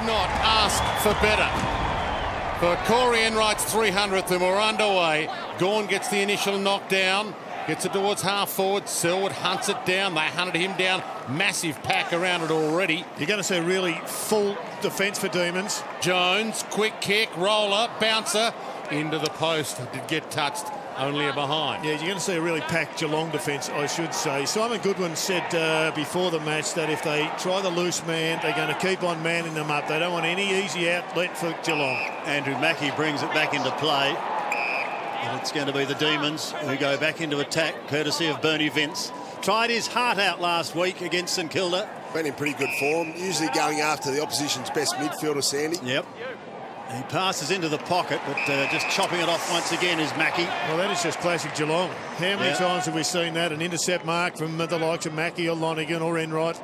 not ask for better. For Corey Enright's 300th, and we're underway. Gawn gets the initial knockdown, gets it towards half forward. Selwood hunts it down. They hunted him down. Massive pack around it already. You're going to see really full defence for Demons. Jones, quick kick, roller, bouncer, into the post. Did get touched, only a behind. Yeah, you're going to see a really packed Geelong defence, I should say. Simon Goodwin said before the match that if they try the loose man, they're going to keep on manning them up. They don't want any easy outlet for Geelong. Andrew Mackie brings it back into play. And it's going to be the Demons who go back into attack, courtesy of Bernie Vince. Tried his heart out last week against St Kilda. Been in pretty good form, usually going after the opposition's best midfielder, Sandy. Yep. He passes into the pocket, but just chopping it off once again is Mackie. Well, that is just classic Geelong. How many times have we seen that? An intercept mark from the likes of Mackie or Lonergan or Enright.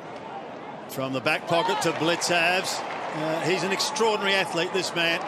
From the back pocket to Blitzavs. He's an extraordinary athlete, this man.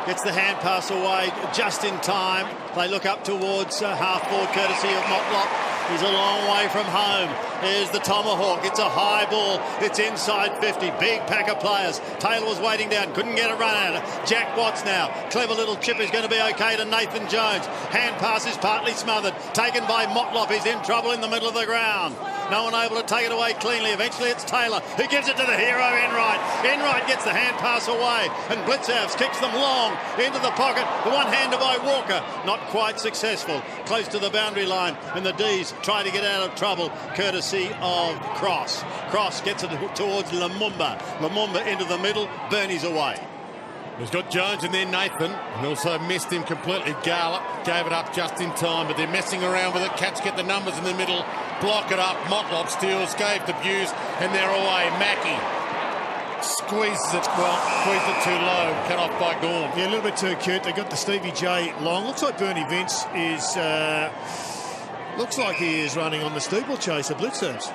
Gets the hand pass away just in time. They look up towards half forward, courtesy of Motlop. He's a long way from home. Here's the tomahawk. It's a high ball. It's inside 50. Big pack of players. Taylor was waiting down. Couldn't get a run at it. Jack Watts now. Clever little chip is going to be okay to Nathan Jones. Hand pass is partly smothered. Taken by Motlop. He's in trouble in the middle of the ground. No one able to take it away cleanly. Eventually it's Taylor who gives it to the hero, Enright. Enright gets the hand pass away. And Blitzavs kicks them long into the pocket. The one-hander by Walker. Not quite successful. Close to the boundary line. And the D's try to get out of trouble, courtesy of Cross. Cross gets it towards Lumumba. Lumumba into the middle. Bernie's away. He's got Jones and then Nathan, and also missed him completely. Garlett gave it up just in time, but they're messing around with it. Cats get the numbers in the middle, block it up. Motlop steals, gave the Buse, and they're away. Mackie squeezes it, squeezed it too low, cut off by Gawn. Yeah, a little bit too cute. They got the Stevie J long. Looks like Bernie Vince is... looks like he is running on the steeplechaser Blitzers.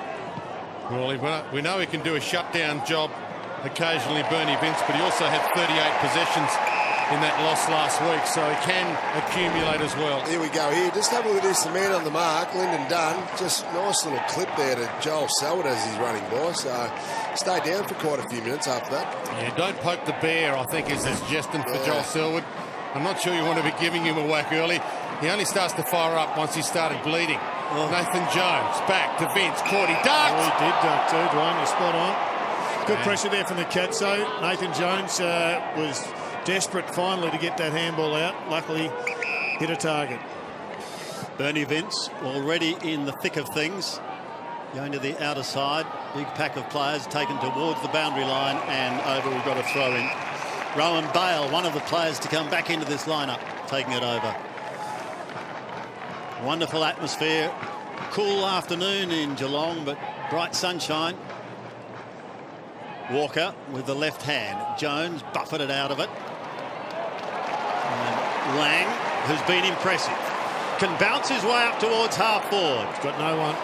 Well, we know he can do a shutdown job occasionally, Bernie Vince, but he also had 38 possessions in that loss last week, so he can accumulate as well. Here we go here. Just have a look at this. The man on the mark, Lyndon Dunn. Just nice little clip there to Joel Selwood as he's running by. So stay down for quite a few minutes after that. Yeah, don't poke the bear, I think is the suggestion for Joel Selwood. I'm not sure you want to be giving him a whack early. He only starts to fire up once he started bleeding. Nathan Jones back to Vince. Caught, he ducked. Oh, he did duck too, Dwayne. You're spot on. Good pressure there from the Cats, though. Nathan Jones was desperate finally to get that handball out. Luckily, hit a target. Bernie Vince already in the thick of things. Going to the outer side. Big pack of players taken towards the boundary line, and over we've got a throw in. Rowan Bale, one of the players to come back into this lineup, taking it over. Wonderful atmosphere. Cool afternoon in Geelong, but bright sunshine. Walker with the left hand. Jones buffeted out of it. And Lang, who's been impressive, can bounce his way up towards half forward. He's got no one.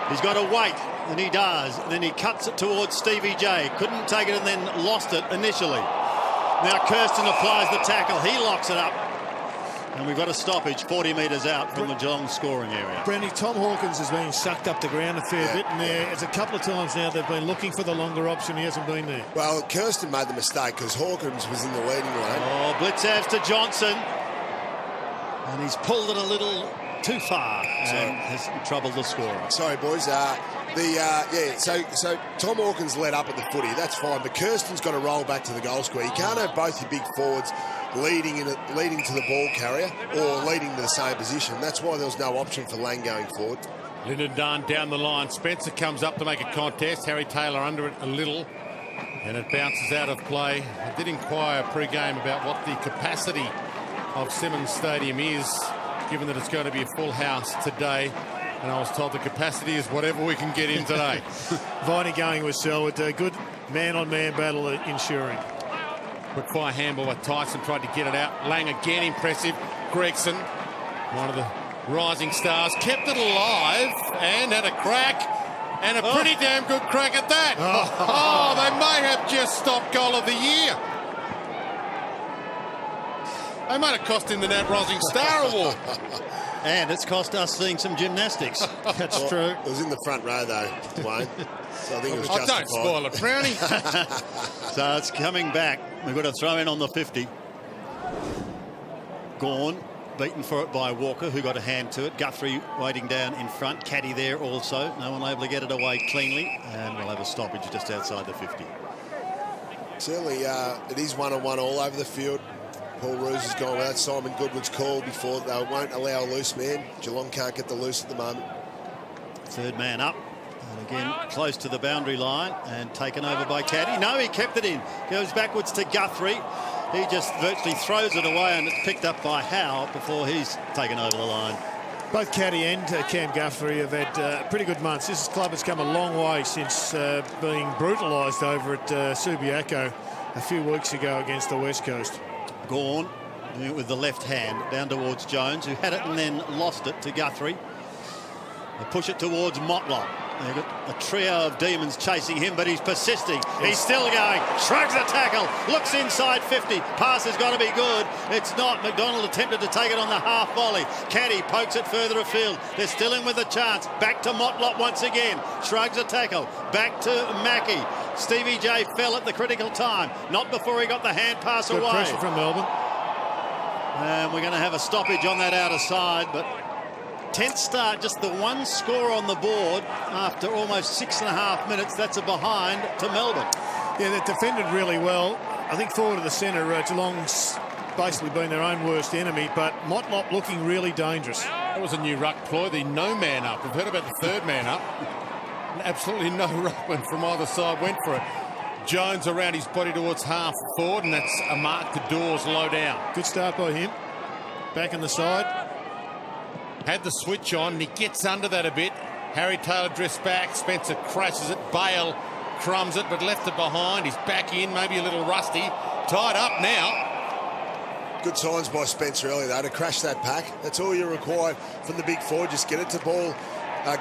He's got to wait, and he does. And then he cuts it towards Stevie J. Couldn't take it and then lost it initially. Now Kirsten applies the tackle. He locks it up. And we've got a stoppage 40 metres out from the Geelong scoring area. Brandy, Tom Hawkins has been sucked up the ground a fair bit, and there's a couple of times now they've been looking for the longer option. He hasn't been there. Well, Kirsten made the mistake because Hawkins was in the leading lane. Oh, Blitzavs to Johnson. And he's pulled it a little too far and has troubled the scorer. Sorry, boys. So Tom Hawkins led up at the footy. That's fine, but Kirsten's got to roll back to the goal square. You can't have both your big forwards leading to the ball carrier or leading to the same position. That's why there was no option for Lang going forward. Lyndon Dunn down the line. Spencer comes up to make a contest. Harry Taylor under it a little, and it bounces out of play. I did inquire pre-game about what the capacity of Simmons Stadium is, given that it's going to be a full house today. And I was told the capacity is whatever we can get in today. Viney going with Selwood. A good man-on-man battle ensuring. Quick fire handball by Tyson, tried to get it out. Lang again impressive. Gregson, one of the rising stars, kept it alive and had a crack. And a pretty damn good crack at that. Oh, they may have just stopped goal of the year. They might have cost him the Nat Rising Star Award. And it's cost us seeing some gymnastics. That's true. It was in the front row, though, Dwayne. So I think it was justified. Don't spoil it, Brownie. So it's coming back. We've got to throw in on the 50. Gawn beaten for it by Walker, who got a hand to it. Guthrie waiting down in front. Caddy there also. No one able to get it away cleanly. And we'll have a stoppage just outside the 50. Certainly, it is 1-on-1 all over the field. Paul Roos has gone without Simon Goodwin's call before. They won't allow a loose man. Geelong can't get the loose at the moment. Third man up. And again, close to the boundary line and taken over by Caddy. No, he kept it in. Goes backwards to Guthrie. He just virtually throws it away, and it's picked up by Howe before he's taken over the line. Both Caddy and Cam Guthrie have had pretty good months. This club has come a long way since being brutalised over at Subiaco a few weeks ago against the West Coast. Gawn doing it with the left hand down towards Jones, who had it and then lost it to Guthrie. They push it towards Motlop. They've got a trio of demons chasing him, but he's persisting. He's still going. Shrugs the tackle. Looks inside 50. Pass has got to be good. It's not. McDonald attempted to take it on the half volley. Caddy pokes it further afield. They're still in with a chance. Back to Motlop once again. Shrugs a tackle. Back to Mackie. Stevie J fell at the critical time. Not before he got the hand pass Good away. pressure from Melbourne. And we're going to have a stoppage on that outer side, but 10th start, just the one score on the board after almost 6.5 minutes. That's a behind to Melbourne. Yeah, they've defended really well. I think forward of the centre, Geelong's basically been their own worst enemy, but Motlop looking really dangerous. That was a new ruck ploy, the no man up. We've heard about the third man up. Absolutely no ruckman from either side went for it. Jones around his body towards half forward, and that's a mark to Dawes low down. Good start by him. Back on the side. Had the switch on, and he gets under that a bit. Harry Taylor drifts back. Spencer crashes it. Bale crumbs it, but left it behind. He's back in, maybe a little rusty. Tied up now. Good signs by Spencer earlier, though, to crash that pack. That's all you require from the big forward. Just get it to ball,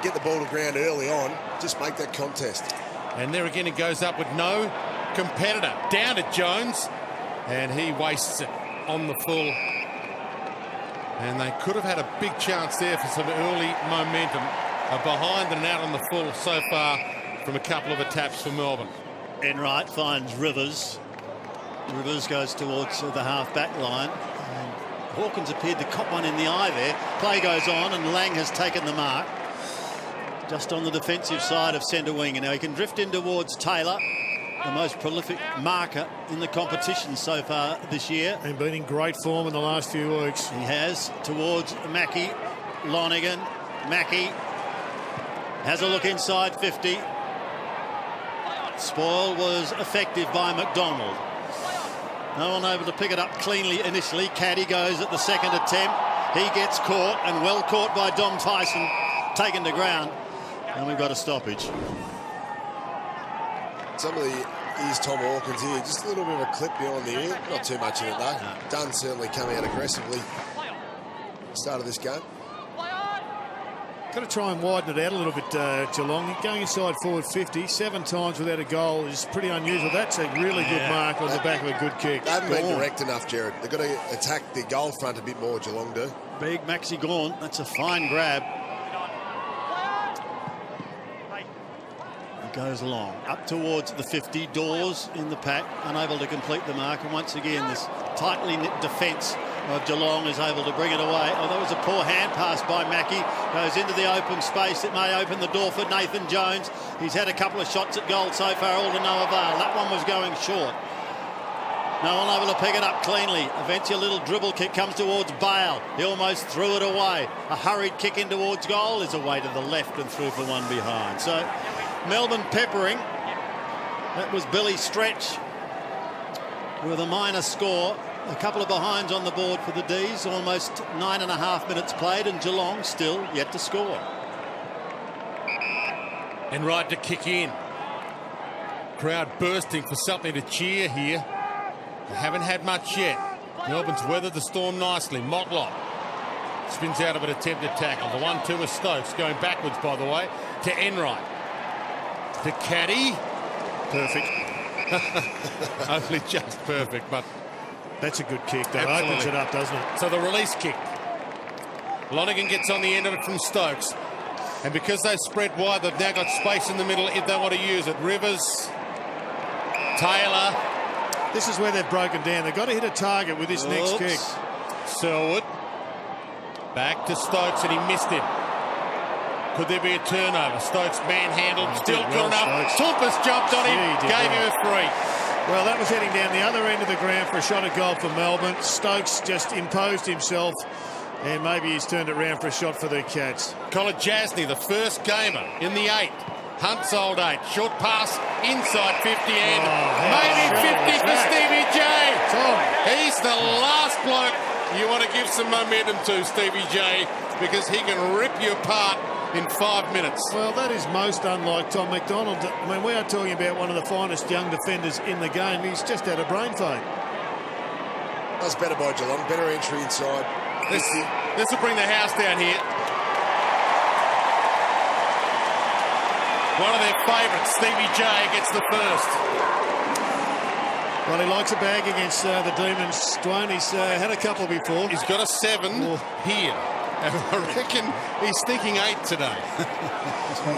get the ball to ground early on. Just make that contest. And there again, it goes up with no competitor. Down to Jones, and he wastes it on the full. And they could have had a big chance there for some early momentum. Behind and out on the full so far from a couple of attacks for Melbourne. Enright finds Rivers. Rivers goes towards the half-back line. And Hawkins appeared to cop one in the eye there. Play goes on, and Lang has taken the mark. Just on the defensive side of centre wing. And now he can drift in towards Taylor, the most prolific marker in the competition so far this year. And been in great form in the last few weeks. He has towards Mackie. Lonergan. Mackie has a look inside 50. Spoil was effective by McDonald. No one able to pick it up cleanly initially. Caddy goes at the second attempt. He gets caught, and well caught by Dom Tyson. Taken to ground. And we've got a stoppage. Here's Tom Hawkins here. Just a little bit of a clip behind the ear. Not too much in it, though. No. Dunn certainly coming out aggressively. Start of this game. Got to try and widen it out a little bit, Geelong. Going inside forward 50, 7 times without a goal is pretty unusual. That's a really good mark on the back of a good kick. They haven't been direct enough, Jared. They've got to attack the goal front a bit more, Geelong do. Big Maxi Gawn. That's a fine grab. He goes along. Up towards the 50. Dawes in the pack. Unable to complete the mark. And once again, this tightly knit defence of Geelong is able to bring it away. Oh, that was a poor hand pass by Mackie. Goes into the open space. It may open the door for Nathan Jones. He's had a couple of shots at goal so far, all to no avail. That one was going short. No one able to pick it up cleanly. Eventually a little dribble kick comes towards Bale. He almost threw it away. A hurried kick in towards goal is away to the left and through for one behind. So Melbourne peppering. That was Billy Stretch with a minor score. A couple of behinds on the board for the D's. Almost 9.5 minutes played, and Geelong still yet to score. And right to kick in. Crowd bursting for something to cheer here. They haven't had much yet. Melbourne's weathered the storm nicely. Motlop spins out of an attempted tackle. The 1-2 with Stokes going backwards, by the way, to Enright. To Caddy. Perfect. Only just perfect, but That's a good kick. That absolutely opens it up, doesn't it? So the release kick. Lonergan gets on the end of it from Stokes. And because they've spread wide, they've now got space in the middle if they want to use it. Rivers Taylor. This is where they've broken down. They've got to hit a target with this next kick. Selwood. Back to Stokes, and he missed it. Could there be a turnover? Stokes manhandled, still good enough. Tulpas jumped on him, gave him a free. Well, that was heading down the other end of the ground for a shot at goal for Melbourne. Stokes just imposed himself, and maybe he's turned it round for a shot for the Cats. Colin Jasny, the first gamer in the 8. Hunt's old 8. Short pass inside 50 and maybe 50 for Stevie J. He's the last bloke you want to give some momentum to, Stevie J, because he can rip you apart in 5 minutes. Well, that is most unlike Tom McDonald. I mean, we are talking about one of the finest young defenders in the game. He's just had a brain fade. That's better by Geelong. Better entry inside. This will bring the house down here. One of their favourites, Stevie J, gets the first. Well, he likes a bag against the Demons. Dwayne, he's had a couple before. He's got a 7 here. And I reckon he's thinking 8 today.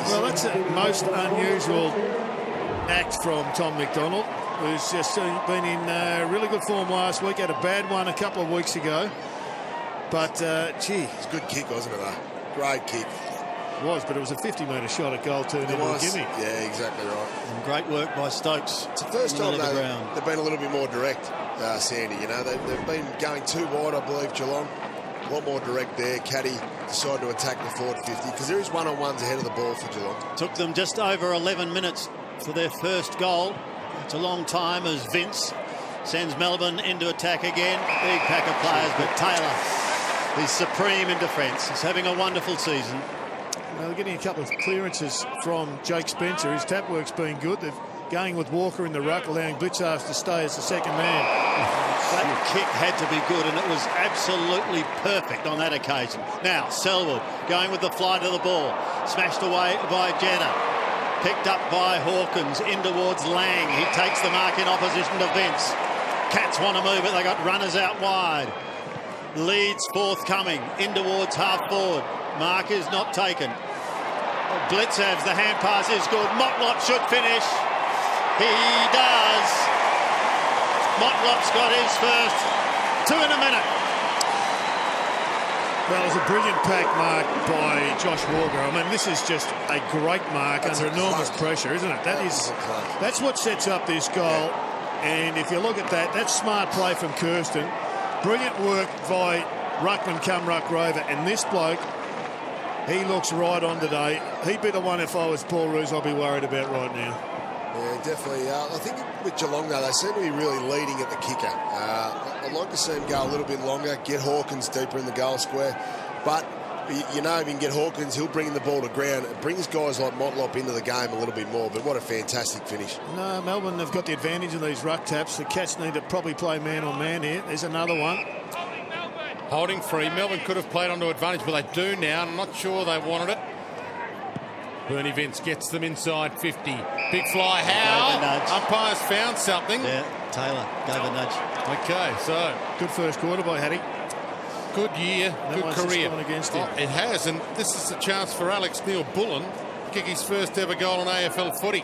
Well, that's a most unusual act from Tom McDonald, who's just been in really good form last week. Had a bad one a couple of weeks ago. But, gee. It's a good kick, wasn't it, though? Great kick. It was, but it was a 50-metre shot at goal turned into a gimme. Yeah, exactly right. And great work by Stokes. It's the first time they've been a little bit more direct, Sandy. You know, they've been going too wide, I believe, Geelong. A lot more direct there. Caddy decided to attack the forward 50 because there is one-on-ones ahead of the ball for Geelong. Took them just over 11 minutes for their first goal. It's a long time as Vince sends Melbourne into attack again. Big pack of players, but Taylor is supreme in defence. He's having a wonderful season. Well, they're getting a couple of clearances from Jake Spencer. His tap work's been good. They're going with Walker in the ruck, allowing Blitzarves to stay as the second man. That kick had to be good, and it was absolutely perfect on that occasion. Now, Selwood going with the flight of the ball. Smashed away by Jenner. Picked up by Hawkins in towards Lang. He takes the mark in opposition to Vince. Cats want to move it. They got runners out wide. Leeds forthcoming in towards half forward. Mark is not taken. Blitzarves, the hand pass is good. Motlop should finish. He does. Motlop's got his first 2 in a minute. Well, it's a brilliant pack mark by Josh Walker. I mean, this is just a great mark under enormous pressure, isn't it? That's what sets up this goal. And if you look at that, that's smart play from Kirsten. Brilliant work by Ruckman come Ruck Rover. And this bloke, he looks right on today. He'd be the one if I was Paul Roos I'd be worried about right now. Yeah, definitely. I think with Geelong, though, they seem to be really leading at the kicker. I'd like to see him go a little bit longer, get Hawkins deeper in the goal square. But, you know, if you can get Hawkins, he'll bring the ball to ground. It brings guys like Motlop into the game a little bit more. But what a fantastic finish. No, Melbourne have got the advantage of these ruck taps. The Cats need to probably play man-on-man here. There's another one. Holding free. Melbourne could have played onto advantage, but they do now. I'm not sure they wanted it. Bernie Vince gets them inside 50. Big fly. Howe. Umpires found something. Yeah, Taylor gave a nudge. Okay, so. Good first quarter by Hattie. Good year, good career. Against him. It has, and this is a chance for Alex Neal-Bullen to kick his first ever goal in AFL footy.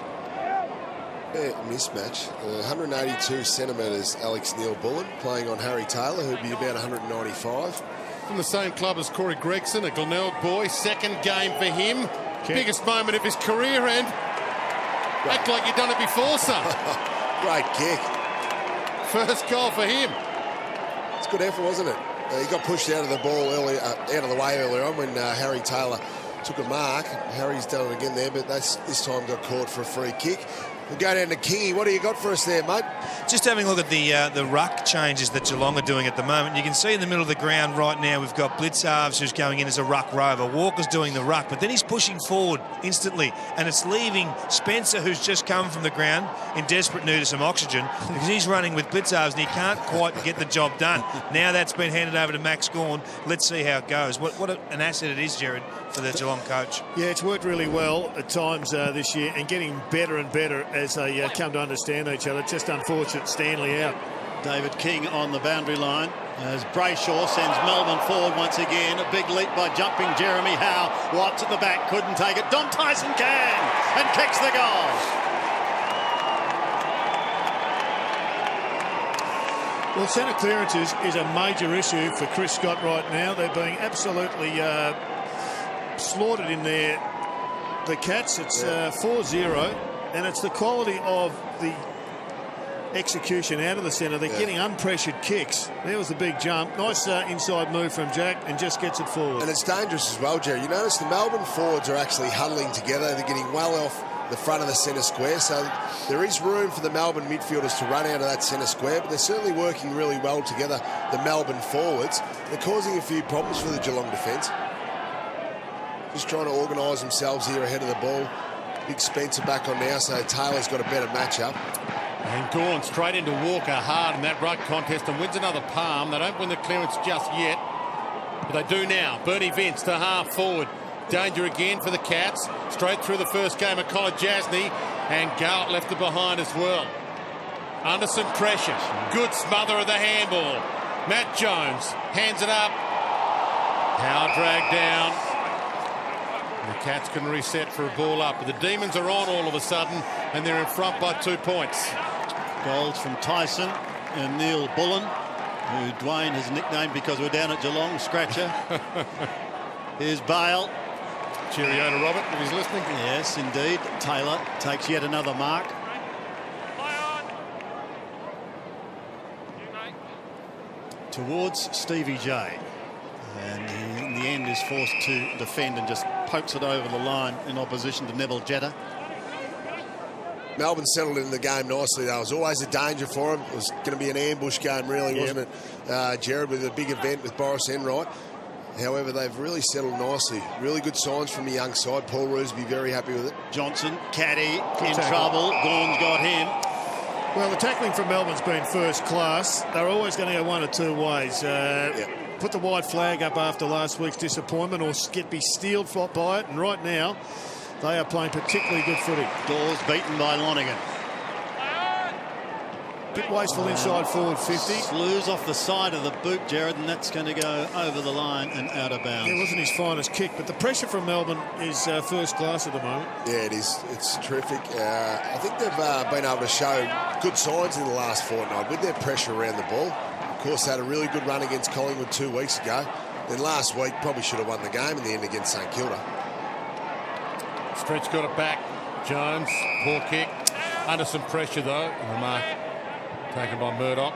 Yeah, mismatch. 182 centimetres, Alex Neal-Bullen, playing on Harry Taylor, who'd be about 195. From the same club as Corey Gregson, a Glenelg boy. Second game for him. Biggest moment of his career, and act like you've done it before, son. Great kick. First goal for him. It's good effort, wasn't it? He got pushed out of the ball early, out of the way earlier on when Harry Taylor took a mark. Harry's done it again there, but this time got caught for a free kick. We'll go down to Kingy. What do you got for us there, mate? Just having a look at the ruck changes that Geelong are doing at the moment. You can see in the middle of the ground right now we've got Blitzarves who's going in as a ruck rover. Walker's doing the ruck, but then he's pushing forward instantly, and it's leaving Spencer, who's just come from the ground, in desperate need of some oxygen because he's running with Blitzarves and he can't quite get the job done. Now that's been handed over to Max Gawn. Let's see how it goes. What an asset it is, Jared, for the Geelong coach. Yeah, it's worked really well at times this year and getting better and better as they come to understand each other. Just unfortunate Stanley out. David King on the boundary line as Brayshaw sends Melbourne forward once again. A big leap by jumping Jeremy Howe. Watts at the back, couldn't take it. Don Tyson can and kicks the goal. Well, centre clearances is a major issue for Chris Scott right now. They're being absolutely slaughtered in there. The Cats, it's 4-0, and it's the quality of the execution out of the centre. They're getting unpressured kicks. There was the big jump. Nice inside move from Jack, and just gets it forward. And it's dangerous as well, Jerry. You notice the Melbourne forwards are actually huddling together. They're getting well off the front of the centre square, so there is room for the Melbourne midfielders to run out of that centre square, but they're certainly working really well together, the Melbourne forwards. They're causing a few problems for the Geelong defence. Just trying to organise themselves here ahead of the ball. Big Spencer back on now, so Taylor's got a better matchup. And Gawn straight into Walker hard in that ruck contest and wins another palm. They don't win the clearance just yet, but they do now. Bernie Vince to half forward. Danger again for the Cats. Straight through the first game of Colin Jasny, and Garlett left it behind as well. Under some pressure. Good smother of the handball. Matt Jones hands it up. Howe dragged down. And the Cats can reset for a ball up. But the Demons are on all of a sudden, and they're in front by 2 points. Goals from Tyson and Neal-Bullen, who Dwayne has nicknamed because we're down at Geelong, Scratcher. Here's Bale. Cheerio to Robert if he's listening. Yes, indeed. Taylor takes yet another mark. Towards Stevie J. And he, in the end, is forced to defend and just pokes it over the line in opposition to Neville Jetta. Melbourne settled in the game nicely. There was always a danger for them. It was going to be an ambush game, really, wasn't it, Jared, with a big event with Boris Enright. However, they've really settled nicely. Really good signs from the young side. Paul Roos will be very happy with it. Johnson, Caddy, in trouble. Gawn's got him. Well, the tackling from Melbourne's been first class. They're always going to go one of two ways. Put the white flag up after last week's disappointment, or be steeled by it. And right now, they are playing particularly good footy. Dawes beaten by Lonergan. Bit wasteful inside forward 50. Slews off the side of the boot, Jared, and that's going to go over the line and out of bounds. It wasn't his finest kick, but the pressure from Melbourne is first class at the moment. Yeah, it is. It's terrific. I think they've been able to show good signs in the last fortnight with their pressure around the ball. Of course, they had a really good run against Collingwood 2 weeks ago. Then last week, probably should have won the game in the end against St Kilda. Stretch got it back. Jones, poor kick. Under some pressure, though, and the mark taken by Murdoch.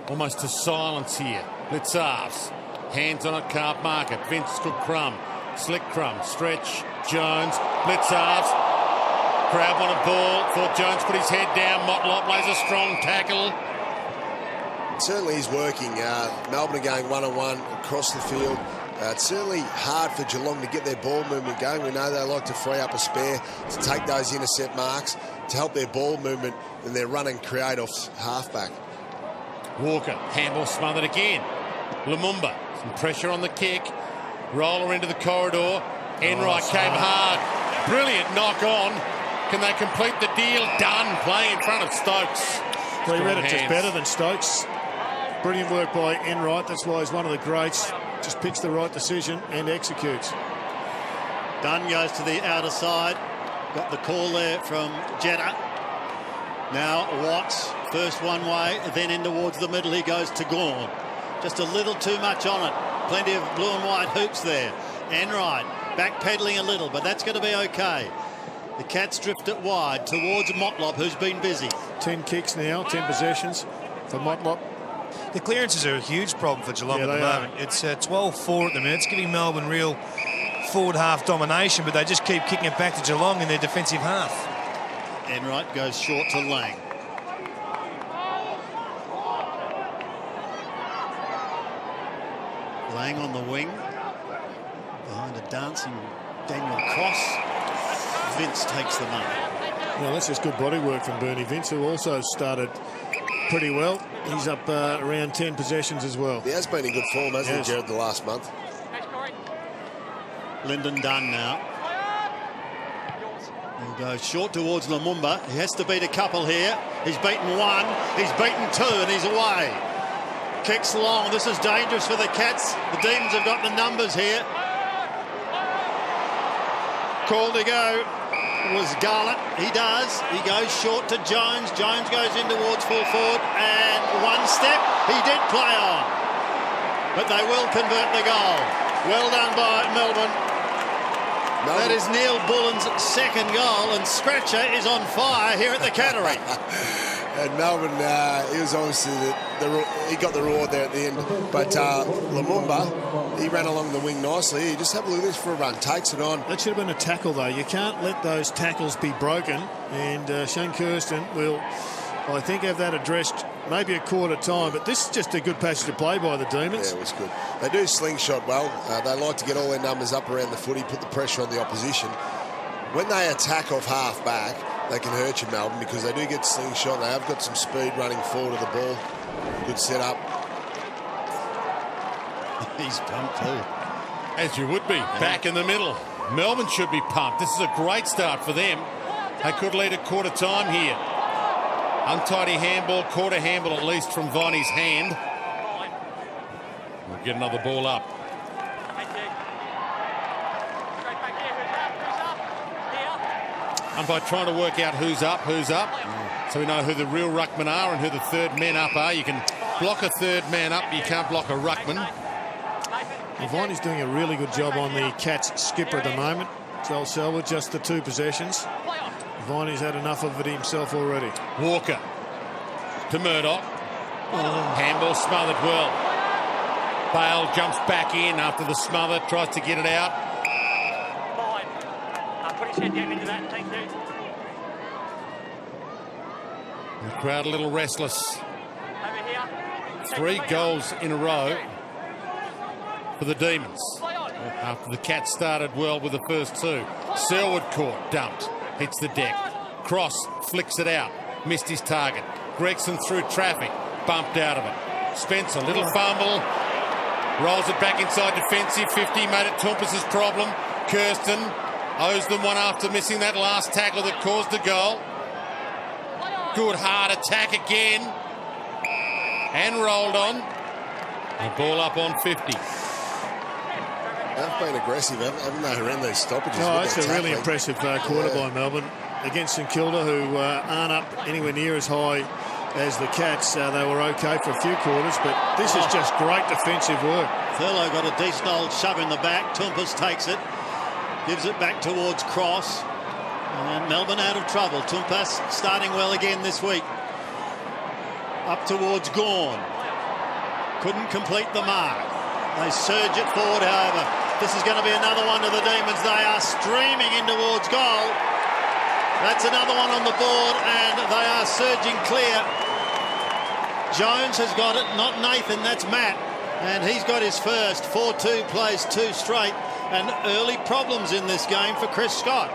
Almost to silence here. Blitzarves. Hands on it, can't mark it. Vince took Crumb. Slick Crumb. Stretch. Jones. Blitzarves. Crowd wanted ball. Thought Jones put his head down. Motlop lays a strong tackle. It certainly is working. Melbourne are going one-on-one across the field. It's certainly hard for Geelong to get their ball movement going. We know they like to free up a spare to take those intercept marks to help their ball movement and their run and create off halfback. Walker, handball smothered again. Lumumba, some pressure on the kick. Roller into the corridor. Enright came hard. Brilliant knock on. Can they complete the deal? Done. Playing in front of Stokes. Well, he read it just better than Stokes. Brilliant work by Enright. That's why he's one of the greats. Just picks the right decision and executes. Dunn goes to the outer side. Got the call there from Jetta. Now Watts, first one way, then in towards the middle. He goes to Gawn. Just a little too much on it. Plenty of blue and white hoops there. Enright backpedaling a little, but that's going to be okay. The Cats drift it wide towards Motlop, who's been busy. 10 kicks now, 10 possessions for Motlop. The clearances are a huge problem for Geelong at the moment. It's 12-4 at the minute. It's giving Melbourne real forward half domination, but they just keep kicking it back to Geelong in their defensive half. Enright goes short to Lang. Lang on the wing. Behind a dancing Daniel Cross. Vince takes the mark. Well, that's just good body work from Bernie Vince, who also started pretty well. He's up around 10 possessions as well. He has been in good form, hasn't he, Jared, the last month? Lyndon Dunn now. He'll go short towards Lumumba. He has to beat a couple here. He's beaten one, he's beaten two, and he's away. Kicks long. This is dangerous for the Cats. The Demons have got the numbers here. Call to go. was Garlett. He does. He goes short to Jones. Jones goes in towards full forward. And one step he did play on. But they will convert the goal. Well done by Melbourne. That is Neal-Bullen's second goal, and Scratcher is on fire here at the Cattery. And Melbourne, he was obviously he got the reward there at the end. But Lumumba, he ran along the wing nicely. Just have a look at this for a run. Takes it on. That should have been a tackle, though. You can't let those tackles be broken. And Shane Kirsten will, I think, have that addressed maybe a quarter time. But this is just a good passage of play by the Demons. Yeah, it was good. They do slingshot well. They like to get all their numbers up around the footy, put the pressure on the opposition. When they attack off half back, they can hurt you, Melbourne, because they do get slingshot. They have got some speed running forward of the ball. Good setup. He's pumped too. As you would be, back in the middle. Melbourne should be pumped. This is a great start for them. They could lead at quarter time here. Untidy handball, quarter handball at least from Viney's hand. We'll get another ball up. And by trying to work out who's up, so we know who the real ruckmen are and who the third men up are. You can block a third man up, but you can't block a ruckman. Well, Viney's doing a really good job on the Cats skipper at the moment. Joel Selwood, just the 2 possessions. Viney's had enough of it himself already. Walker to Murdoch. Handball smothered well. Bale jumps back in after the smother, tries to get it out. Put his head down into that, thank you. The crowd a little restless. Over here. 3 goals in a row for the Demons. After the Cats started well with the first 2. Selwood caught, dumped, hits the deck. Cross flicks it out, missed his target. Gregson through traffic, bumped out of it. Spencer, little fumble, rolls it back inside defensive 50, made it Tumpas's problem. Kirsten owes them one after missing that last tackle that caused the goal. Good hard attack again. And rolled on. The ball up on 50. They've been aggressive, haven't they, around those stoppages? Oh, it's a really impressive quarter by Melbourne against St Kilda, who aren't up anywhere near as high as the Cats. They were OK for a few quarters, but this is just great defensive work. Thurlow got a decent old shove in the back. Tumpas takes it, gives it back towards Cross. And Melbourne out of trouble. Tumpas starting well again this week. Up towards Gawn. Couldn't complete the mark. They surge it forward, however. This is going to be another one to the Demons. They are streaming in towards goal. That's another one on the board, and they are surging clear. Jones has got it, not Nathan, that's Matt. And he's got his first. 4-2 plays 2 straight. And early problems in this game for Chris Scott.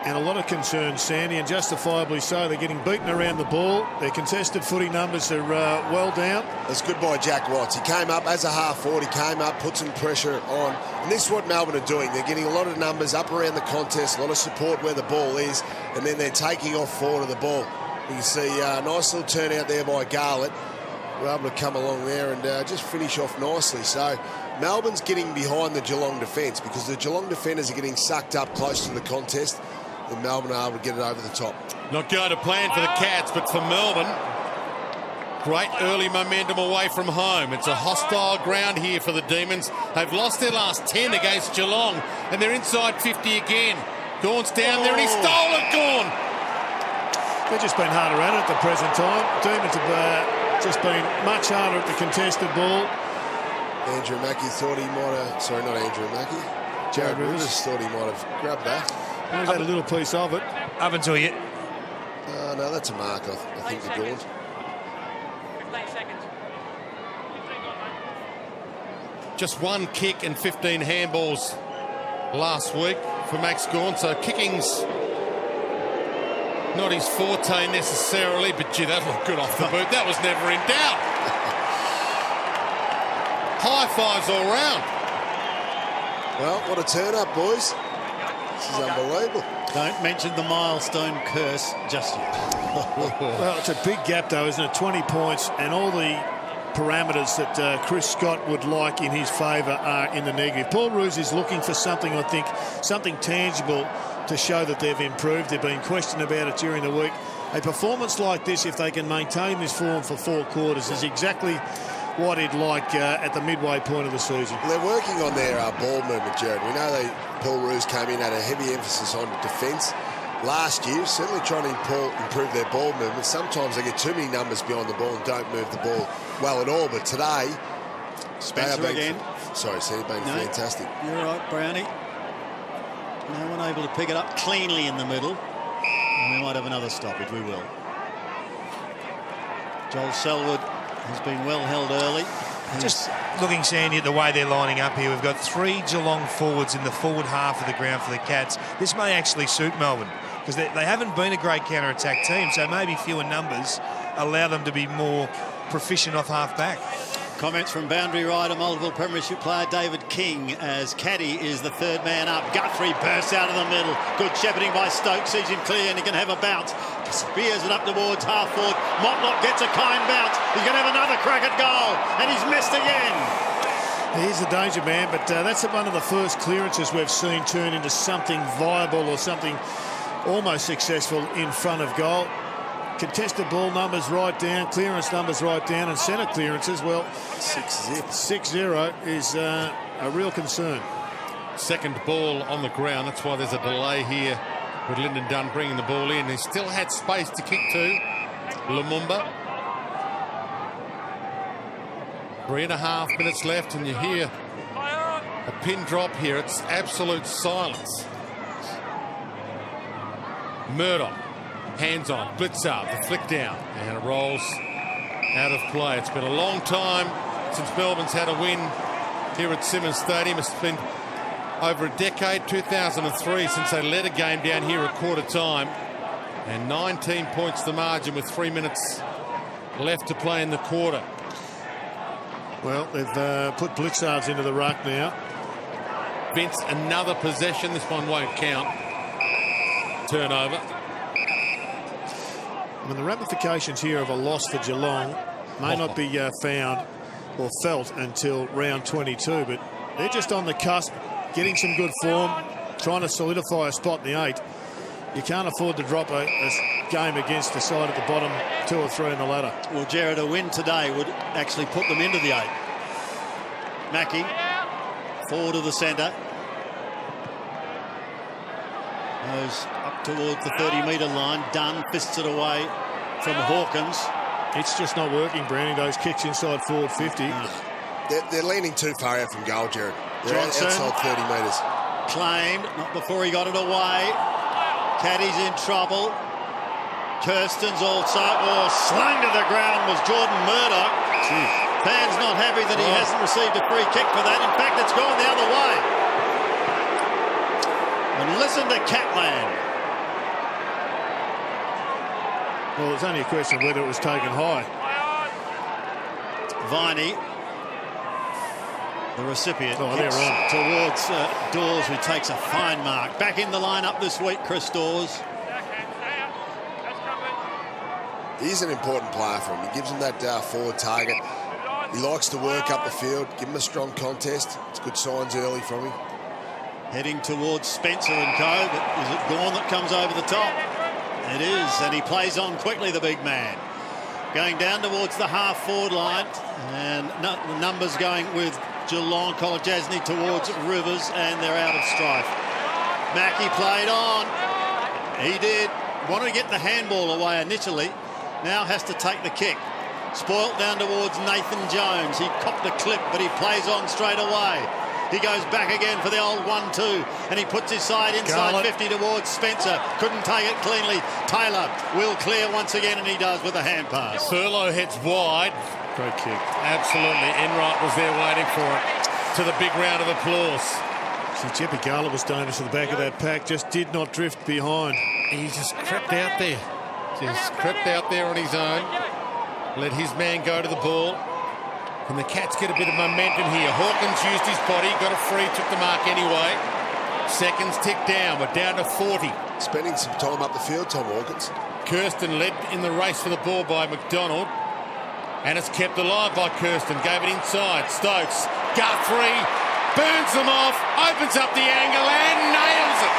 And a lot of concern, Sandy, and justifiably so. They're getting beaten around the ball. Their contested footy numbers are well down. That's good by Jack Watts. He came up as a half forward. He came up, put some pressure on. And this is what Melbourne are doing. They're getting a lot of numbers up around the contest, a lot of support where the ball is, and then they're taking off forward of the ball. You can see a nice little turnout there by Garlett. We're able to come along there and just finish off nicely. So Melbourne's getting behind the Geelong defence because the Geelong defenders are getting sucked up close to the contest. And Melbourne are able to get it over the top. Not going to plan for the Cats, but for Melbourne, great early momentum away from home. It's a hostile ground here for the Demons. They've lost their last 10 against Geelong, and they're inside 50 again. Gawn's down there, and he stole it, Gawn. They've just been harder at it at the present time. Demons have just been much harder at the contested ball. Andrew Mackie thought he might have... Sorry, not Andrew Mackie. Jared Rivers thought he might have grabbed that. He's had a little piece of it. Up until you. No, that's a mark, I think, the Gawn. 15 seconds. Just 1 kick and 15 handballs last week for Max Gawn, so kicking's not his forte necessarily, but gee, that looked good off the boot. That was never in doubt. High fives all round. Well, what a turn-up, boys. This is unbelievable. Don't mention the milestone curse just yet. Well, it's a big gap, though, isn't it? 20 points, and all the parameters that Chris Scott would like in his favour are in the negative. Paul Roos is looking for something, I think, something tangible to show that they've improved. They've been questioned about it during the week. A performance like this, if they can maintain this form for 4 quarters, is exactly what he'd like at the midway point of the season. They're working on their ball movement, Jared. We know Paul Roos came in, had a heavy emphasis on defence last year, certainly trying to improve their ball movement. Sometimes they get too many numbers behind the ball and don't move the ball well at all. But today, Spencer again. Sorry, Sam, been fantastic. You're right, Brownie. No one able to pick it up cleanly in the middle. And we might have another stoppage, we will. Joel Selwood has been well held early. Just looking, Sandy, at the way they're lining up here, we've got 3 Geelong forwards in the forward half of the ground for the Cats. This may actually suit Melbourne because they haven't been a great counter-attack team, so maybe fewer numbers allow them to be more proficient off half-back. Comments from boundary rider, multiple premiership player David King, as Caddy is the 3rd man up. Guthrie bursts out of the middle. Good shepherding by Stokes, sees him clear and he can have a bounce. Spears it up towards half forward. Motlop gets a kind bounce. He's going to have another crack at goal and he's missed again. He's the danger man, but that's one of the first clearances we've seen turn into something viable or something almost successful in front of goal. Contested ball numbers right down, clearance numbers right down, and centre clearances, well, 6-0 is a real concern. Second ball on the ground. That's why there's a delay here with Lyndon Dunn bringing the ball in. He still had space to kick to. Lumumba. 3.5 minutes left, and you hear a pin drop here. It's absolute silence. Murdoch. Hands on, Blitzar, the flick down, and it rolls out of play. It's been a long time since Melbourne's had a win here at Simmons Stadium. It's been over a decade, 2003, since they led a game down here at quarter time. And 19 points the margin with 3 minutes left to play in the quarter. Well, they've put Blitzards into the ruck now. Vince, another possession. This one won't count. Turnover. I mean, the ramifications here of a loss for Geelong may not be found or felt until round 22, but they're just on the cusp, getting some good form, trying to solidify a spot in the 8. You can't afford to drop a game against the side at the bottom 2 or 3 in the ladder. Well, Jared, a win today would actually put them into the 8. Mackie, forward of the centre. Goes up towards the 30-metre line. Dunn fists it away from Hawkins. It's just not working, Browning. Those kicks inside forward 50. They're leaning too far out from goal, Jared. They're Johnson, outside 30 metres. Claimed, not before he got it away. Caddy's in trouble. Kirsten's also, slung to the ground was Jordan Murdoch. Fans not happy that he hasn't received a free kick for that. In fact, it's gone the other way. And listen to Catland. Well, it's only a question of whether it was taken high. Viney, the recipient, they're on towards Dawes, who takes a fine mark. Back in the lineup this week, Chris Dawes. He's an important player for him. He gives him that forward target. He likes to work up the field, give him a strong contest. It's good signs early from him. Heading towards Spencer and co, but is it Gawn that comes over the top? It is, and he plays on quickly, the big man. Going down towards the half-forward line, and the numbers going with Geelong, Kolajasny towards Rivers, and they're out of strife. Mackie played on. He did. Wanted to get the handball away initially. Now has to take the kick. Spoilt down towards Nathan Jones. He copped a clip, but he plays on straight away. He goes back again for the old 1-2, and he puts his side inside Garlett. 50 towards Spencer. Couldn't take it cleanly. Taylor will clear once again, and he does with a hand pass. Furlow heads wide. Great kick. Absolutely. Enright was there waiting for it. To the big round of applause. See, Jeppy Garlett was dangerous at the back of that pack, just did not drift behind. He just crept out there. Just crept out there on his own. Let his man go to the ball. And the Cats get a bit of momentum here. Hawkins used his body, got a free, took the mark anyway. Seconds tick down. We're down to 40. Spending some time up the field, Tom Hawkins. Kirsten led in the race for the ball by McDonald. And it's kept alive by Kirsten. Gave it inside. Stokes. Guthrie. Burns them off. Opens up the angle and nails it.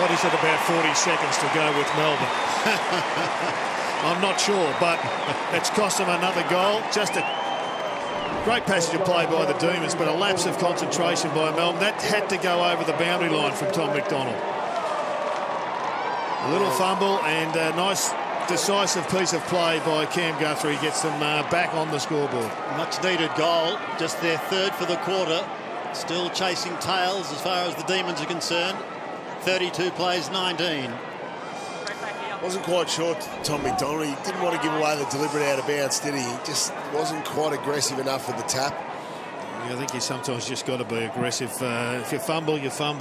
What is it, about 40 seconds to go with Melbourne? I'm not sure, but it's cost them another goal. Just a great passage of play by the Demons, but a lapse of concentration by Melbourne. That had to go over the boundary line from Tom McDonald. A little fumble and a nice decisive piece of play by Cam Guthrie gets them back on the scoreboard. Much needed goal, just their third for the quarter. Still chasing tails as far as the Demons are concerned. 32 plays 19. Wasn't quite sure, Tom McDonald. He didn't want to give away the deliberate out of bounds, did he? He just wasn't quite aggressive enough with the tap. I think you sometimes just got to be aggressive. If you fumble,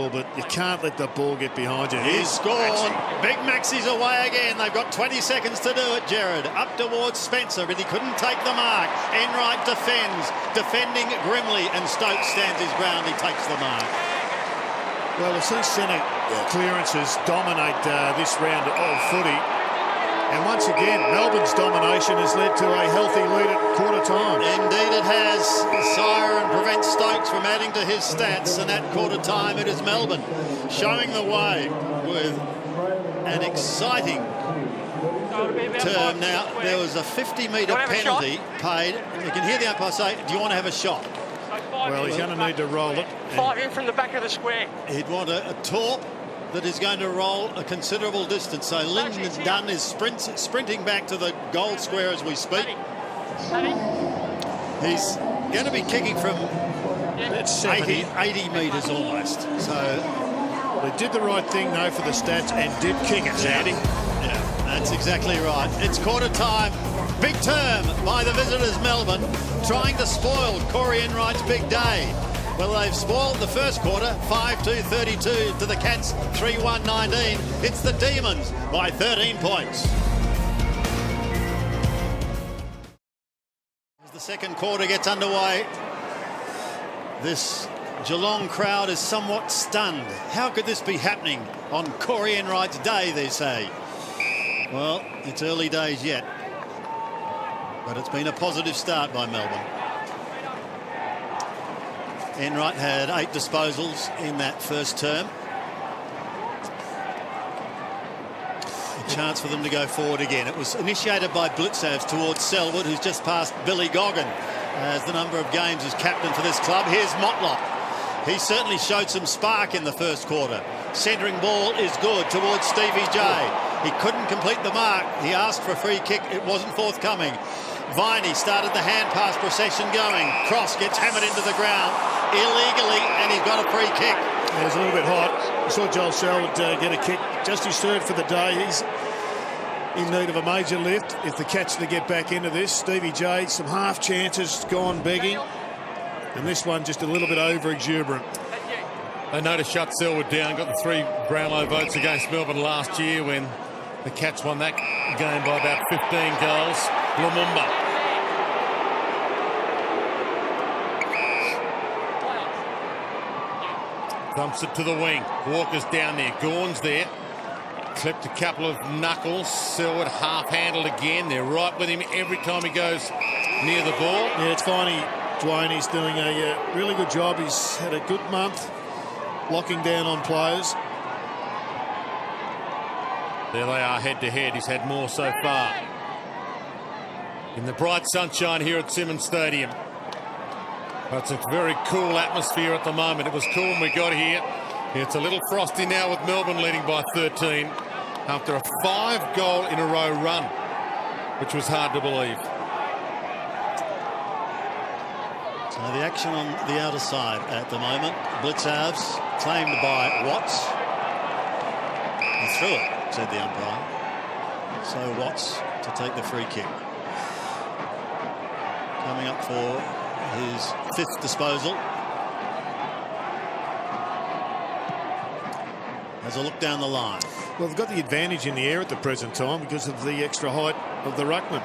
but you can't let the ball get behind you. He's scored. Big Maxi's away again. They've got 20 seconds to do it, Jared. Up towards Spencer, but he couldn't take the mark. Enright defends, defending grimly, and Stokes stands his ground. He takes the mark. Well, we've seen centre clearances dominate this round of footy. And once again, Melbourne's domination has led to a healthy lead at quarter time. Indeed it has. Siren prevents Stokes from adding to his stats, and at quarter time it is Melbourne showing the way with an exciting term. Now, there was a 50-metre penalty paid. You can hear the umpire say, do you want to have a shot? Well, he's going to need to roll it. 5 in from the back of the square. He'd want a torp that is going to roll a considerable distance. So Lyndon Dunn is sprinting back to the goal square as we speak. He's going to be kicking from 80 metres almost. So they did the right thing, though, for the stats and did kick it, Sandy. Yeah, that's exactly right. It's quarter time. Big term by the visitors, Melbourne, trying to spoil Corey Enright's big day. Well, they've spoiled the first quarter, 5-2-32 to the Cats, 3-1-19. It's the Demons by 13 points. As the second quarter gets underway, this Geelong crowd is somewhat stunned. How could this be happening on Corey Enright's day, they say? Well, it's early days yet, but it's been a positive start by Melbourne. Enright had 8 disposals in that first term. A chance for them to go forward again. It was initiated by Blitzavs towards Selwood, who's just passed Billy Goggin as the number of games as captain for this club. Here's Motlop. He certainly showed some spark in the first quarter. Centering ball is good towards Stevie J. He couldn't complete the mark. He asked for a free kick. It wasn't forthcoming. Viney started the hand pass procession going. Cross gets hammered into the ground illegally, and he's got a free kick. It was a little bit hot. I saw Joel Selwood get a kick. Just his third for the day. He's in need of a major lift if the Cats to get back into this. Stevie J, some half chances gone begging. And this one just a little bit over exuberant. They know to shut Selwood down. Got the 3 Brownlow votes against Melbourne last year when the Cats won that game by about 15 goals. Lumumba. Thumps it to the wing. Walker's down there. Gawn's there. Clipped a couple of knuckles. Selwood half-handled again. They're right with him every time he goes near the ball. Yeah, it's fine. Dwayne, he's doing a really good job. He's had a good month locking down on players. There they are head-to-head. He's had more so far. In the bright sunshine here at Simonds Stadium. It's a very cool atmosphere at the moment. It was cool when we got here. It's a little frosty now with Melbourne leading by 13 after a 5-goal-in-a-row run, which was hard to believe. So the action on the outer side at the moment. Blitzavs claimed by Watts. He threw it, said the umpire. So Watts to take the free kick. Coming up for his 5th disposal. As a look down the line. Well, they've got the advantage in the air at the present time because of the extra height of the ruckman.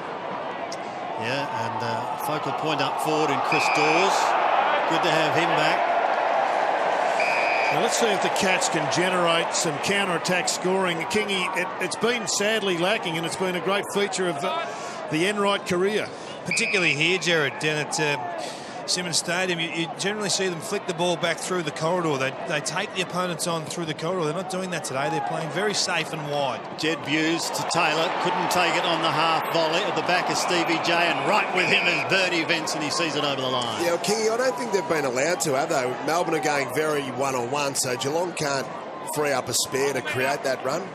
Yeah, and focal point up forward in Chris Dawes. Good to have him back. Now let's see if the Cats can generate some counter-attack scoring. Kingy, it's been sadly lacking, and it's been a great feature of the Enright career. Particularly here, Jared, down at Simmons Stadium, you generally see them flick the ball back through the corridor. They take the opponents on through the corridor. They're not doing that today. They're playing very safe and wide. Jed Buse to Taylor. Couldn't take it on the half volley at the back of Stevie J, and right with him is Bertie Vince, and he sees it over the line. Yeah, well, Kingy, I don't think they've been allowed to, have they? Melbourne are going very one-on-one, so Geelong can't free up a spare to create that run.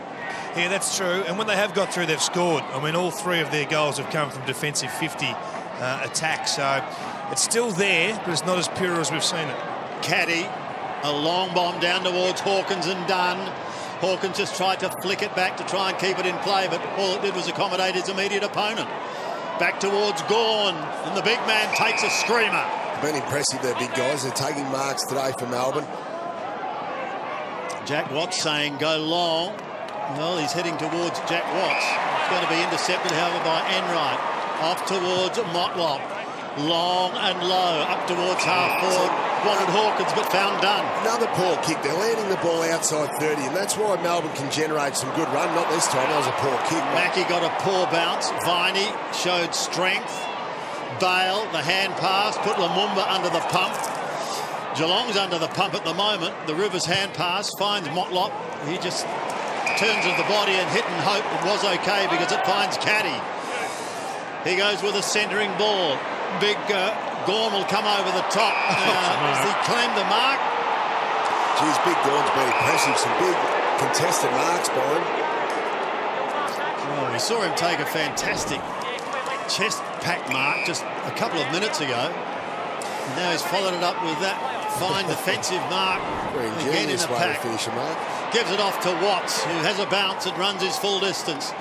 Yeah, that's true. And when they have got through, they've scored. I mean, all 3 of their goals have come from defensive 50 attack. So it's still there, but it's not as pure as we've seen it. Caddy, a long bomb down towards Hawkins and Dunn. Hawkins just tried to flick it back to try and keep it in play, but all it did was accommodate his immediate opponent. Back towards Gawn, and the big man takes a screamer. Been impressive, their big guys. They're taking marks today for Melbourne. Jack Watts saying go long. Well, he's heading towards Jack Watts. It's going to be intercepted, however, by Enright. Off towards Motlop. Long and low, up towards half forward. Wanted Hawkins, but found Dunn. Another poor kick. They're landing the ball outside 30, and that's why Melbourne can generate some good run. Not this time. That was a poor kick. Mackie got a poor bounce. Viney showed strength. Bale, the hand pass, put Lumumba under the pump. Geelong's under the pump at the moment. The Rivers hand pass finds Motlop. He just turns of the body and hit and hope it was okay because it finds Caddy. He goes with a centering ball. Big Gawn will come over the top. Has he claimed the mark? Geez, Big Gawn's been impressive. Some big contested marks by him. Oh, we saw him take a fantastic chest pack mark just a couple of minutes ago. And now he's followed it up with that fine defensive mark. Very again in ingenious a way pack. to finish a mark. Gives it off to Watts, who has a bounce and runs his full distance.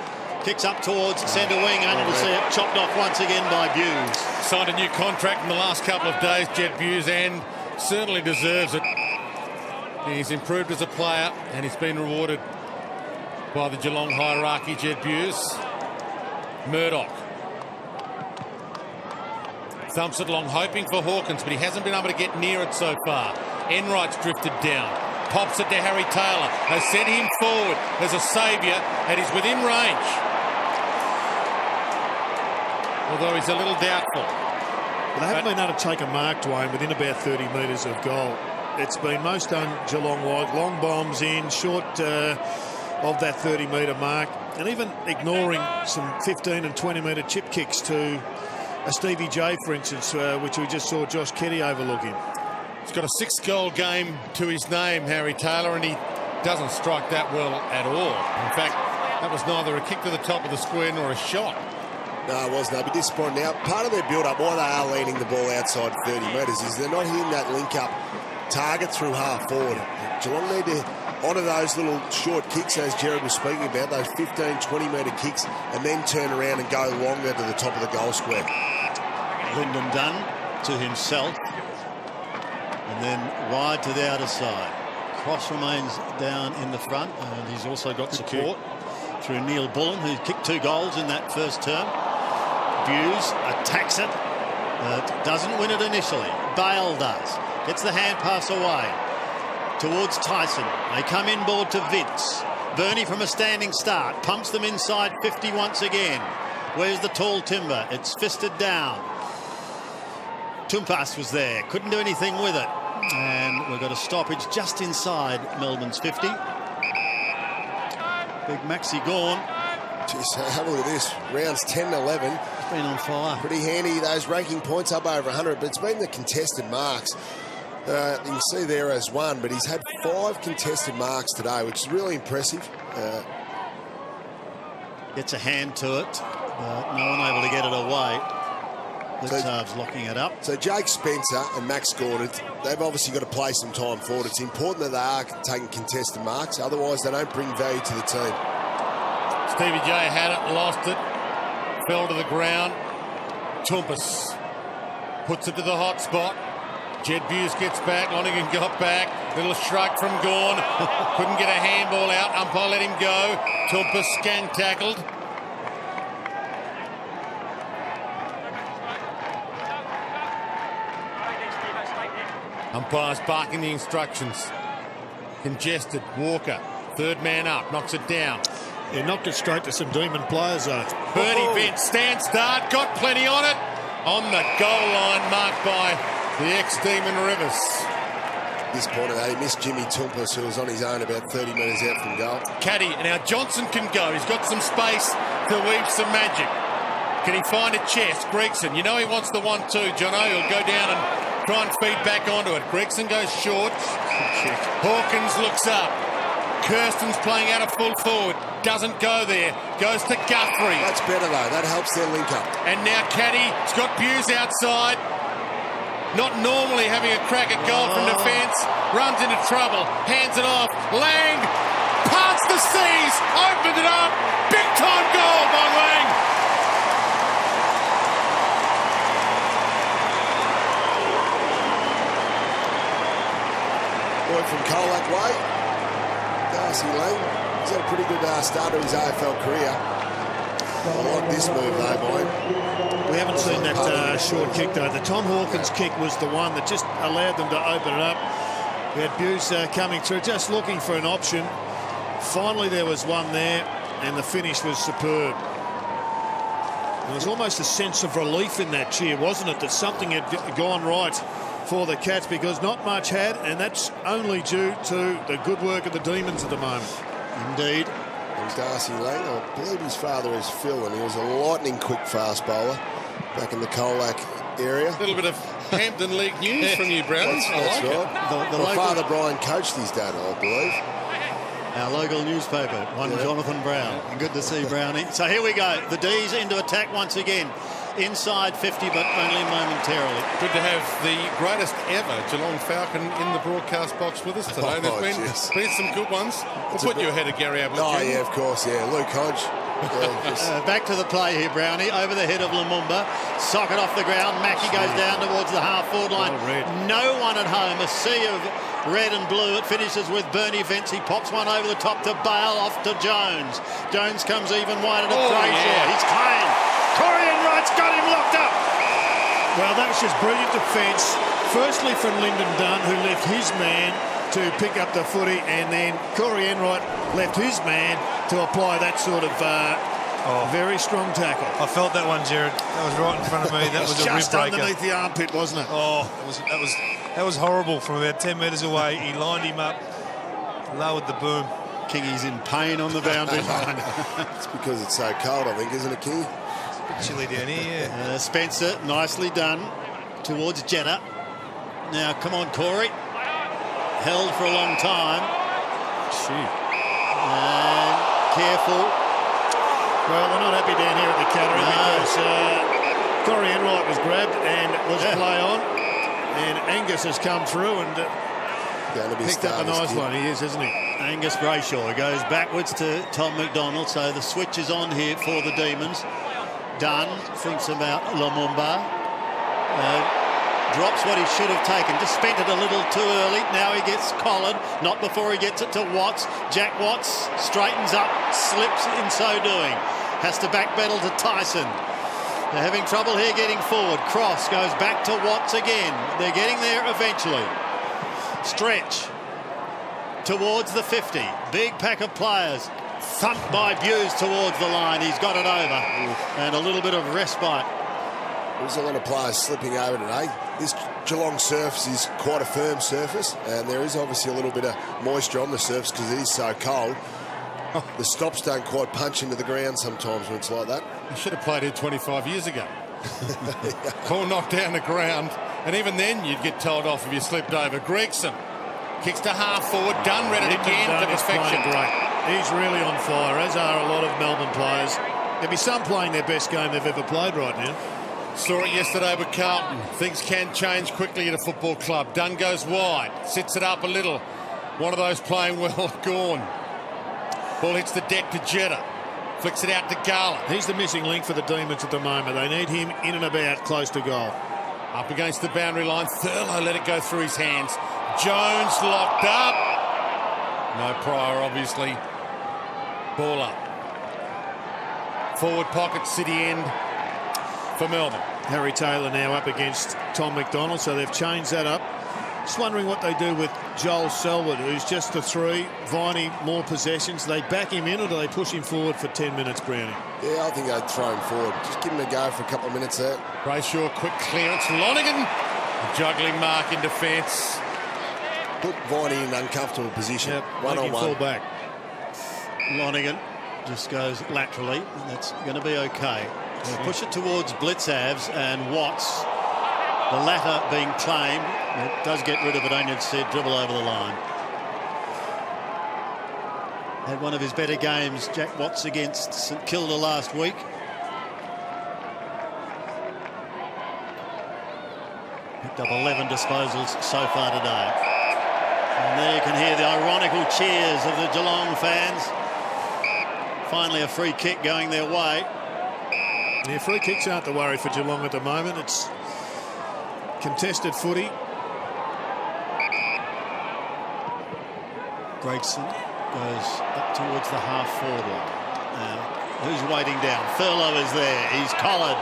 Kicks up towards centre wing, only to see it chopped off once again by Buse. Signed a new contract in the last couple of days, Jed Buse, and certainly deserves it. He's improved as a player, and he's been rewarded by the Geelong hierarchy, Jed Buse. Murdoch thumps it along, hoping for Hawkins, but he hasn't been able to get near it so far. Enright's drifted down. Pops it to Harry Taylor. They send him forward. There's a saviour, and he's within range. Although he's a little doubtful. But they haven't been able to take a mark, Dwayne, within about 30 metres of goal. It's been most done Geelong-wide. Long bombs in, short of that 30-metre mark, and even ignoring some 15 and 20-metre chip kicks to a Stevie J, for instance, which we just saw Josh Keddy overlooking. He's got a 6-goal game to his name, Harry Taylor, and he doesn't strike that well at all. In fact, that was neither a kick to the top of the square nor a shot. No, it wasn't. They'll be disappointed. Now, part of their build-up, why they are leading the ball outside 30 metres, is they're not hitting that link-up target through half forward. Geelong need to honour those little short kicks, as Jared was speaking about, those 15, 20-metre kicks, and then turn around and go longer to the top of the goal square. Lyndon Dunn to himself, and then wide to the outer side. Cross remains down in the front, and he's also got support through Neal-Bullen, who kicked 2 goals in that first term. Buse attacks it, doesn't win it initially. Bale does. Gets the hand pass away towards Tyson. They come inboard to Vince. Bernie from a standing start pumps them inside 50 once again. Where's the tall timber? It's fisted down. Tumpas was there, couldn't do anything with it. And we've got a stoppage just inside Melbourne's 50. Big Maxi Gawn. Jeez, have a look at this. Rounds 10 and 11. It's been on fire. Pretty handy. Those ranking points up over 100, but it's been the contested marks. You can see there as one, but he's had 5 contested marks today, which is really impressive. Gets a hand to it, but no one able to get it away. Blitzarv's locking it up. So Jake Spencer and Max Gawn, they've obviously got to play some time forward. It's important that they are taking contested marks, otherwise they don't bring value to the team. Stevie J had it, lost it, fell to the ground. Tumpas puts it to the hot spot. Jed Buse gets back, Lonergan got back. Little shrug from Gawn. Couldn't get a handball out. Umpire let him go. Tumpas gang tackled. Umpire's barking the instructions. congested. Walker, third man up, knocks it down. He knocked it straight to some Demon players, though. Bernie Bent, stand start, got plenty on it. On the goal line, marked by the ex-Demon Rivers. Disappointed that he missed Jimmy Tumpus, who was on his own about 30 metres out from goal. Caddy, now Johnson can go. He's got some space to weave some magic. Can he find a chest? Gregson, you know he wants the 1-2. Jono, he'll go down and try and feed back onto it. Gregson goes short. Hawkins looks up. Kirsten's playing out of full forward. Doesn't go there. Goes to Guthrie. That's better, though. That helps their link up. And now Caddy, he's got Buse outside. Not normally having a crack at goal from defence. Runs into trouble. Hands it off. Lang parts the seas. Opened it up. Big time goal by Lang. Boy from Colac Way, Darcy Lang. He's had a pretty good start of his AFL career. I like this move, though, boy. We haven't seen that short kick, though. The Tom Hawkins kick was the one that just allowed them to open it up. We had Buse coming through, just looking for an option. Finally, there was one there, and the finish was superb. There was almost a sense of relief in that cheer, wasn't it, that something had gone right for the Cats, because not much had, and that's only due to the good work of the Demons at the moment. Indeed. There's Darcy Lang. I believe his father is Phil, and he was a lightning-quick fast bowler back in the Colac area. A little bit of Hampton League news from you, Brownie. That's right. My father Brian coached his dad, I believe. Our local newspaper, Jonathan Brown. Good to see Brownie. So here we go. The D's into attack once again. Inside 50, but only momentarily. Good to have the greatest ever Geelong Falcon in the broadcast box with us today. There's been some good ones. We'll put you ahead of Gary Ablett. Oh, yeah, of course, yeah. Luke Hodge. Back to the play here, Brownie. Over the head of Lumumba. Socket off the ground. Mackie goes down towards the half-forward line. No one at home. A sea of red and blue. It finishes with Bernie Vence. He pops one over the top to Bale, off to Jones. Jones comes even wider to Brayshaw. Yeah. He's clean. Corey Enright's got him locked up. Well, that was just brilliant defence. Firstly from Lyndon Dunn, who left his man to pick up the footy, and then Corey Enright left his man to apply that sort of very strong tackle. I felt that one, Jared. That was right in front of me. That was a rib just breaker. underneath the armpit, wasn't it? Oh, that was horrible. From about 10 metres away, he lined him up, lowered the boom. Kingy's in pain on the boundary line. It's because it's so cold, I think, isn't it, Kingy? Chilly down here, yeah. Spencer, nicely done towards Jenner. Now, come on, Corey. Held for a long time. And careful. Well, we're not happy down here at the Cattery because Corey Enright was grabbed and was play on, and Angus has come through and picked up a nice one. He is, isn't he? Angus Brayshaw goes backwards to Tom McDonald, so the switch is on here for the Demons. Dunn thinks about Lumumba. Drops what he should have taken. Just spent it a little too early. Now he gets collared. Not before he gets it to Watts. Jack Watts straightens up, slips in so doing. Has to backpedal to Tyson. They're having trouble here getting forward. Cross goes back to Watts again. They're getting there eventually. Stretch towards the 50. Big pack of players. Thumped by Buse towards the line. He's got it over. And a little bit of respite. There's a lot of players slipping over today. This Geelong surface is quite a firm surface, and there is obviously a little bit of moisture on the surface because it is so cold. The stops don't quite punch into the ground sometimes when it's like that. You should have played here 25 years ago. Ball knocked down the ground, and even then you'd get told off if you slipped over. Gregson kicks to half forward. Dunn read it again to perfection. Great. He's really on fire, as are a lot of Melbourne players. There'll be some playing their best game they've ever played right now. Saw it yesterday with Carlton. Things can change quickly at a football club. Dunn goes wide, sits it up a little. One of those playing well gone. Ball hits the deck to Jetta. Flicks it out to Garlett. He's the missing link for the Demons at the moment. They need him in and about close to goal. Up against the boundary line. Thurlow let it go through his hands. Jones locked up. No prior, obviously. Ball up. Forward pocket, city end for Melbourne. Harry Taylor now up against Tom McDonald, so they've changed that up. Just wondering what they do with Joel Selwood, who's just the 3. Viney, more possessions. They back him in or do they push him forward for 10 minutes, Brownie? Yeah, I think I'd throw him forward. Just give him a go for a couple of minutes there. Brayshaw, quick clearance. Lonigan, a juggling mark in defence. Put Viney in an uncomfortable position. Yep, One-on-one. fall back. Lonigan just goes laterally, and that's going to be okay. We'll push it towards Blitzavs and Watts. The latter being claimed. It does get rid of it, only to dribble over the line. Had one of his better games, Jack Watts, against St Kilda last week. Picked up 11 disposals so far today. And there you can hear the ironical cheers of the Geelong fans. Finally a free kick going their way. Yeah, free kicks aren't the worry for Geelong at the moment. It's contested footy. Gregson goes up towards the half-forward line. Now, who's waiting down? Thurlow is there. He's collared.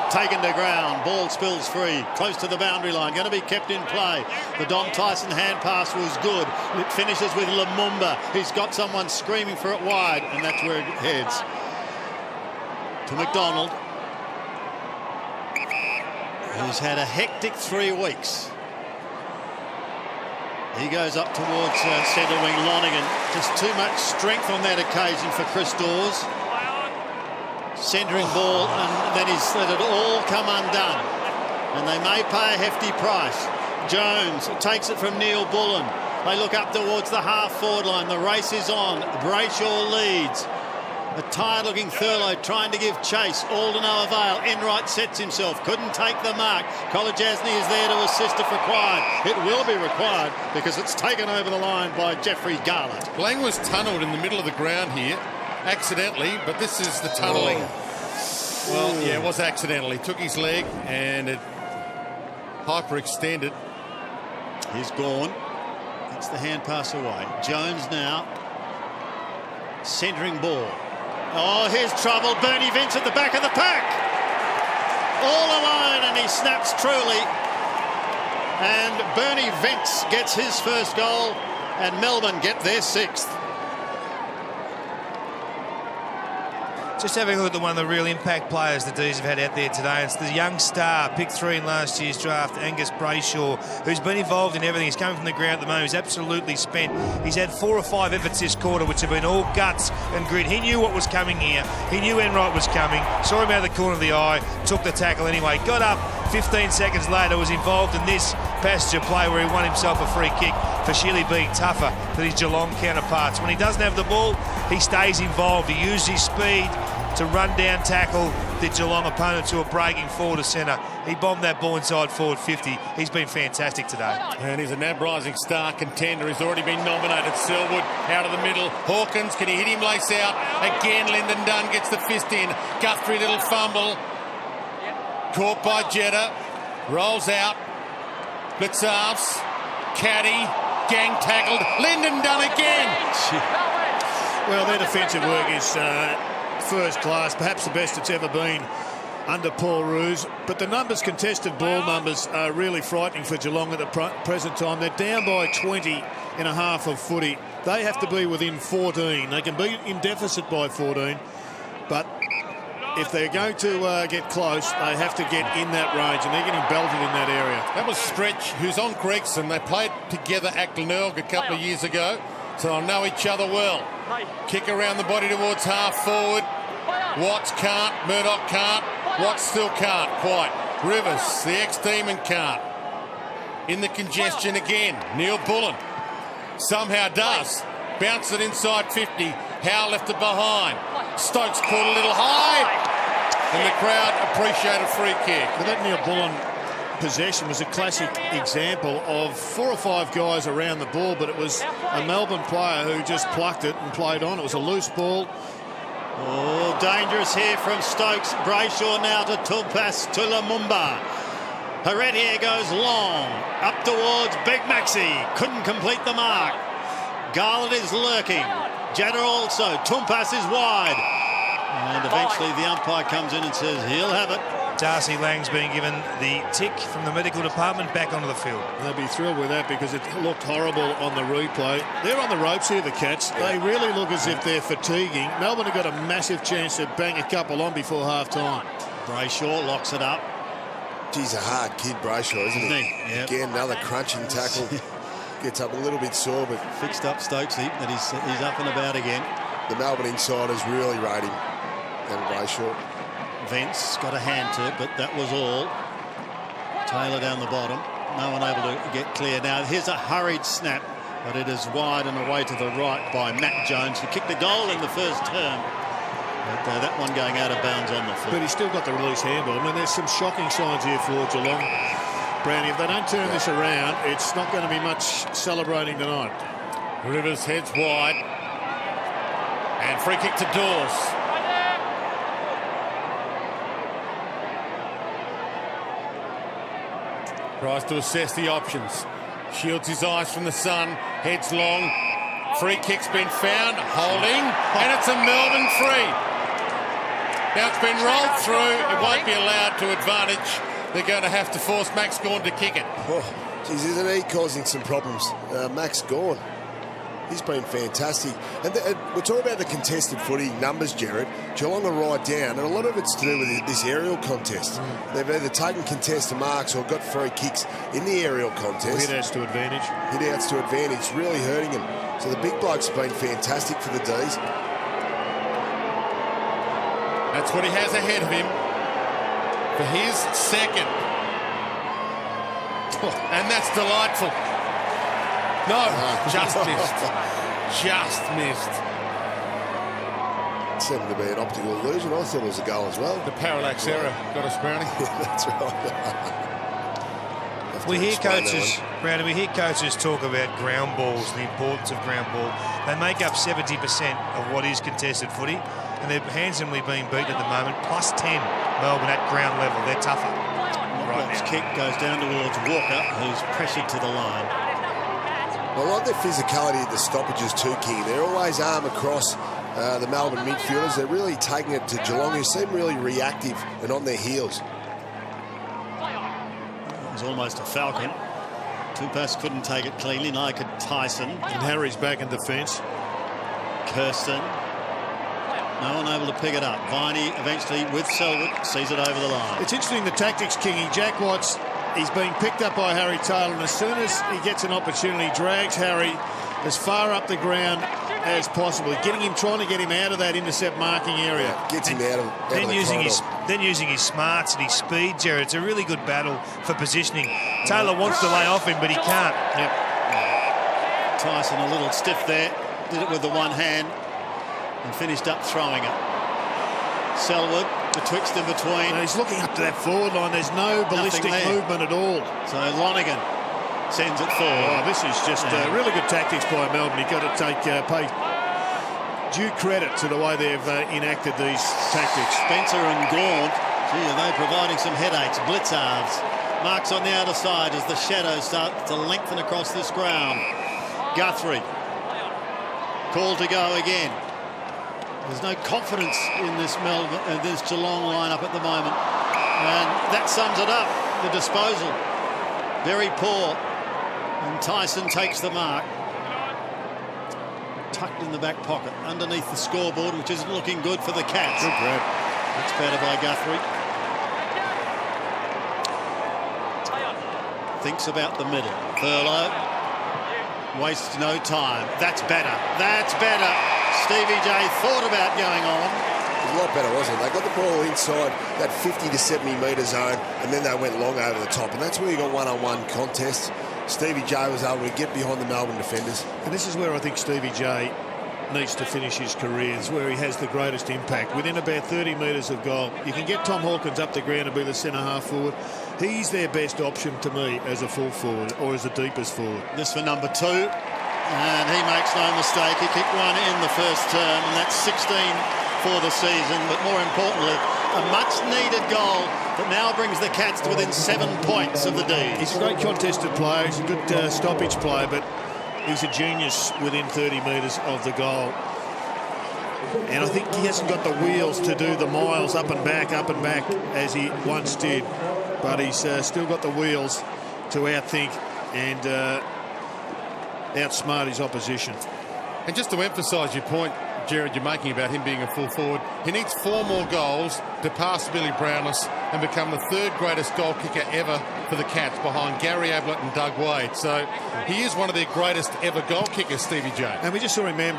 Taken to ground. Ball spills free. Close to the boundary line. Going to be kept in play. The Dom Tyson hand pass was good. It finishes with Lumumba. He's got someone screaming for it wide, and that's where it heads. To McDonald, who's had a hectic 3 weeks. He goes up towards centre wing Lonigan. Just too much strength on that occasion for Chris Dawes. Centering ball, and then he's let it all come undone. And they may pay a hefty price. Jones takes it from Neal-Bullen. They look up towards the half-forward line. The race is on. Brayshaw leads. A tired-looking Thurlow trying to give chase, all to no avail. Enright sets himself, couldn't take the mark. Kolodjasny is there to assist if required. It will be required because it's taken over the line by Jeffrey Garlett. Lang was tunnelled in the middle of the ground here, accidentally, but this is the tunnelling. Well, yeah, it was accidental. He took his leg and it hyperextended. He's gone. That's the hand pass away. Jones now centering ball. Oh, here's trouble. Bernie Vince at the back of the pack. All alone, and he snaps truly. And Bernie Vince gets his first goal, and Melbourne get their 6th. Just having a look at one of the real impact players the D's have had out there today. It's the young star, picked 3 in last year's draft, Angus Brayshaw, who's been involved in everything. He's coming from the ground at the moment. He's absolutely spent. He's had 4 or 5 efforts this quarter, which have been all guts and grit. He knew what was coming here. He knew Enright was coming. Saw him out of the corner of the eye. Took the tackle anyway. Got up 15 seconds later. Was involved in this passage of play where he won himself a free kick for sheerly being tougher than his Geelong counterparts. When he doesn't have the ball, he stays involved. He uses his speed to run down tackle the Geelong opponents who are breaking forward to centre. He bombed that ball inside forward 50. He's been fantastic today. And he's a NAB Rising Star contender. He's already been nominated. Selwood out of the middle. Hawkins, can he hit him lace out? Again, Lyndon Dunn gets the fist in. Guthrie, little fumble. Caught by Jetta. Rolls out. Blitzarves. Caddy. Gang tackled. Lyndon Dunn again. Well, their defensive work is first class, perhaps the best it's ever been under Paul Roos. But the numbers, contested ball numbers, are really frightening for Geelong at the present time. They're down by 20 in a half of footy. They have to be within 14. They can be in deficit by 14, but if they're going to get close, they have to get in that range, and they're getting belted in that area. That was Stretch, who's on Gregson. They played together at Glenelg a couple of years ago, so they'll know each other well. Kick around the body towards half forward. Watts can't, Murdoch can't, Watts still can't quite. Rivers, the ex-Demon, can't. In the congestion again, Neal-Bullen somehow does. Bounce it inside 50, Howe left it behind. Stokes caught a little high, and the crowd appreciate a free kick. But that Neal-Bullen possession was a classic example of 4 or 5 guys around the ball, but it was a Melbourne player who just plucked it and played on. It was a loose ball. Oh, dangerous here from Stokes. Brayshaw now to Tumpas to Lumumba. Heretier goes long. Up towards Big Maxi. Couldn't complete the mark. Garlett is lurking. Jetta also. Tumpas is wide. And eventually the umpire comes in and says he'll have it. Darcy Lang's being given the tick from the medical department back onto the field. They'll be thrilled with that because it looked horrible on the replay. They're on the ropes here, the Cats. They really look as if they're fatiguing. Melbourne have got a massive chance to bang a couple on before half-time. Brayshaw locks it up. He's a hard kid, Brayshaw, isn't he? Yep. Again, another crunching tackle. Gets up a little bit sore, but Fixed up Stokesy, that he's up and about again. the Melbourne insiders really rate him. And Brayshaw. Vence got a hand to it, but that was all. Taylor down the bottom. No one able to get clear. Now, here's a hurried snap, but it is wide and away to the right by Matt Jones, who kicked the goal in the first term. But that one going out of bounds on the foot. But he's still got the release handle. I mean, there's some shocking signs here for Geelong. Brownie, if they don't turn this around, it's not going to be much celebrating tonight. Rivers heads wide. And free kick to Dawes. Tries to assess the options. Shields his eyes from the sun. Heads long. Free kick's been found. Holding. And it's a Melbourne free. Now it's been rolled through. It won't be allowed to advantage. They're going to have to force Max Gawn to kick it. Oh, geez, isn't he causing some problems? Max Gawn. He's been fantastic. And we're talking about the contested footy numbers, Jared. Geelong are right down, and a lot of it's to do with this aerial contest. They've either taken contested marks or got free kicks in the aerial contest. Hit outs to advantage. Hit outs to advantage, really hurting them. So the big blokes have been fantastic for the D's. That's what he has ahead of him for his second. And that's delightful. No, just missed. Just missed. It seemed to be an optical illusion. I thought it was a goal as well. The parallax error got us, Brownie. That's right. We hear coaches, Brownie, we hear coaches talk about ground balls, the importance of ground ball. They make up 70% of what is contested footy, and they're handsomely being beaten at the moment. +10 Melbourne at ground level. They're tougher. Right, kick goes down towards Walker, who's pressured to the line. I like their physicality at the stoppages too, King. They're always arm across the Melbourne midfielders. They're really taking it to Geelong, who seem really reactive and on their heels. It was almost a falcon. Tupas couldn't take it cleanly, neither could Tyson. And Harry's back in defence. Kirsten. No one able to pick it up. Viney eventually with Selwood sees it over the line. It's interesting, the tactics, Kingy. Jack Watts, he's being picked up by Harry Taylor, and as soon as he gets an opportunity, drags Harry as far up the ground as possible, trying to get him out of that intercept marking area. Gets him out of Then using his smarts and his speed, Jared. It's a really good battle for positioning. Taylor wants to lay off him, but he can't. Yep. Tyson a little stiff there. Did it with the one hand and finished up throwing it. Selwood betwixt and between. And he's looking up to that forward line. There's no ballistic movement at all. So Lonergan sends it forward. Oh, this is just really good tactics by Melbourne. You've got to pay due credit to the way they've enacted these tactics. Spencer and Gaunt, gee, are they providing some headaches? Blitzarves. Marks on the outer side as the shadows start to lengthen across this ground. Guthrie. Call to go again. There's no confidence in this Geelong lineup at the moment. And that sums it up. The disposal. Very poor. And Tyson takes the mark. Tucked in the back pocket, underneath the scoreboard, which isn't looking good for the Cats. Good grab. That's better by Guthrie. Thinks about the middle. Thurlow. Wastes no time. That's better. That's better. Stevie J thought about going on. It was a lot better, wasn't it? They got the ball inside that 50 to 70 metre zone, and then they went long over the top. And that's where you got one-on-one contests. Stevie J was able to get behind the Melbourne defenders. And this is where I think Stevie J needs to finish his career. It's where he has the greatest impact. Within about 30 metres of goal, you can get Tom Hawkins up the ground and be the centre-half forward. He's their best option to me as a full forward or as the deepest forward. This for number 2. And he makes no mistake. He kicked one in the first term, and that's 16 for the season. But more importantly, a much-needed goal that now brings the Cats to within 7 points of the D's. He's a great contested player. He's a good stoppage player, but he's a genius within 30 metres of the goal. And I think he hasn't got the wheels to do the miles up and back as he once did. But he's still got the wheels to outthink and outsmart his opposition. And just to emphasise your point, Gerard, you're making about him being a full forward, he needs 4 more goals to pass Billy Brownless and become the 3rd greatest goal kicker ever for the Cats, behind Gary Ablett and Doug Wade. So he is one of their greatest ever goal kickers, Stevie J. And we just saw him man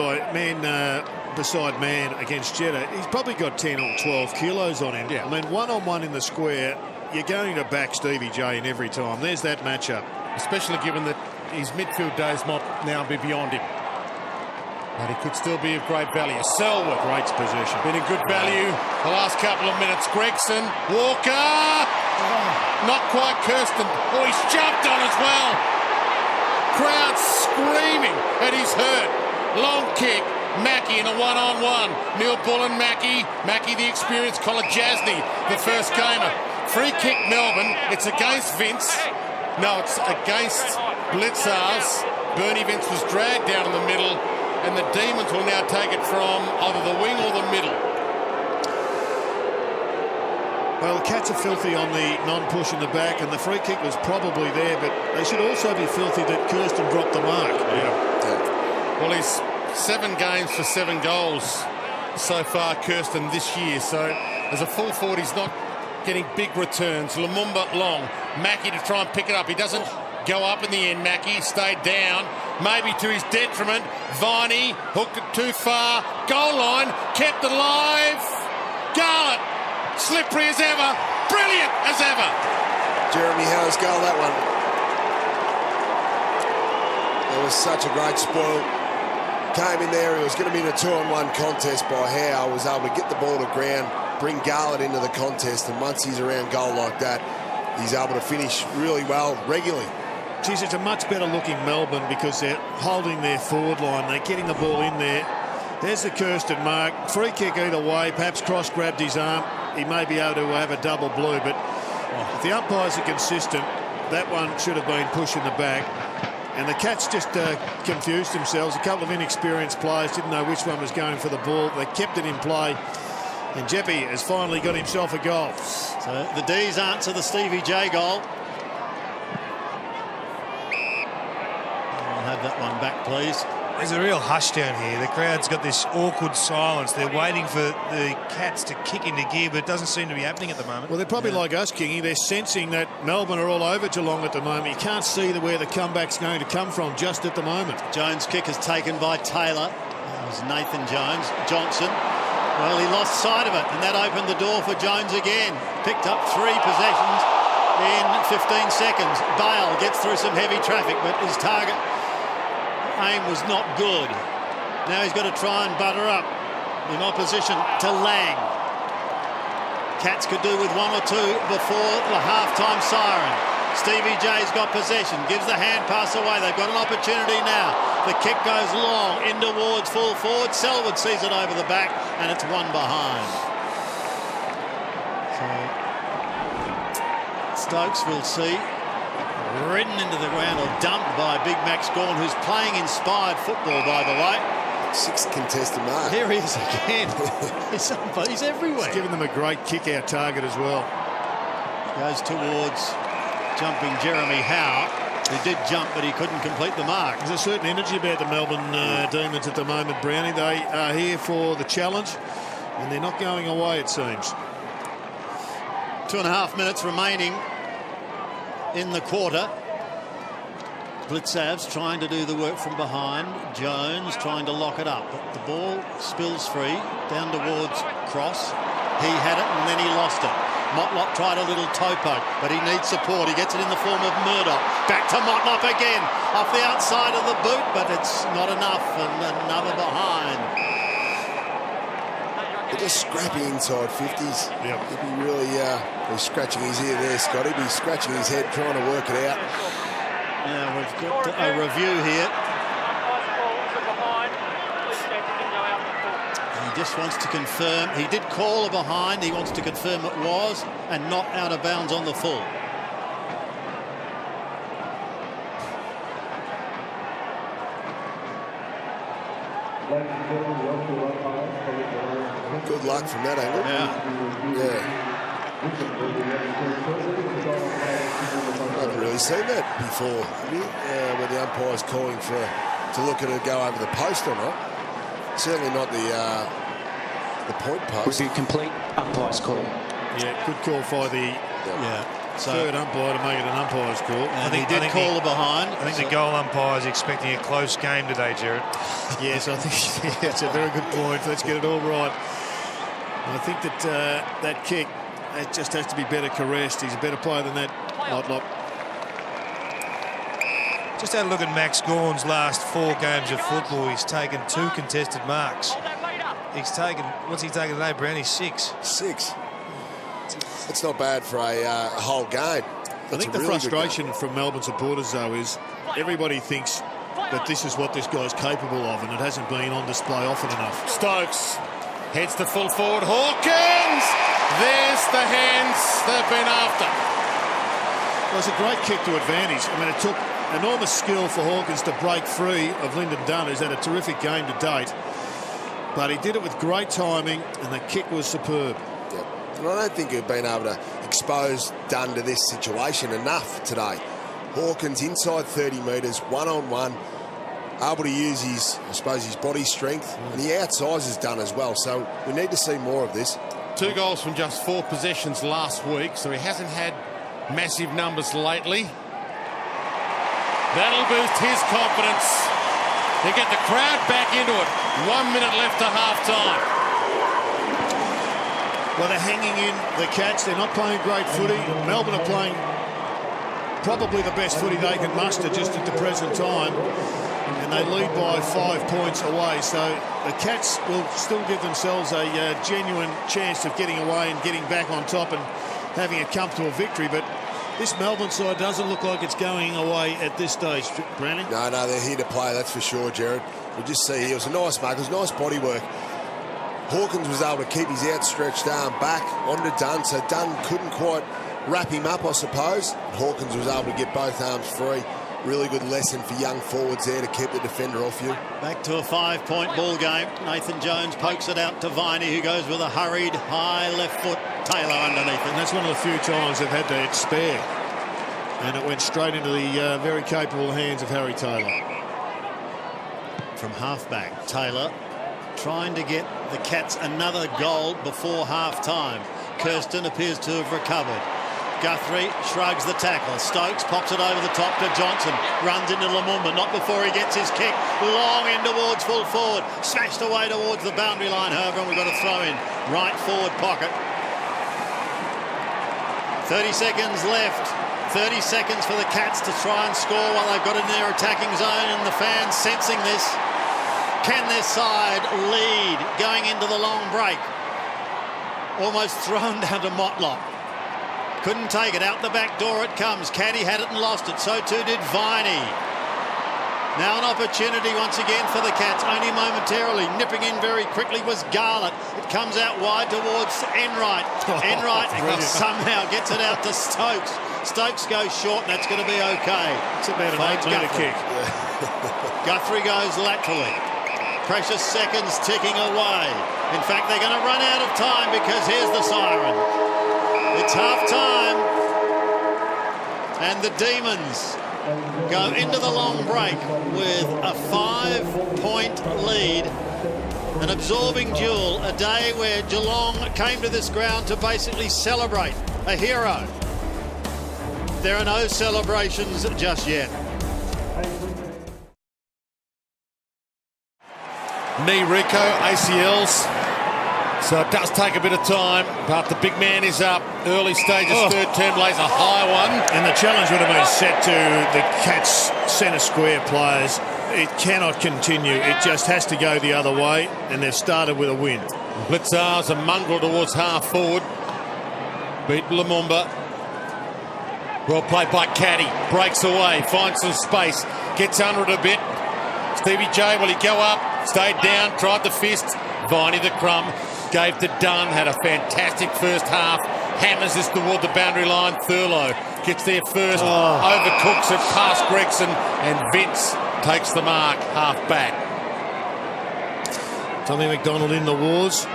beside man against Jeddah. He's probably got 10 or 12 kilos on him. Yeah. I mean, one-on-one in the square, you're going to back Stevie J in every time. There's that matchup. Especially given that his midfield days might now be beyond him. But he could still be of great value. Selwood. Great possession. Been a good value the last couple of minutes. Gregson. Walker. Not quite Kirsten. Oh, he's jumped on as well. Crowd screaming that he's hurt. Long kick. Mackie in a one-on-one. Neal-Bullen, Mackie. Mackie, the experienced. Colin Jasny, the first gamer. Free kick, Melbourne. It's against Vince. No, it's against Blitzars. Bernie Vince was dragged down in the middle, and the Demons will now take it from either the wing or the middle. Well, the Cats are filthy on the non-push in the back, and the free kick was probably there, but they should also be filthy that Kirsten dropped the mark. Yeah. Well, he's 7 games for 7 goals so far, Kirsten, this year. So as a full forward, he's not getting big returns. Lumumba long. Mackie to try and pick it up. He doesn't go up in the end. Mackie stayed down, maybe to his detriment. Viney hooked it too far. Goal line, kept alive. Garlett, slippery as ever, brilliant as ever. Jeremy Howe's goal, that one. It was such a great spoil. Came in there, it was going to be in a 2-on-1 contest by Howe. Was able to get the ball to ground, bring Garlett into the contest, and once he's around goal like that, he's able to finish really well regularly. Geez, it's a much better looking Melbourne because they're holding their forward line. They're getting the ball in there. There's the Kirsten mark. Free kick either way. Perhaps Cross grabbed his arm. He may be able to have a double blue, but if the umpires are consistent, that one should have been pushed in the back. And the Cats just confused themselves. A couple of inexperienced players didn't know which one was going for the ball. They kept it in play. And Jeppy has finally got himself a goal. So the D's answer the Stevie J goal. We'll have that one back, please. There's a real hush down here. The crowd's got this awkward silence. They're waiting for the Cats to kick into gear, but it doesn't seem to be happening at the moment. Well, they're probably like us, Kingy. They're sensing that Melbourne are all over Geelong at the moment. You can't see where the comeback's going to come from just at the moment. Jones' kick is taken by Taylor. That was Nathan Johnson. Well, he lost sight of it, and that opened the door for Jones again. Picked up 3 possessions in 15 seconds. Bale gets through some heavy traffic, but his target aim was not good. Now he's got to try and butter up in opposition to Lang. Cats could do with 1 or 2 before the half-time siren. Stevie J's got possession, gives the hand pass away. They've got an opportunity now. The kick goes long in towards full forward. Selwood sees it over the back, and it's 1 behind. So Stokes, we'll see, ridden into the ground or dumped by Big Max Gawn, who's playing inspired football, by the way. 6th contested mark. Here he is again. He's everywhere. He's giving them a great kick-out target as well. Goes towards jumping Jeremy Howe, who did jump, but he couldn't complete the mark. There's a certain energy about the Melbourne Demons at the moment, Brownie. They are here for the challenge, and they're not going away, it seems. 2.5 minutes remaining in the quarter. Blitzavs trying to do the work from behind. Jones trying to lock it up, but the ball spills free down towards Cross. He had it and then he lost it. Motlop tried a little toe poke, but he needs support. He gets it in the form of Murdoch. Back to Motlop again, off the outside of the boot, but it's not enough, and another behind. They're just scrappy inside 50s. Yep. He'd be really he's scratching his ear there, Scott. He'd be scratching his head trying to work it out. Now we've got a review here. He just wants to confirm. He did call a behind. He wants to confirm it was and not out of bounds on the full. Good luck from that angle. Yeah. I haven't really seen that before, where the umpire's calling to look at it go over the post or not. Certainly not the point post. Would be complete umpire's call. Yeah, good call by the third umpire to make it an umpire's call. I think he did call the behind. I think the goal umpire is expecting a close game today, Jared. Yes, I think that's a very good point. Let's get it all right. And I think that that kick, it just has to be better caressed. He's a better player than that, Motlop. Just had a look at Max Gawn's last 4 games of football. He's taken 2 contested marks. He's taken, what's he taken today, Brownie? 6. 6. It's not bad for a whole game. I think the frustration from Melbourne supporters, though, is everybody thinks that this is what this guy's capable of, and it hasn't been on display often enough. Stokes heads to full forward. Hawkins! There's the hands they've been after. Well, it's a great kick to advantage. I mean, it took enormous skill for Hawkins to break free of Lyndon Dunn, who's had a terrific game to date. But he did it with great timing, and the kick was superb. Yep. And I don't think we've been able to expose Dunn to this situation enough today. Hawkins inside 30 metres, one-on-one, able to use his body strength, and he outsizes Dunn as well. So we need to see more of this. 2 goals from just 4 possessions last week, so he hasn't had massive numbers lately. That'll boost his confidence. They get the crowd back into it. 1 minute left to half-time. Well, they're hanging in the Cats. They're not playing great footy. Melbourne are playing probably the best footy they can muster just at the present time. And they lead by 5 points away. So the Cats will still give themselves a genuine chance of getting away and getting back on top and having it come to a victory. But this Melbourne side doesn't look like it's going away at this stage, Browning. No, they're here to play, that's for sure, Jared. We just see it was a nice mark, it was nice body work. Hawkins was able to keep his outstretched arm back onto Dunn, so Dunn couldn't quite wrap him up, I suppose. Hawkins was able to get both arms free. Really good lesson for young forwards there to keep the defender off you. Back to a 5-point ball game. Nathan Jones pokes it out to Viney, who goes with a hurried high left foot. Taylor underneath it. And that's one of the few times they've had that spare. And it went straight into the very capable hands of Harry Taylor. From halfback, Taylor trying to get the Cats another goal before half-time. Kirsten appears to have recovered. Guthrie shrugs the tackle. Stokes pops it over the top to Johnson. Runs into Lumumba, not before he gets his kick. Long in towards full forward. Smashed away towards the boundary line, however, and we've got to throw in. Right forward pocket. 30 seconds left. 30 seconds for the Cats to try and score while they've got in their attacking zone, and the fans sensing this. Can their side lead going into the long break? Almost thrown down to Motlop. Couldn't take it. Out the back door it comes. Caddy had it and lost it. So too did Viney. Now an opportunity once again for the Cats, only momentarily. Nipping in very quickly was Garlett. It comes out wide towards Enright. Enright somehow gets it out to Stokes. Stokes goes short, and that's going to be okay. It's about an 8-metre kick. Guthrie goes laterally. Precious seconds ticking away. In fact, they're going to run out of time because here's the siren. It's half-time, and the Demons go into the long break with a 5-point lead. An absorbing duel, a day where Geelong came to this ground to basically celebrate a hero. There are no celebrations just yet. Knee Rico, ACLs. So it does take a bit of time, but the big man is up. Early stages, third term, lays a high one. And the challenge would have been set to the Cats centre square players. It cannot continue. It just has to go the other way, and they've started with a win. Blitzar's a mongrel towards half forward. Beat Lumumba. Well played by Caddy. Breaks away, finds some space, gets under it a bit. Stevie J, will he go up? Stayed down, tried the fist. Viney the crumb. Gave to Dunn, had a fantastic first half. Hammers this toward the boundary line. Thurlow gets there first, overcooks it past Gregson, and Vince takes the mark, half back. Tommy McDonald in the wars.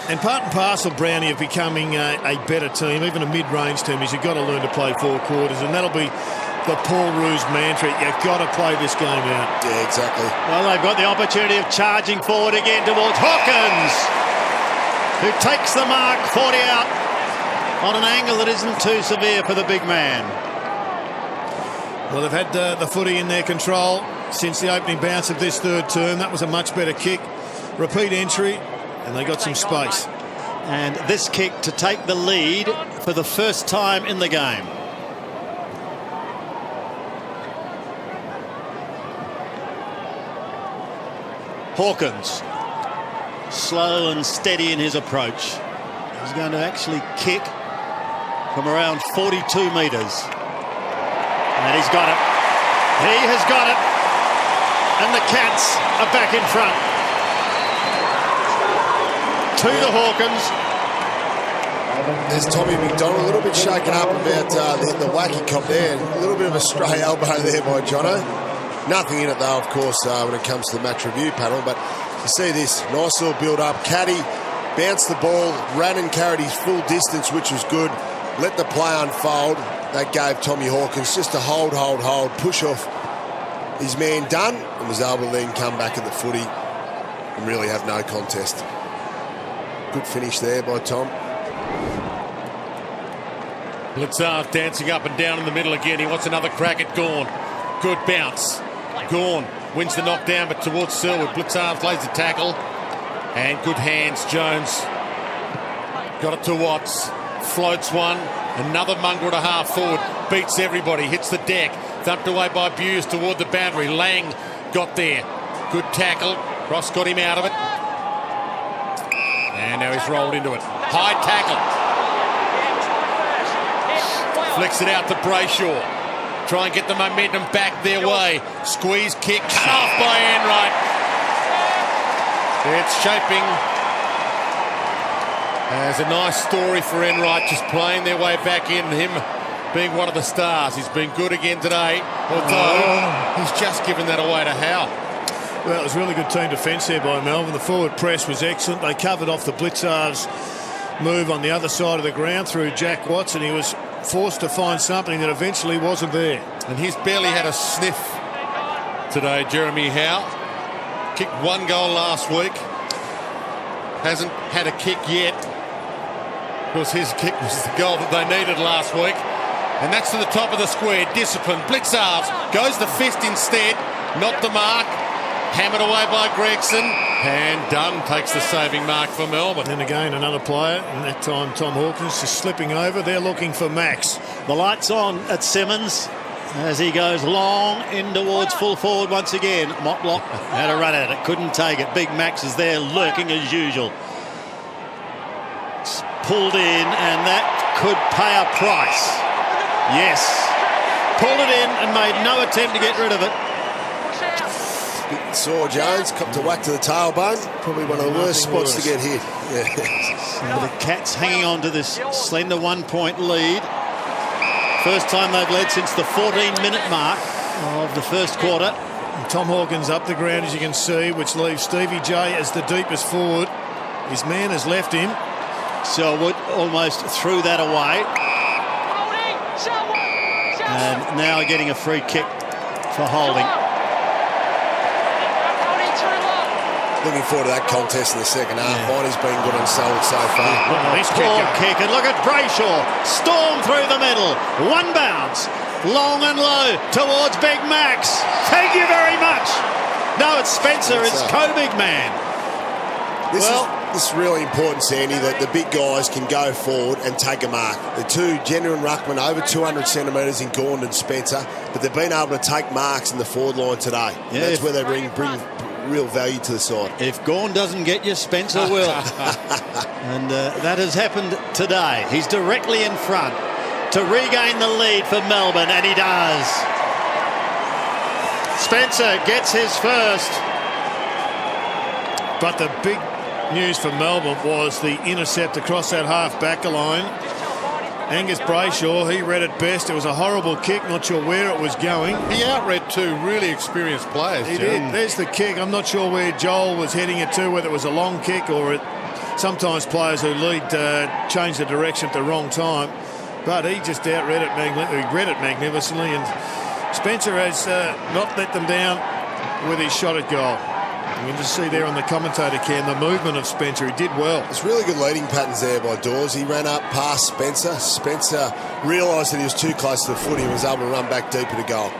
And part and parcel, Brownie, of becoming a better team, even a mid-range team, is you've got to learn to play 4 quarters, and that'll be the Paul Roos mantra. You've got to play this game out. Yeah, exactly. Well, they've got the opportunity of charging forward again towards Hawkins, who takes the mark 40 out on an angle that isn't too severe for the big man. Well, they've had the footy in their control since the opening bounce of this third term. That was a much better kick. Repeat entry, and they got some space. And this kick to take the lead for the first time in the game. Hawkins, slow and steady in his approach. He's going to actually kick from around 42 metres. And he's got it. He has got it. And the Cats are back in front. To the Hawkins. There's Tommy McDonald, a little bit shaken up about the wacky cop there. A little bit of a stray elbow there by Jono. Nothing in it, though, of course, when it comes to the match review panel. But you see this nice little build-up. Caddy bounced the ball, ran and carried his full distance, which was good. Let the play unfold. That gave Tommy Hawkins just a hold, push off his man done, and was able to then come back at the footy and really have no contest. Good finish there by Tom. Blitzard dancing up and down in the middle again. He wants another crack at Gawn. Good bounce. Gawn wins the knockdown, but towards Selwood. Blitzard plays the tackle. And good hands, Jones. Got it to Watts. Floats one. Another mongrel to half forward. Beats everybody. Hits the deck. Thumped away by Buse toward the boundary. Lang got there. Good tackle. Ross got him out of it. And now he's rolled into it. High tackle. Flicks it out to Brayshaw. Try and get the momentum back their way. Squeeze kick. Cut off by Enright. It's shaping as a nice story for Enright, just playing their way back in, him being one of the stars. He's been good again today, although he's just given that away to Howe. Well, it was really good team defence there by Melbourne. The forward press was excellent. They covered off the Blitzar's move on the other side of the ground through Jack Watts, and he was forced to find something that eventually wasn't there. And he's barely had a sniff today, Jeremy Howe. Kicked 1 goal last week. Hasn't had a kick yet. Because his kick was the goal that they needed last week. And that's to the top of the square. Discipline. Blitzarves goes the fist instead. Not the mark. Hammered away by Gregson. And Dunn takes the saving mark for Melbourne. And again, another player, and that time Tom Hawkins just slipping over. They're looking for Max. The lights on at Simmons as he goes long in towards full forward once again. Motlock had a run at it. Couldn't take it. Big Max is there lurking as usual. It's pulled in, and that could pay a price. Yes. Pulled it in and made no attempt to get rid of it. Saw Jones, copped a whack to the tailbone. Probably one of the worst spots to get hit. Yeah. So the Cats hanging on to this slender 1-point lead. First time they've led since the 14-minute mark of the first quarter. And Tom Hawkins up the ground, as you can see, which leaves Stevie J as the deepest forward. His man has left him. Selwood almost threw that away. And now getting a free kick for holding. Looking forward to that contest in the second half. Bonnie's been good on Selwood so far. Poor kick, and look at Brayshaw. Storm through the middle. One bounce. Long and low towards Big Max. Thank you very much. No, it's Spencer. It's Co-Big Man. This is really important, Sandy, that the big guys can go forward and take a mark. The two genuine ruckmen, over 200 centimetres in Gawn and Spencer, but they've been able to take marks in the forward line today. Yeah, that's where they bring real value to the side. If Gawn doesn't get you, Spencer will. And that has happened today. He's directly in front to regain the lead for Melbourne, and he does. Spencer gets his first. But the big news for Melbourne was the intercept across that half-back line. Angus Brayshaw, he read it best. It was a horrible kick, not sure where it was going. He outread two really experienced players. He did. There's the kick. I'm not sure where Joel was heading it to, whether it was a long kick or sometimes players who lead change the direction at the wrong time. But he just outread it, he read it magnificently, and Spencer has not let them down with his shot at goal. You can just see there on the commentator cam the movement of Spencer. He did well. It's really good leading patterns there by Dawes. He ran up past Spencer. Spencer realised that he was too close to the footy and was able to run back deeper to goal.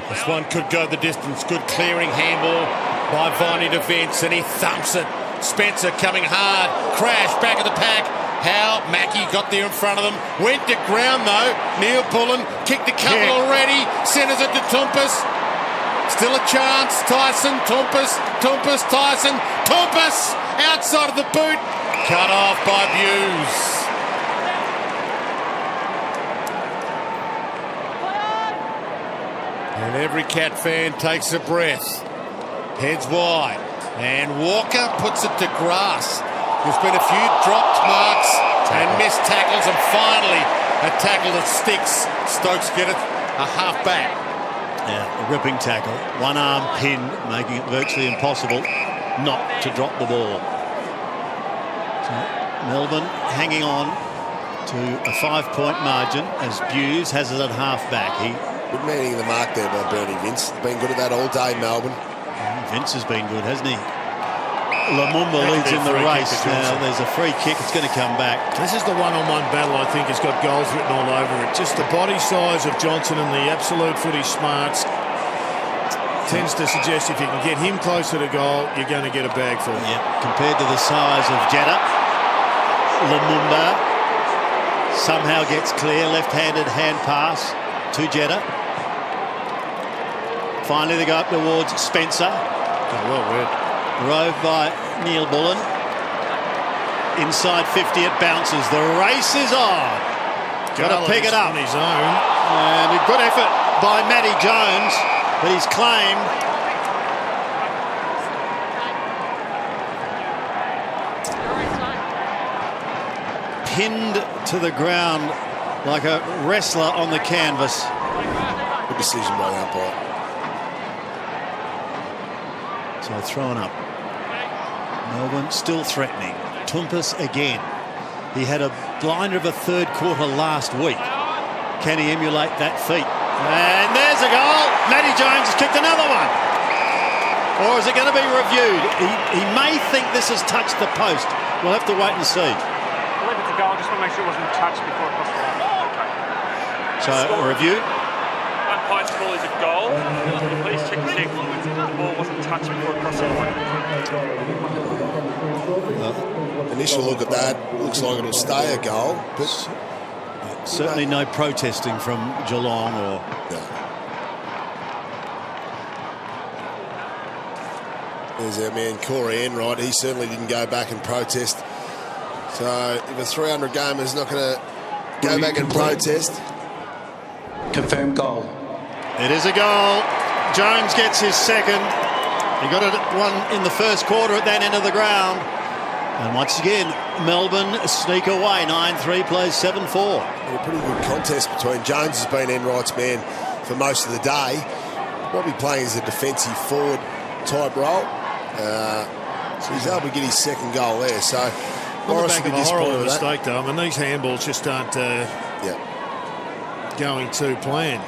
This one could go the distance. Good clearing handball by Viney to Vince, and he thumps it. Spencer coming hard. Crash back of the pack. Howe, Mackie got there in front of them. Went to ground though. Neal-Bullen kicked a couple already. Centres it to Tompus. Still a chance. Tyson, Tompus, Tyson, Tompus outside of the boot. Cut off by Buse. And every Cat fan takes a breath. Heads wide. And Walker puts it to grass. There's been a few dropped marks and missed tackles, and finally a tackle that sticks. Stokes get it a half back. Yeah, a ripping tackle. One arm pin, making it virtually impossible not to drop the ball. So Melbourne hanging on to a 5-point margin as Buse has it at half back. Good manning of the mark there by Bernie Vince. Been good at that all day, Melbourne. Vince has been good, hasn't he? Lumumba leads in the race. Now there's a free kick. It's going to come back. This is the one-on-one battle. I think has got goals written all over it. Just the body size of Johnson and the absolute footy smarts tends to suggest if you can get him closer to goal, you're going to get a bag for him. Yeah, compared to the size of Jeddah, Lumumba somehow gets clear. Left-handed hand pass to Jeddah. Finally, they go up towards Spencer. Oh, well read. Rove by Neal-Bullen. Inside 50, it bounces. The race is on. Got to pick it up. On his own. And a good effort by Matty Jones, but he's claimed. Pinned to the ground like a wrestler on the canvas. Good decision by the umpire. So thrown up. Melbourne still threatening. Tompus again. He had a blinder of a third quarter last week. Can he emulate that feat? And there's a goal. Matty Jones has kicked another one. Or is it going to be reviewed? He may think this has touched the post. We'll have to wait and see. I believe it's a goal. Just want to make sure it wasn't touched before it crossed the line. Okay. So a review. Umpire's call is a goal. Please check the ball wasn't touched before it crossed the line. Initial look at that, looks like it'll stay a goal, but certainly no protesting from Geelong or. There's our man Corey Enright. He certainly didn't go back and protest. So if a 300 gamer's not going to go back and protest. Confirmed goal. It is a goal. Jones gets his second. He got it one in the first quarter at that end of the ground. And once again, Melbourne sneak away. 9-3 plays 7-4. A pretty good contest between Jones has been Enright's man for most of the day. Probably playing as a defensive forward type role. So he's able to get his second goal there. So Morris will be disappointed with that. Mistake though. I mean, these handballs just aren't going to plan.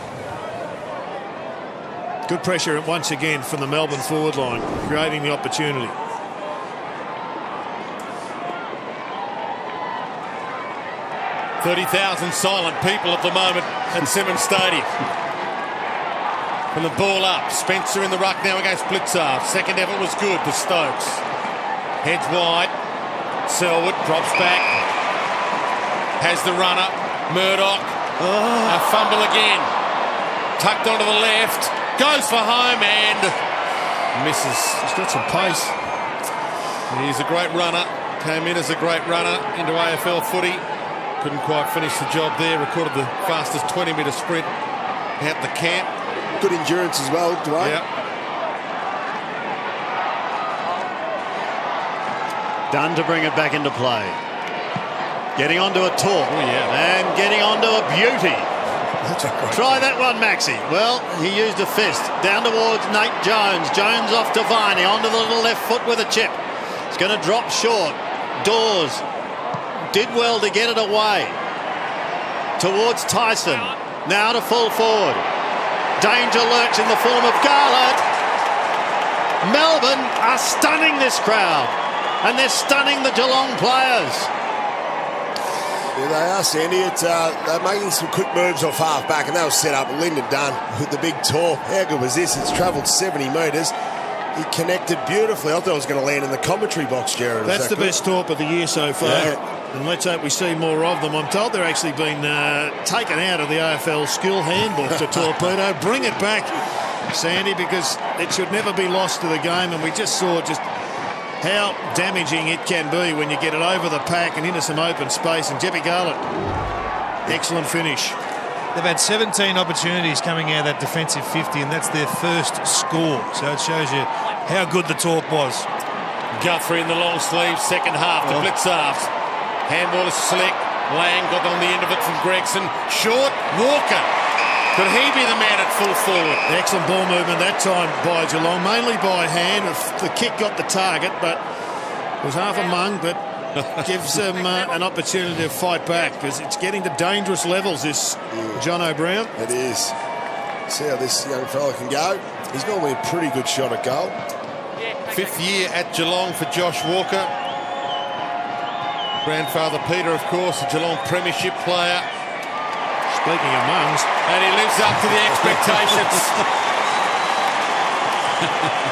Good pressure once again from the Melbourne forward line, creating the opportunity. $30,000 silent people at the moment at Simmons Stadium. From the ball up, Spencer in the ruck now against Blitzar. Second effort was good to Stokes. Heads wide. Selwood drops back. Has the runner. Murdoch. A fumble again. Tucked onto the left. Goes for home and misses. He's got some pace. He's a great runner. Came in as a great runner into AFL footy. Couldn't quite finish the job there. Recorded the fastest 20-metre sprint out the camp. Good endurance as well, Dwayne. Yeah. Done to bring it back into play. Getting onto a talk. And getting onto a beauty. Try that one, Maxie. Well, he used a fist. Down towards Nate Jones. Jones off to Viney. Onto the little left foot with a chip. It's going to drop short. Dawes did well to get it away. Towards Tyson. Now to full forward. Danger lurks in the form of Garlett. Melbourne are stunning this crowd. And they're stunning the Geelong players. Yeah, they are, Sandy. They're making some quick moves off half-back, and that was set up. Lyndon Dunn with the big torp. How good was this? It's travelled 70 metres. He connected beautifully. I thought it was going to land in the commentary box, Jared. That's the best torp of the year so far. Yeah. And let's hope we see more of them. I'm told they're actually been taken out of the AFL skill handbook to torpedo. Bring it back, Sandy, because it should never be lost to the game. And we just saw just how damaging it can be when you get it over the pack and into some open space. And Jeppy Garlett, excellent finish. They've had 17 opportunities coming out of that defensive 50, and that's their first score. So it shows you how good the talk was. Guthrie in the long sleeve, second half to Blitzarves. Handball is slick. Lang got on the end of it from Gregson. Short, Walker. Could he be the man at full forward? Excellent ball movement that time by Geelong, mainly by hand. The kick got the target, but it was half a mung, but gives them an opportunity to fight back, because it's getting to dangerous levels, this John O'Brien. It is. See how this young fella can go. He's normally a pretty good shot at goal. 5th year at Geelong for Josh Walker. Grandfather Peter, of course, a Geelong premiership player. Speaking of mums. And he lives up to the expectations.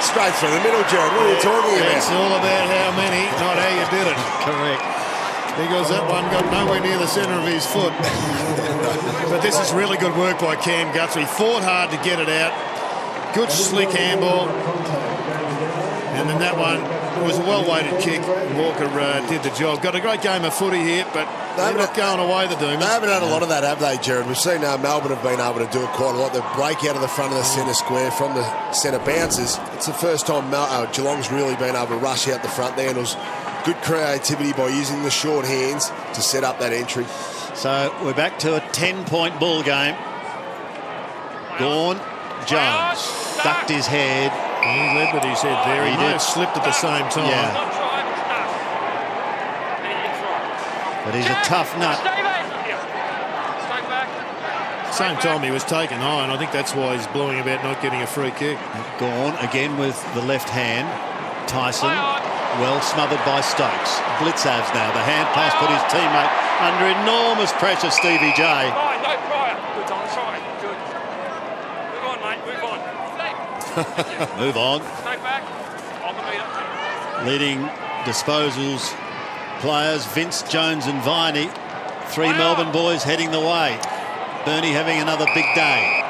Straight through the middle, Jared. What are you talking about? It's all about how many, not how you did it. Correct. Because that one got nowhere near the centre of his foot. But this is really good work by Cam Guthrie. Fought hard to get it out. Good slick handball. And then that one was a well-weighted kick. Walker did the job. Got a great game of footy here, but they're not going away, the Doomers. They haven't had a lot of that, have they, Jared? We've seen Melbourne have been able to do it quite a lot. They break out of the front of the centre square from the centre bounces. It's the first time Geelong's really been able to rush out the front there, and it was good creativity by using the short hands to set up that entry. So we're back to a 10-point ball game. Gawn, Jones ducked his head. He led with his head there. He may have slipped at the same time. Yeah. But he's a tough nut. Same time he was taken high, and I think that's why he's blowing about not getting a free kick. Gawn again with the left hand. Tyson well smothered by Stokes. Blitzarves now. The hand pass put his teammate under enormous pressure, Stevie J. No prior. Good on, sorry. Good. Move on, mate. Move on. Move on. Stay back. On the meter. Leading disposals players, Vince, Jones and Viney. 3 Melbourne boys heading the way. Bernie having another big day.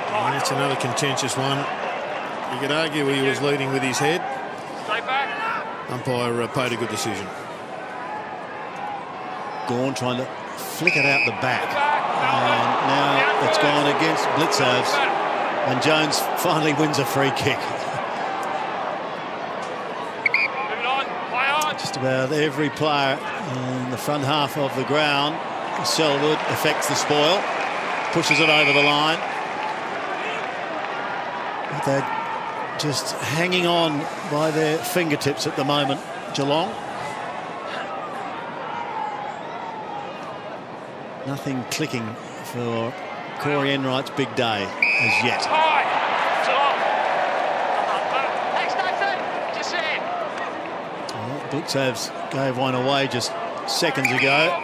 And that's another contentious one. You could argue he was leading with his head. Stay back. Umpire paid a good decision. Gawn trying to flick it out the back. And now it's gone against Blitzarves. And Jones finally wins a free kick. Just about every player in the front half of the ground. Selwood affects the spoil, pushes it over the line. But they're just hanging on by their fingertips at the moment, Geelong. Nothing clicking for Corey Enright's big day as yet. Blitzarves gave one away just seconds ago.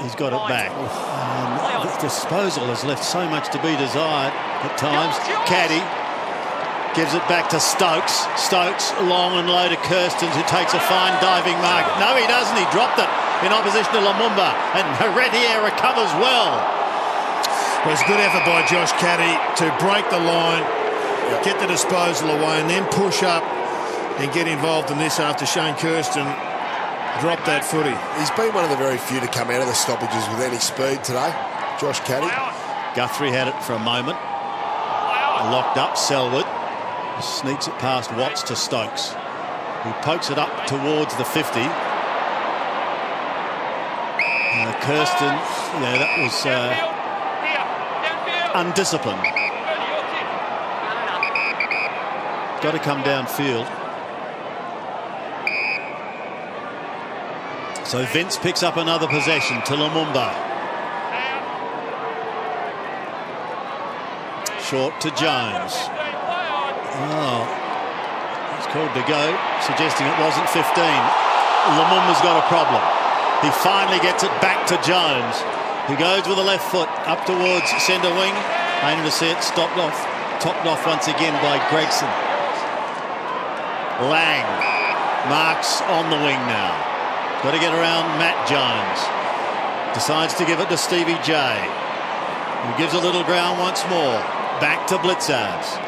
He's got it back. And the disposal has left so much to be desired at times. Caddy gives it back to Stokes. Stokes long and low to Kirstens, who takes a fine diving mark. No, he doesn't. He dropped it in opposition to Lumumba. And Heretier recovers well. Well, it's a good effort by Josh Caddy to break the line, get the disposal away, and then push up and get involved in this after Shane Kirsten dropped that footy. He's been one of the very few to come out of the stoppages with any speed today, Josh Caddy. Guthrie had it for a moment. Locked up, Selwood sneaks it past Watts to Stokes, who pokes it up towards the 50. Kirsten, yeah, that was undisciplined. Got to come downfield. So Vince picks up another possession to Lumumba. Short to Jones. Oh, he's called to go, suggesting it wasn't 15. Lumumba's got a problem. He finally gets it back to Jones, who goes with the left foot up towards centre wing. Aiming to see it topped off once again by Gregson. Lang marks on the wing now. Got to get around Matt Jones. Decides to give it to Stevie J. He gives a little ground once more. Back to Blitzards.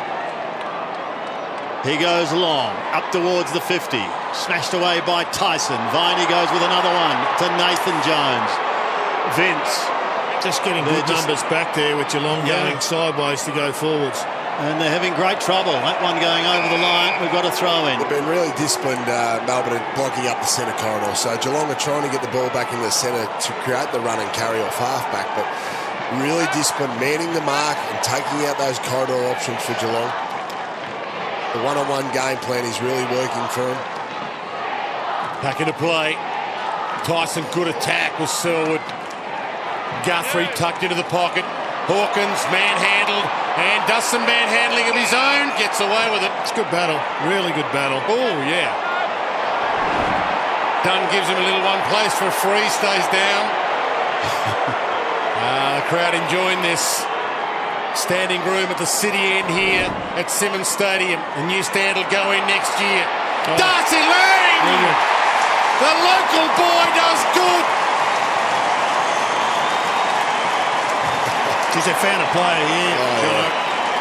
He goes long, up towards the 50. Smashed away by Tyson. Viney goes with another one to Nathan Jones. Vince. Just getting good numbers back there with Geelong going sideways to go forwards. And they're having great trouble. That one going over the line. We've got a throw in. They've been really disciplined, Melbourne, at blocking up the centre corridor. So Geelong are trying to get the ball back in the centre to create the run and carry off halfback, but really disciplined, manning the mark and taking out those corridor options for Geelong. The one-on-one game plan is really working for them. Back into play. Tyson, good attack with Selwood. Guthrie tucked into the pocket. Hawkins manhandled and does some manhandling of his own. Gets away with it. It's a good battle. Really good battle. Oh, yeah. Dunn gives him a little one place for a free. Stays down. The crowd enjoying this. Standing room at the city end here at Simmons Stadium. The new stand will go in next year. Darcy Lang! Brilliant. The local boy does good. He's a fan of player here.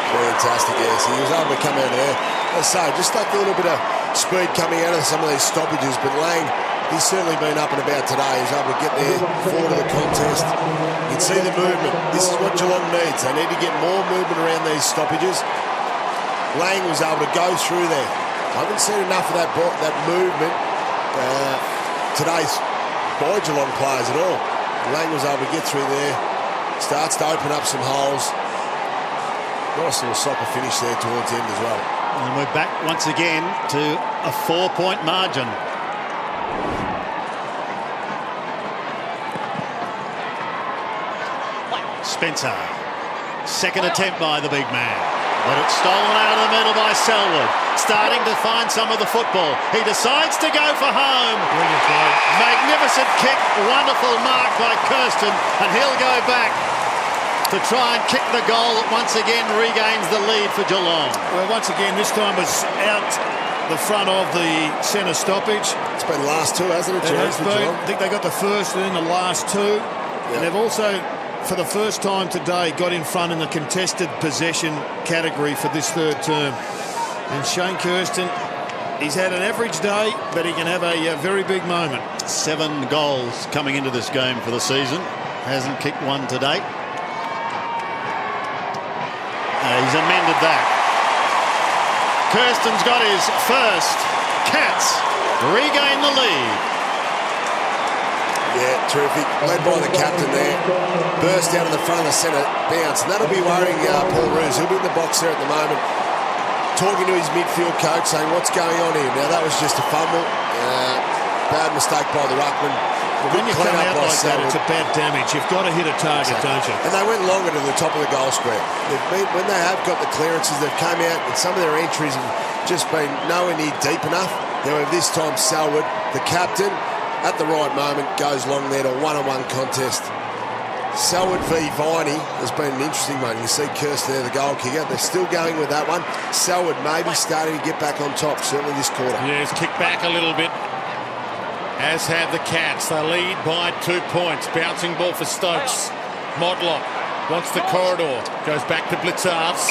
Fantastic, yes. He was able to come out of there. As I say, just like a little bit of speed coming out of some of these stoppages, but Lang, he's certainly been up and about today. He's able to get there forward of the contest. You can see the movement. This is what Geelong needs. They need to get more movement around these stoppages. Lang was able to go through there. I haven't seen enough of that movement today's by Geelong players at all. Lang was able to get through there. Starts to open up some holes. Nice little soccer finish there towards the end as well. And we're back once again to a 4-point margin. Spencer. Second attempt by the big man. But it's stolen out of the middle by Selwood. Starting to find some of the football. He decides to go for home. Magnificent kick. Wonderful mark by Kirsten. And he'll go back to try and kick the goal that once again regains the lead for Geelong. Well, once again, this time was out the front of the centre stoppage. It's been the last two, hasn't it? I think they got the first and then the last two. Yep. And they've also, for the first time today, got in front in the contested possession category for this third term. And Shane Kirsten, he's had an average day, but he can have a very big moment. 7 goals coming into this game for the season. Hasn't kicked one to date. He's amended that. Kirsten's got his first. Cats regain the lead. Yeah, terrific. Led by the captain there. Burst out of the front of the centre. Bounce. And that'll be worrying Paul Roos. He'll be in the box there at the moment, talking to his midfield coach, saying, what's going on here? Now, that was just a fumble. Bad mistake by the ruckman. When you come out like that, it's a bad damage. You've got to hit a target, don't you? And they went longer to the top of the goal square. When they have got the clearances, they've come out, and some of their entries have just been nowhere near deep enough. However, this time Selwood, the captain, at the right moment, goes long there to a one-on-one contest. Selwood v Viney has been an interesting one. You see Kirsten there, the goal kicker. They're still going with that one. Selwood maybe starting to get back on top, certainly this quarter. Yeah, he's kicked back a little bit, as have the Cats. They lead by 2 points. Bouncing ball for Stokes. Modlock wants the corridor. Goes back to Blitzarves.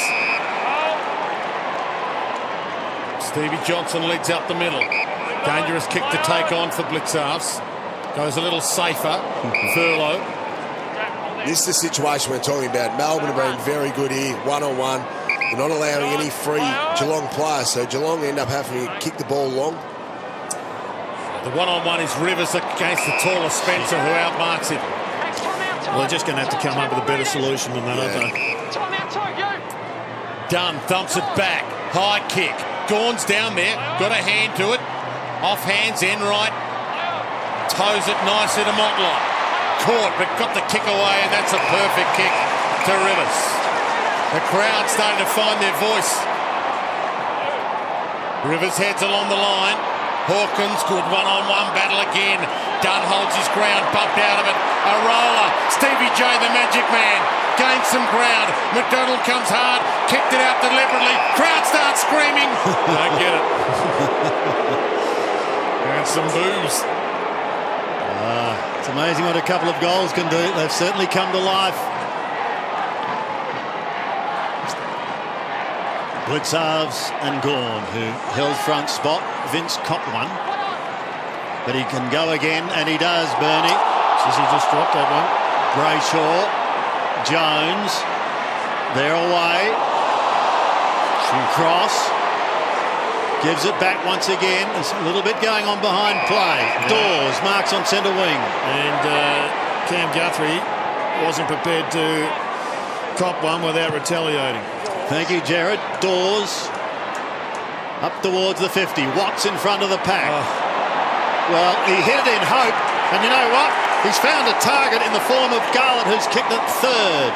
Stevie Johnson leads up the middle. Dangerous kick to take on for Blitzarves. Goes a little safer. Furlow. This is the situation we're talking about. Melbourne have been very good here, one-on-one. They're not allowing any free Geelong players, so Geelong end up having to kick the ball long. The one-on-one is Rivers against the taller Spencer, who outmarks him. Well, they're just going to have to come up with a better solution than that, aren't they? Dunn thumps it back. High kick. Gawn's down there. Got a hand to it. Off hands, end right. Toes it nicely to Motlop. Caught, but got the kick away, and that's a perfect kick to Rivers. The crowd starting to find their voice. Rivers heads along the line. Hawkins, good one-on-one battle again. Dunn holds his ground, bumped out of it. A roller. Stevie J, the magic man, gains some ground. McDonald comes hard, kicked it out deliberately. Crowd starts screaming. Don't get it. And some boos. It's amazing what a couple of goals can do. They've certainly come to life. Blitzarves and Gawn, who held front spot. Vince caught one, but he can go again, and he does, Bernie. Says he just dropped that one. Brayshaw, Jones, they're away. Cross, gives it back once again. There's a little bit going on behind play. Dawes marks on centre wing. And Cam Guthrie wasn't prepared to cop one without retaliating. Thank you, Jared. Dawes up towards the 50. Watts in front of the pack. Well, he hit it in hope, and you know what? He's found a target in the form of Garlett, who's kicked it third.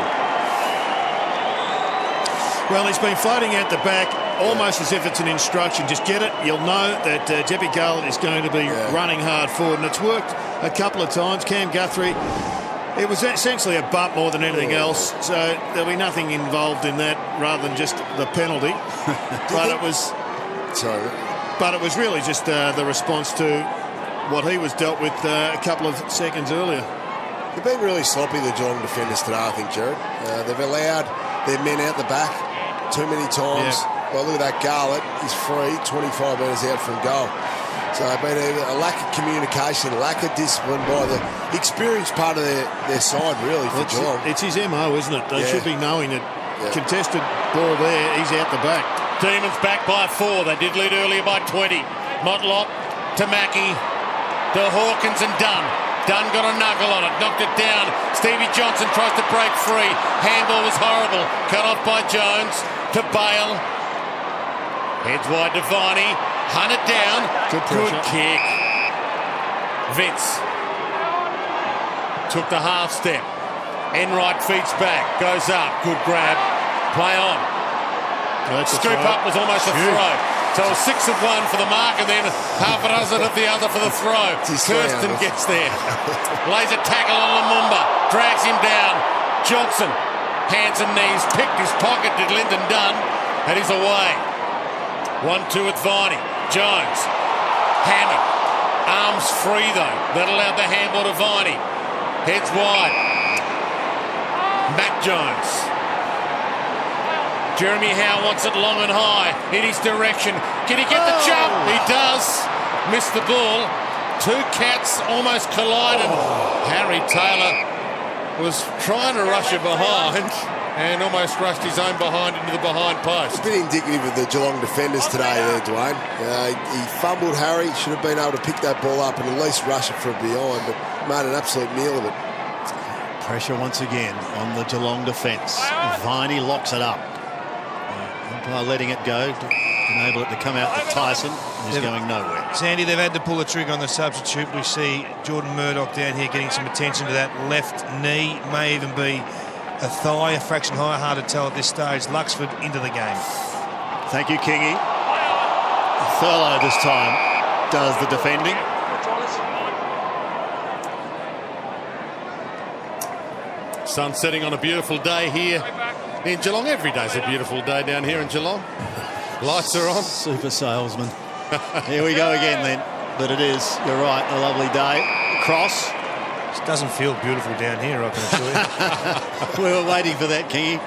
Well, he's been floating out the back, almost as if it's an instruction. Just get it. You'll know that Jeppy Garlett is going to be running hard forward, and it's worked a couple of times. Cam Guthrie, it was essentially a bump more than anything else, so there'll be nothing involved in that rather than just the penalty. But it was... Sorry. But it was really just the response to what he was dealt with a couple of seconds earlier. They've been really sloppy, the Geelong defenders today, I think, Jared. They've allowed their men out the back too many times. Yeah. Well, look at that Garlett. He's free, 25 metres out from goal. So it's been a lack of communication, lack of discipline by the experienced part of their side, really, for Geelong. It's his MO, isn't it? They should be knowing that contested ball there, he's out the back. Demons back by 4. They did lead earlier by 20. Motlop to Mackie, to Hawkins and Dunn. Dunn got a knuckle on it, knocked it down. Stevie Johnson tries to break free. Handball was horrible. Cut off by Jones to Bale. Heads wide to Viney. Hunted down. Good kick. Vince took the half step. Enright feeds back. Goes up. Good grab. Play on. Scoop up was almost a throw. So it was 6 of one for the mark, and then half a dozen of the other for the throw. Kirsten gets there. Lays a tackle on Lumumba. Drags him down. Johnson, hands and knees, picked his pocket, did Lyndon Dunn, and he's away. 1-2 with Viney. Jones. Hammer. Arms free, though. That allowed the handball to Viney. Heads wide. Matt Jones. Jeremy Howe wants it long and high in his direction. Can he get the jump? He does. Missed the ball. 2 cats almost collided. Harry Taylor was trying to rush it behind and almost rushed his own behind into the behind post. It's a bit indicative of the Geelong defenders today there, Dwayne. He fumbled Harry, should have been able to pick that ball up and at least rush it from behind, but made an absolute meal of it. Pressure once again on the Geelong defence. Viney locks it up. Umpire letting it go to enable it to come out to Tyson, who's going nowhere. Sandy, they've had to pull the trigger on the substitute. We see Jordan Murdoch down here getting some attention to that left knee. May even be a thigh, a fraction higher, hard to tell at this stage. Luxford into the game. Thank you, Kingy. Thurlow this time does the defending. Sun setting on a beautiful day here in Geelong. Every day's a beautiful day down here in Geelong. Lights are on. Super salesman. Here we go again then. But it is, you're right, a lovely day. Cross. It doesn't feel beautiful down here, I can assure you. We were waiting for that, Kingy.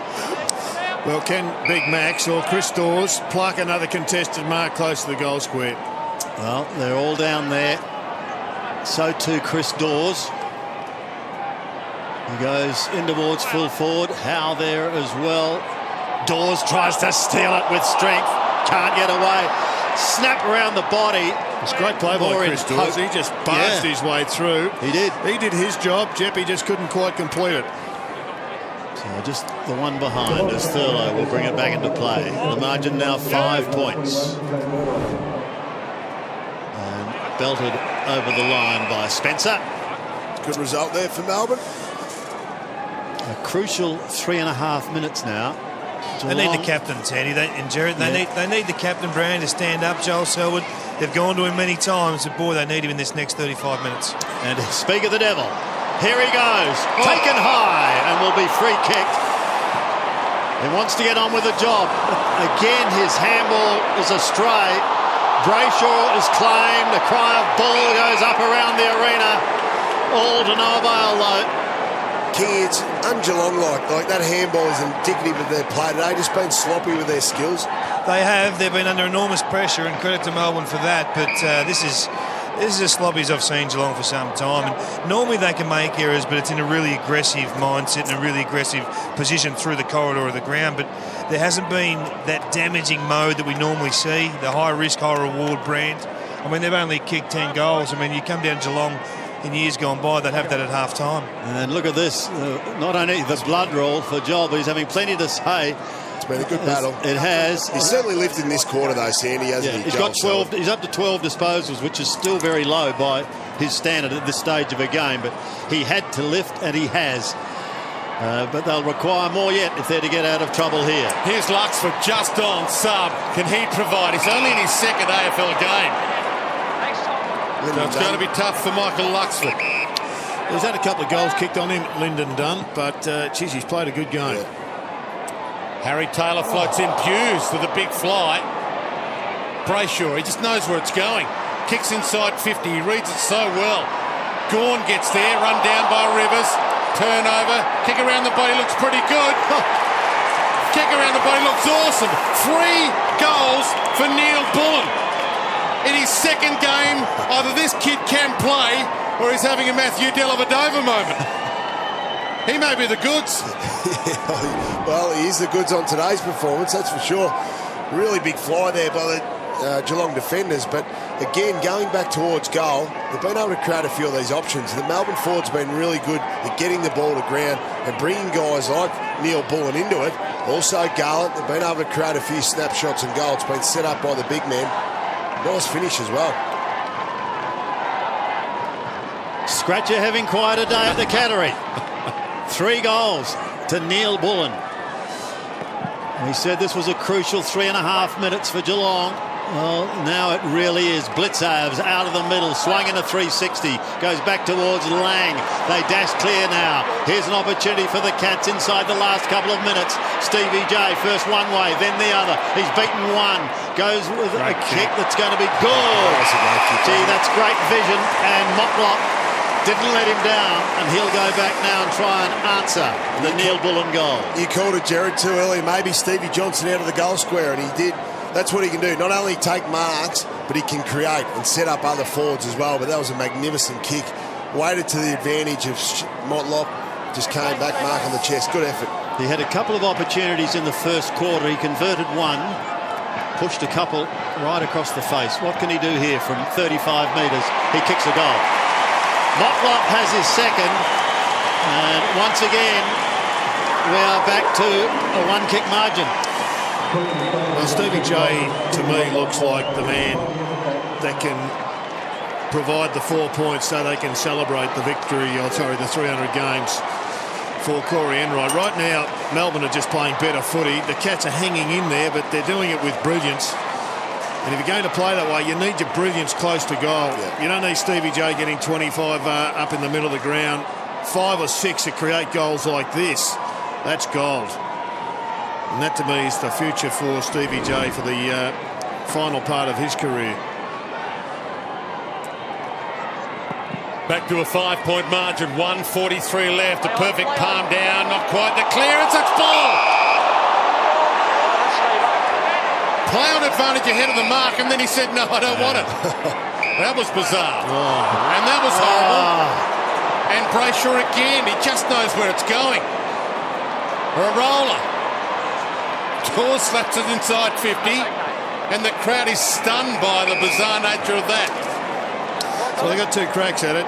Well, can Big Max or Chris Dawes pluck another contested mark close to the goal square? Well, they're all down there. So too Chris Dawes. He goes in towards full forward. Howe there as well. Dawes tries to steal it with strength. Can't get away. snap around the body. It's great play by Chris Dawes. He just barged his way through. He did. He did his job. Jeppy just couldn't quite complete it. So just the one behind as Thurlow will bring it back into play. The margin now 5 points. And belted over the line by Spencer. Good result there for Melbourne. A crucial 3.5 minutes now. They need the captain, Teddy. And Jared, they need the captain, Brand, to stand up. Joel Selwood, they've gone to him many times, but boy, they need him in this next 35 minutes. And speak of the devil, here he goes, taken high, and will be free kicked. He wants to get on with the job. Again, his handball is astray. Brayshaw is claimed. A cry of bull goes up around the arena. All to no avail, though. Kids and Geelong like that handball is indicative of their play today. Just been sloppy with their skills. They have. They've been under enormous pressure, and credit to Melbourne for that. But this is as sloppy as I've seen Geelong for some time. And normally they can make errors, but it's in a really aggressive mindset and a really aggressive position through the corridor of the ground. But there hasn't been that damaging mode that we normally see, the high risk, high reward Brand. I mean, they've only kicked 10 goals. I mean, you come down to Geelong in years gone by, they'd have that at half time. And look at this, not only the blood roll for Joel, but he's having plenty to say. It's been a good battle. It has. He's certainly lifted in this quarter though, Sandy, hasn't he? He's got 12. He's up to 12 disposals, which is still very low by his standard at this stage of a game. But he had to lift, and he has. But they'll require more yet if they're to get out of trouble here. Here's Luxford just on sub. Can he provide? He's only in his second AFL game. So it's going to be tough for Michael Luxford. He's had a couple of goals kicked on him, Lyndon Dunn, but geez, he's played a good game. Yeah. Harry Taylor floats in Hughes with a big fly. Brayshaw, he just knows where it's going. Kicks inside 50, he reads it so well. Gawn gets there, run down by Rivers. Turnover, kick around the body, looks pretty good. Kick around the body, looks awesome. 3 goals for Neal-Bullen. In his second game, either this kid can play or he's having a Matthew Dellavedova moment. He may be the goods. Well, he is the goods on today's performance, that's for sure. Really big fly there by the Geelong defenders, but again, going back towards goal, they've been able to create a few of these options. The Melbourne forwards have been really good at getting the ball to ground and bringing guys like Neal-Bullen into it. Also, Garlett, they've been able to create a few snapshots and goals. It's been set up by the big man. Nice finish as well. Scratcher having quite a day at the Cattery. 3 goals to Neal-Bullen. We said this was a crucial 3.5 minutes for Geelong. Well, now it really is. Blitzavs out of the middle, swung in a 360, goes back towards Lang. They dash clear now. Here's an opportunity for the Cats inside the last couple of minutes. Stevie J, first one way, then the other. He's beaten one. Goes with a kick that's going to be good. Gee, that's great vision. And Motlop didn't let him down, and he'll go back now and try and answer the Neal-Bullen goal. You called it, Jared, too early. Maybe Stevie Johnson out of the goal square, and he did. That's what he can do. Not only take marks, but he can create and set up other forwards as well. But that was a magnificent kick. Waited to the advantage of Motlop. Just came back, mark on the chest. Good effort. He had a couple of opportunities in the first quarter. He converted one, pushed a couple right across the face. What can he do here from 35 metres? He kicks a goal. Motlop has his second. And once again, we are back to a 1-kick margin. Well, Stevie J, to me, looks like the man that can provide the 4 points so they can celebrate the victory, the 300 games for Corey Enright. Right now, Melbourne are just playing better footy. The Cats are hanging in there, but they're doing it with brilliance. And if you're going to play that way, you need your brilliance close to goal. Yeah. You don't need Stevie J getting 25 up in the middle of the ground. 5 or 6 to create goals like this. That's gold. And that, to me, is the future for Stevie J for the final part of his career. Back to a 5-point margin, 1:43 left. A perfect palm down, not quite the clearance. It's ball. Play on advantage ahead of the mark, and then he said, "No, I don't want it." That was bizarre, and that was horrible. And Brayshaw again, he just knows where it's going. A roller. Tor slaps it inside 50. and the crowd is stunned by the bizarre nature of that. So they got two cracks at it.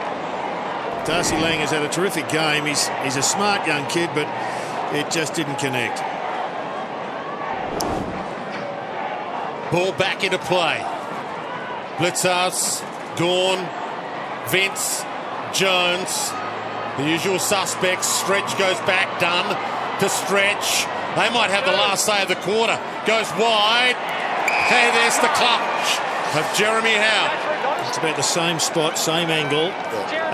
Darcy Lang has had a terrific game. He's a smart young kid, but it just didn't connect. Ball back into play. Blitzhouse, Gawn, Vince, Jones, the usual suspects. Stretch goes back, Dunn to Stretch. They might have the last say of the quarter. Goes wide. Hey, there's the clutch of Jeremy Howe. It's about the same spot, same angle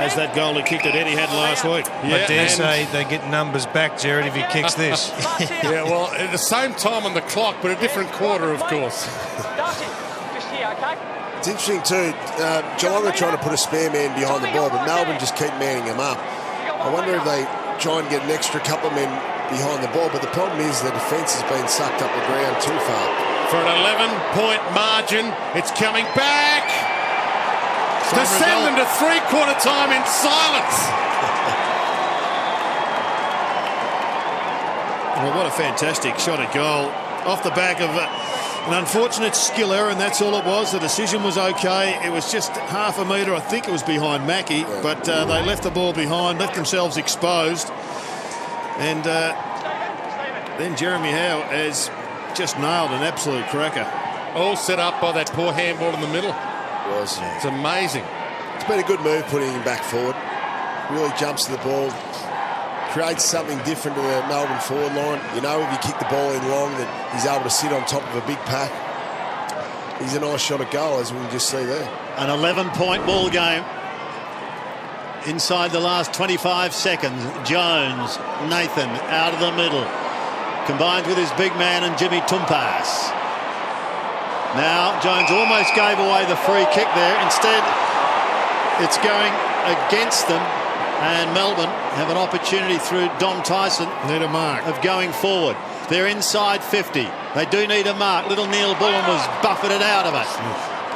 as that goal he kicked that Eddie had last week. I dare say they get numbers back, Jared, if he kicks this. Yeah, well, at the same time on the clock, but a different quarter, of course. It's interesting too, Geelong are trying to put a spare man behind the ball, but Melbourne just keep manning him up. I wonder if they try and get an extra couple of men behind the ball, but the problem is the defence has been sucked up the ground too far. For an 11-point margin, it's coming back. To send them to three-quarter time in silence. Well, what a fantastic shot at goal. Off the back of an unfortunate skill error, and that's all it was. The decision was okay. It was just half a metre, I think it was behind Mackie, but they left the ball behind, left themselves exposed. And then Jeremy Howe has just nailed an absolute cracker. All set up by that poor handball in the middle. Was. It's amazing. It's been a good move putting him back forward. Really jumps to the ball. Creates something different to the Melbourne forward line. You know, if you kick the ball in long, that he's able to sit on top of a big pack. He's a nice shot at goal, as we can just see there. An 11-point ball game. Inside the last 25 seconds, Jones, Nathan out of the middle. Combined with his big man and Jimmy Tumpas. Now, Jones almost gave away the free kick there. Instead, it's going against them. And Melbourne have an opportunity through Dom Tyson Need a mark. of going forward. They're inside 50. They do need a mark. Little Neal-Bullen was buffeted out of it.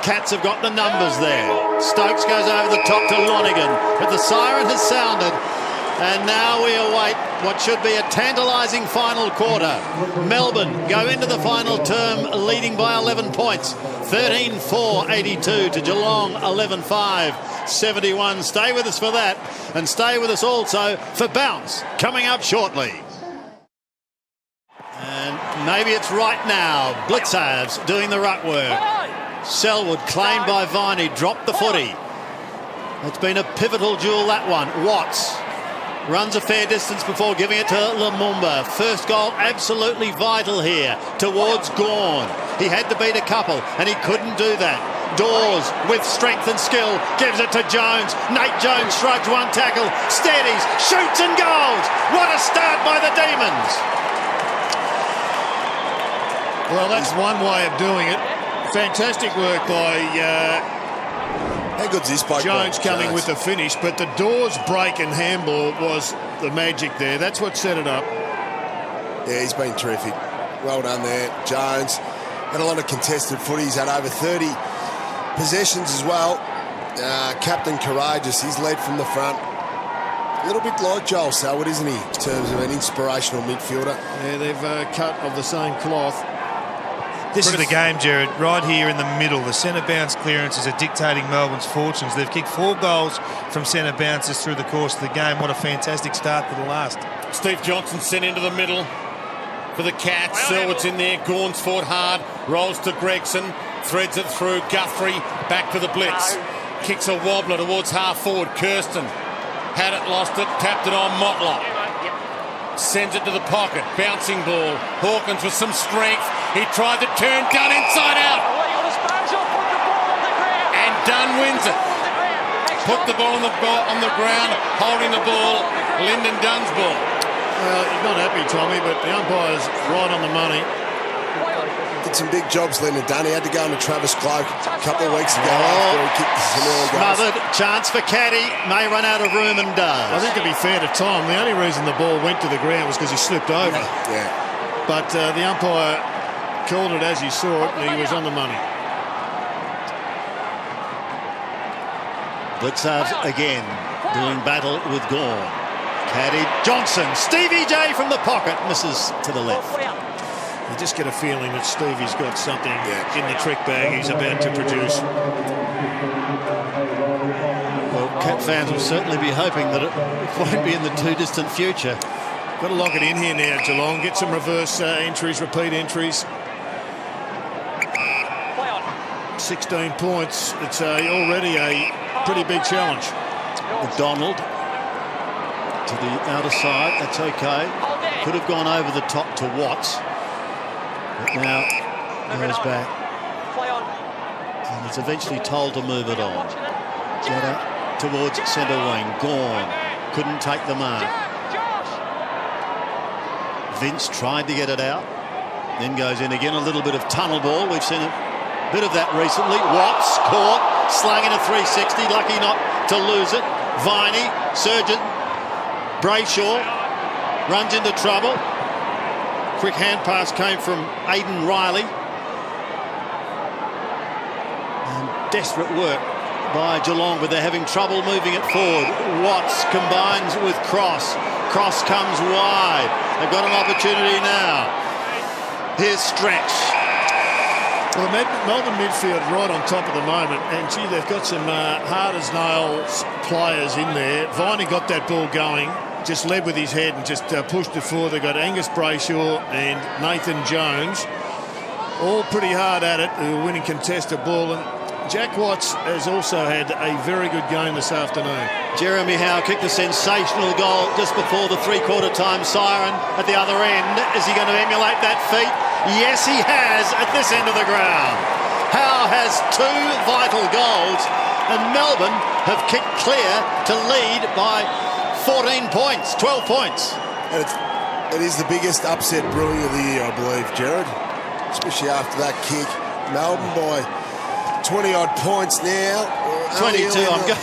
Cats have got the numbers there. Stokes goes over the top to Lonigan. But the siren has sounded. And now we await what should be a tantalising final quarter. Melbourne go into the final term leading by 11 points. 13-4-82 to Geelong 11-5-71. Stay with us for that. And stay with us also for Bounce coming up shortly. And maybe it's right now. Blitzavs doing the ruck work. Selwood claimed by Viney. Dropped the footy. It's been a pivotal duel, that one. Watts runs a fair distance before giving it to Lumumba. First goal absolutely vital here towards Gawn. He had to beat a couple and he couldn't do that. Dawes with strength and skill gives it to Jones. Nate Jones shrugs one tackle, steadies, shoots and goals. What a start by the Demons. Well, that's one way of doing it. Fantastic work by How good's this by Jones coming with the finish, but the Dawes break and handball was the magic there. That's what set it up. Yeah, he's been terrific. Well done there, Jones. Had a lot of contested footies, had over 30 possessions as well. Captain Courageous, he's led from the front. A little bit like Joel Selwood, isn't he, in terms of an inspirational midfielder? Yeah, they've cut of the same cloth. This is the game, Jared, right here in the middle. The centre bounce clearances are dictating Melbourne's fortunes. They've kicked 4 goals from centre bounces through the course of the game. What a fantastic start to the last. Steve Johnson sent into the middle for the Cats. Selwood's in there. Gawn's fought hard. Rolls to Gregson. Threads it through. Guthrie back to the blitz. Kicks a wobbler towards half forward. Kirsten had it, lost it, tapped it on Motlop. Sends it to the pocket. Bouncing ball. Hawkins with some strength. He tried to turn. Dunn inside out. And Dunn wins it. Put the ball on the ground. Holding the ball. Lyndon Dunn's ball. Well, he's not happy, Tommy, but the umpire's right on the money. Did some big jobs, Lyndon Dunn. He had to go into Travis Cloak a couple of weeks ago after he kicked some early goals. Smothered. Chance for Caddy. May run out of room and does. I think to be fair to Tom, the only reason the ball went to the ground was because he slipped over. Yeah. But the umpire called it as he saw it, and he was on the money. Blitzavs again doing battle with Gawn. Caddy Johnson. Stevie J from the pocket misses to the left. You just get a feeling that Stevie's got something in the trick bag he's about to produce. Well, Cat fans will certainly be hoping that it won't be in the too distant future. Got to lock it in here now, Geelong. Get some reverse entries, repeat entries. 16 points. It's already a pretty big challenge. McDonald to the outer side. That's okay. Could have gone over the top to Watts. But now goes back. And it's eventually told to move it on. Jetta towards centre wing. Gone. Couldn't take the mark. Vince tried to get it out. Then goes in again. A little bit of tunnel ball. We've seen a bit of that recently. Watts caught. Slung in a 360. Lucky not to lose it. Viney. Surgeon. Brayshaw. Runs into trouble. Quick hand pass came from Aidan Riley. And desperate work by Geelong, but they're having trouble moving it forward. Watts combines with Cross. Cross comes wide. They've got an opportunity now. Here's Stretch. Well, the Melbourne midfield right on top at the moment, and gee, they've got some hard-as-nails players in there. Viney got that ball going, just led with his head and just pushed it forward. They've got Angus Brayshaw and Nathan Jones, all pretty hard at it, who are winning contested ball. And Jack Watts has also had a very good game this afternoon. Jeremy Howe kicked a sensational goal just before the three-quarter time siren at the other end. Is he going to emulate that feat? Yes, he has at this end of the ground. Howe has 2 vital goals, and Melbourne have kicked clear to lead by 14 points, 12 points. And it is the biggest upset brewing of the year, I believe, Jared. Especially after that kick. Melbourne by 20-odd points now. 22, I'm going.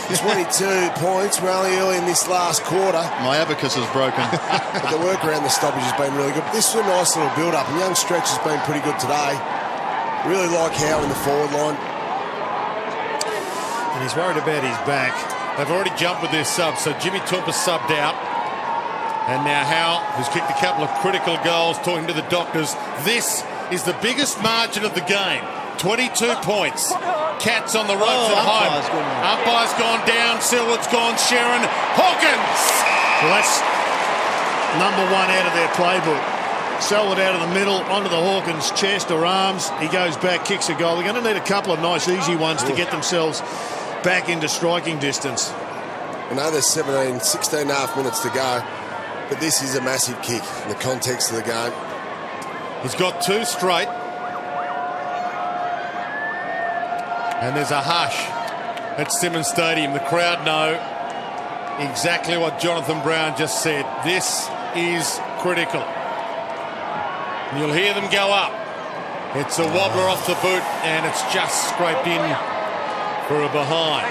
22 points. We're only early in this last quarter. My abacus is broken. But the work around the stoppage has been really good. This is a nice little build-up, and young Stretch has been pretty good today. Really like Howe in the forward line. And he's worried about his back. They've already jumped with their subs, so Jimmy Tooper's subbed out. And now Howe, who's kicked a couple of critical goals, talking to the doctors. This is the biggest margin of the game. 22 points. Cats on the ropes at home. Umpire's gone down. Silwood's gone. Sheeran. Hawkins! Well, that's number 1 out of their playbook. Selwood out of the middle, onto the Hawkins' chest or arms. He goes back, kicks a goal. They're going to need a couple of nice, easy ones to get themselves back into striking distance. I know there's 16 and a half minutes to go, but this is a massive kick in the context of the game. He's got 2 straight. And there's a hush at Simmons Stadium. The crowd know exactly what Jonathan Brown just said. This is critical. And you'll hear them go up. It's a wobbler off the boot, and it's just scraped in for a behind.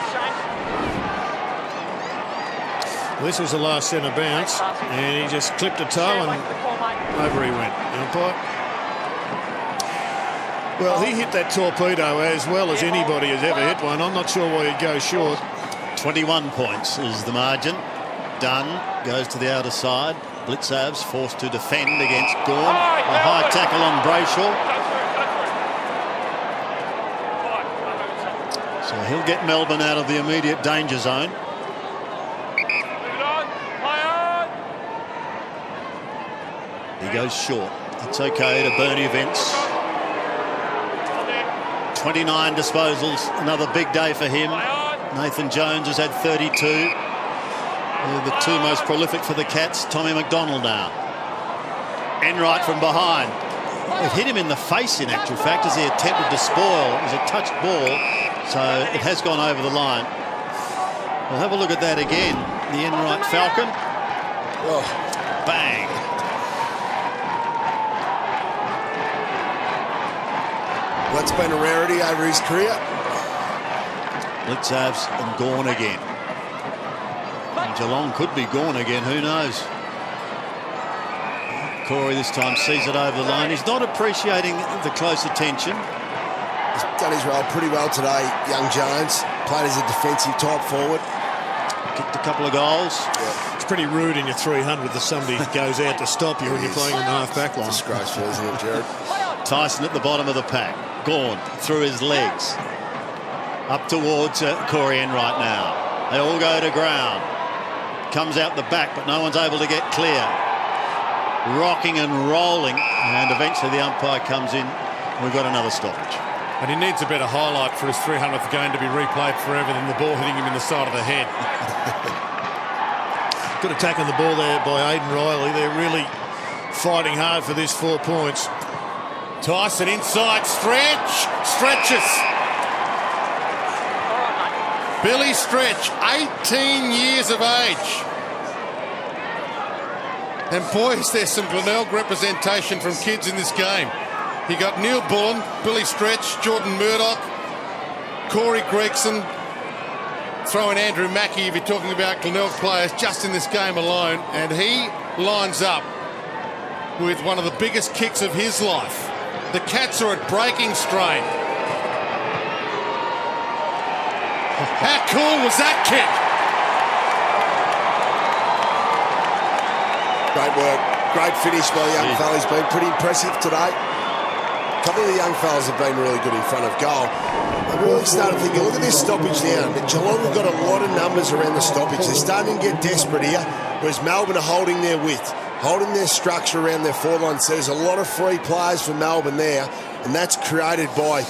Well, this was the last centre bounce, and he just clipped a toe and over he went. Umpire. Well, he hit that torpedo as well as anybody has ever hit one. I'm not sure why he'd go short. 21 points is the margin. Dunn goes to the outer side. Blitzavs forced to defend against Gorn. A high tackle on Brayshaw. So he'll get Melbourne out of the immediate danger zone. He goes short. It's okay to Bernie Vince. 29 disposals, another big day for him. Nathan Jones has had 32. They're the 2 most prolific for the Cats. Tommy McDonald now. Enright from behind. It hit him in the face, in actual fact, as he attempted to spoil. It was a touched ball, so it has gone over the line. We'll have a look at that again. The Enright Falcon. Oh. Bang. Well, that's been a rarity over his career. Blitzavs and Gorn again. And Geelong could be Gorn again, who knows? Corey this time sees it over the line. He's not appreciating the close attention. He's done his role pretty well today, young Jones. Played as a defensive type forward. Kicked a couple of goals. Yeah. It's pretty rude in your 300 that somebody goes out to stop you when you're playing on the half-back line. Disgraceful, isn't it, Jared? Tyson at the bottom of the pack. Gawn through his legs. Up towards Corey right now. They all go to ground. Comes out the back, but no one's able to get clear. Rocking and rolling, and eventually the umpire comes in. We've got another stoppage. And he needs a better highlight for his 300th game to be replayed forever than the ball hitting him in the side of the head. Good attack on the ball there by Aidan Riley. They're really fighting hard for this 4 points. Tyson inside, stretches. Billy Stretch, 18 years of age. And boys, there's some Glenelg representation from kids in this game. You got Neal-Bullen, Billy Stretch, Jordan Murdoch, Corey Gregson, throwing Andrew Mackey if you're talking about Glenelg players just in this game alone, and he lines up with one of the biggest kicks of his life. The Cats are at breaking strain. How cool was that kick? Great work. Great finish by the young fella. He's been pretty impressive today. A couple of the young fellas have been really good in front of goal. I really started thinking, look at this stoppage now. Geelong have got a lot of numbers around the stoppage. They're starting to get desperate here, whereas Melbourne are holding their width, holding their structure around their forward line. So there's a lot of free players for Melbourne there, and that's created by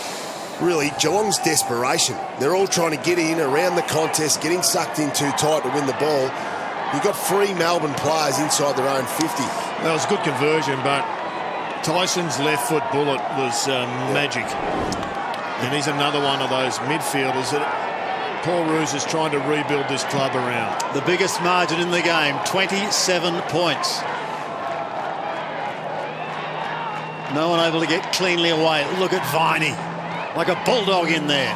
really Geelong's desperation. They're all trying to get in around the contest, getting sucked in too tight to win the ball. You've got 3 Melbourne players inside their own 50. That was a good conversion, but Tyson's left foot bullet was magic. And he's another one of those midfielders that Paul Roos is trying to rebuild this club around. The biggest margin in the game, 27 points. No one able to get cleanly away. Look at Viney, like a bulldog in there.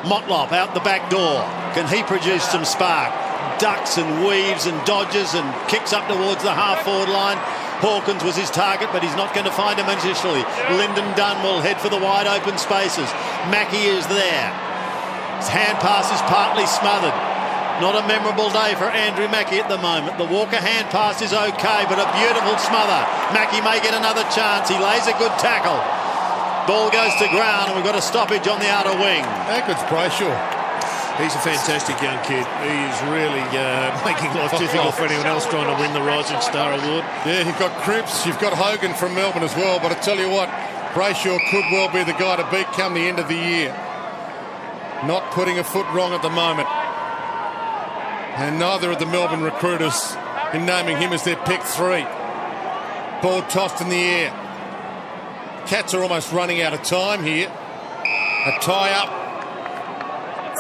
Motlop out the back door. Can he produce some spark? Ducks and weaves and dodges and kicks up towards the half-forward line. Hawkins was his target, but he's not going to find him initially. Lyndon Dunn will head for the wide-open spaces. Mackey is there. His hand pass is partly smothered. Not a memorable day for Andrew Mackey at the moment. The Walker hand pass is okay, but a beautiful smother. Mackey may get another chance. He lays a good tackle. Ball goes to ground, and we've got a stoppage on the outer wing. How good's Brayshaw? He's a fantastic young kid. He is really making life difficult for anyone else trying to win the Rising Star Award. Yeah, you've got Cripps, you've got Hogan from Melbourne as well, but I tell you what, Brayshaw could well be the guy to beat come the end of the year. Not putting a foot wrong at the moment. And neither of the Melbourne recruiters in naming him as their pick 3. Ball tossed in the air. Cats are almost running out of time here. A tie-up.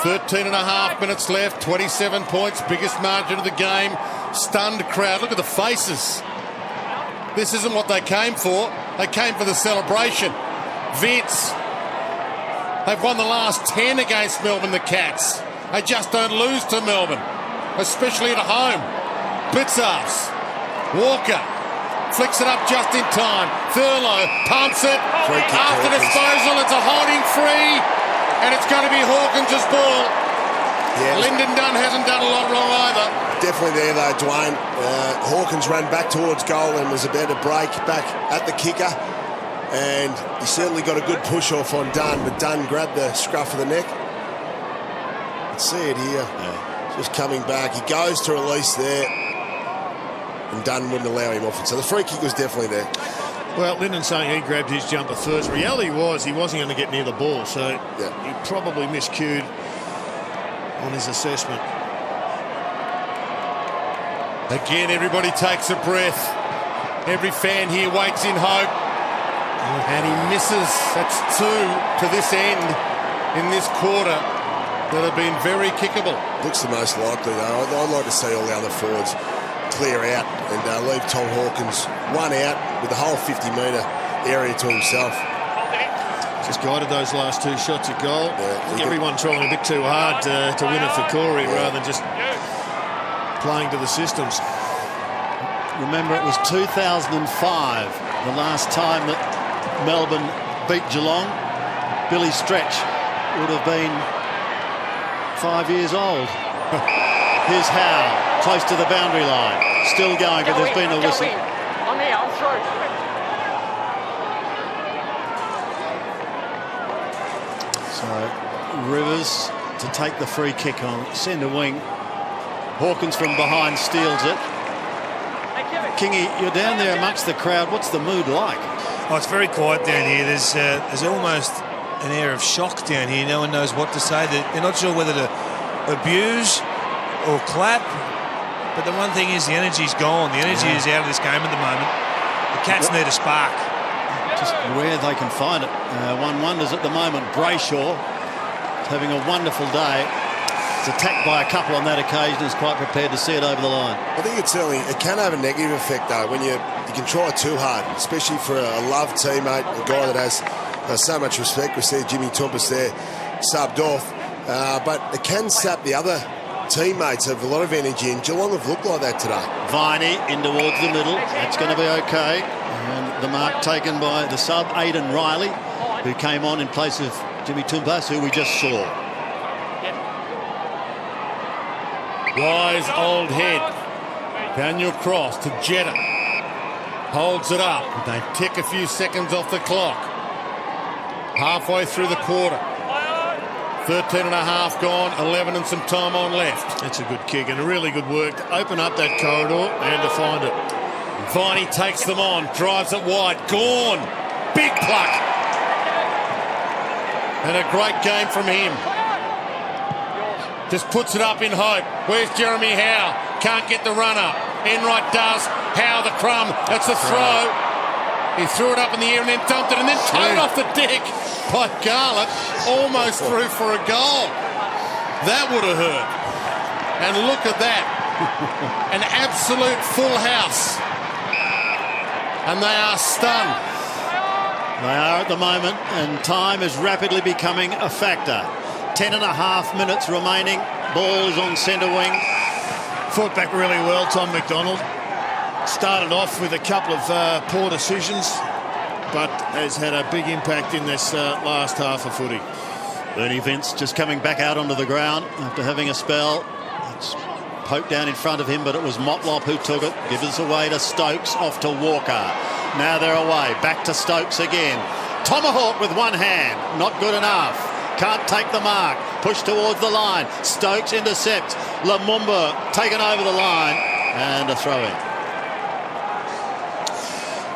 13 and a half minutes left, 27 points, biggest margin of the game. Stunned crowd. Look at the faces. This isn't what they came for. They came for the celebration. Vince. They've won the last 10 against Melbourne, the Cats. They just don't lose to Melbourne, especially at home. Blitzarves. Walker. Flicks it up just in time. Thurlow pumps it. After disposal, it's a holding free. And it's going to be Hawkins' ball. Yeah. Lyndon Dunn hasn't done a lot wrong either. Definitely there, though, Dwayne. Hawkins ran back towards goal and was about to break back at the kicker. And he certainly got a good push-off on Dunn, but Dunn grabbed the scruff of the neck. Let's see it here. Yeah. Just coming back. He goes to release there. And Dunn wouldn't allow him off it. So the free kick was definitely there. Well, Lyndon's saying he grabbed his jumper first. Reality was he wasn't going to get near the ball, so he probably miscued on his assessment. Again, everybody takes a breath. Every fan here waits in hope. And he misses. That's 2 to this end in this quarter that have been very kickable. Looks the most likely, though. I'd like to see all the other forwards clear out and leave Tom Hawkins one out with the whole 50-metre area to himself. Just guided those last 2 shots at goal. I think everyone trying a bit too hard to win it for Corey rather than just playing to the systems. Remember, it was 2005, the last time that Melbourne beat Geelong. Billy Stretch would have been 5 years old. Here's Howe, close to the boundary line. Still going, but there's been a whistle. I'm here, I'm through. So Rivers to take the free kick on centre wing. Hawkins from behind steals it. Kingy, you're down there amongst the crowd. What's the mood like? Oh, it's very quiet down here. There's almost an air of shock down here. No one knows what to say. They're not sure whether to abuse or clap. But the one thing is the energy's gone. The energy is out of this game at the moment. The Cats need a spark. Just where they can find it. One wonders at the moment. Brayshaw is having a wonderful day. It's attacked by a couple on that occasion. Is quite prepared to see it over the line. I think it can have a negative effect though when you can try too hard, especially for a loved teammate, a guy that has so much respect. We see Jimmy Toumpas there subbed off, but it can sap the other teammates have a lot of energy, and Geelong have looked like that today. Viney in towards the middle. That's going to be okay. And the mark taken by the sub, Aidan Riley, who came on in place of Jimmy Toumpas, who we just saw. Wise old head. Daniel Cross to Jetta. Holds it up. They tick a few seconds off the clock. Halfway through the quarter. 13 and a half gone, 11 and some time on left. That's a good kick and a really good work to open up that corridor and to find it. Viney takes them on, drives it wide. Gone. Big pluck. And a great game from him. Just puts it up in hope. Where's Jeremy Howe? Can't get the run up. Enright does. Howe the crumb. That's a throw. He threw it up in the air and then dumped it and then towed off the deck by Garlett. Almost through for a goal. That would have hurt. And look at that. An absolute full house. And they are stunned. They are at the moment, and time is rapidly becoming a factor. 10.5 minutes remaining. Ball is on centre wing. Fought back really well, Tom McDonald. Started off with a couple of poor decisions, but has had a big impact in this last half of footy. Bernie Vince just coming back out onto the ground after having a spell. It's poked down in front of him, but it was Motlop who took it. Gives us away to Stokes, off to Walker. Now they're away. Back to Stokes again. Tomahawk with one hand. Not good enough. Can't take the mark. Push towards the line. Stokes intercepts. Lumumba taken over the line. And a throw-in.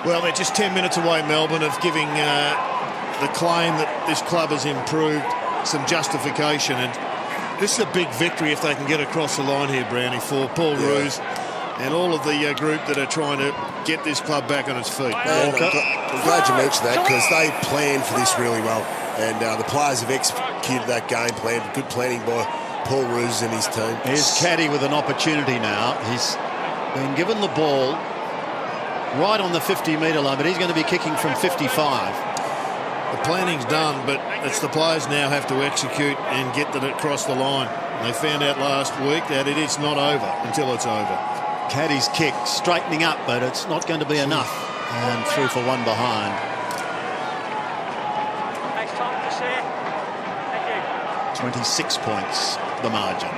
Well, they're just 10 minutes away, Melbourne, of giving the claim that this club has improved some justification. And this is a big victory if they can get across the line here, Brownie, for Paul Roos and all of the group that are trying to get this club back on its feet. I'm glad you mentioned that, because they planned for this really well. And the players have executed that game plan. Good planning by Paul Roos and his team. Here's Caddy with an opportunity now. He's been given the ball right on the 50-metre line, but he's going to be kicking from 55. The planning's done, but it's the players now have to execute and get that across the line. They found out last week that it is not over until it's over. Caddy's kick straightening up, but it's not going to be enough. And through for one behind. Thanks, Tom. Just there. Thank you. 26 points, the margin.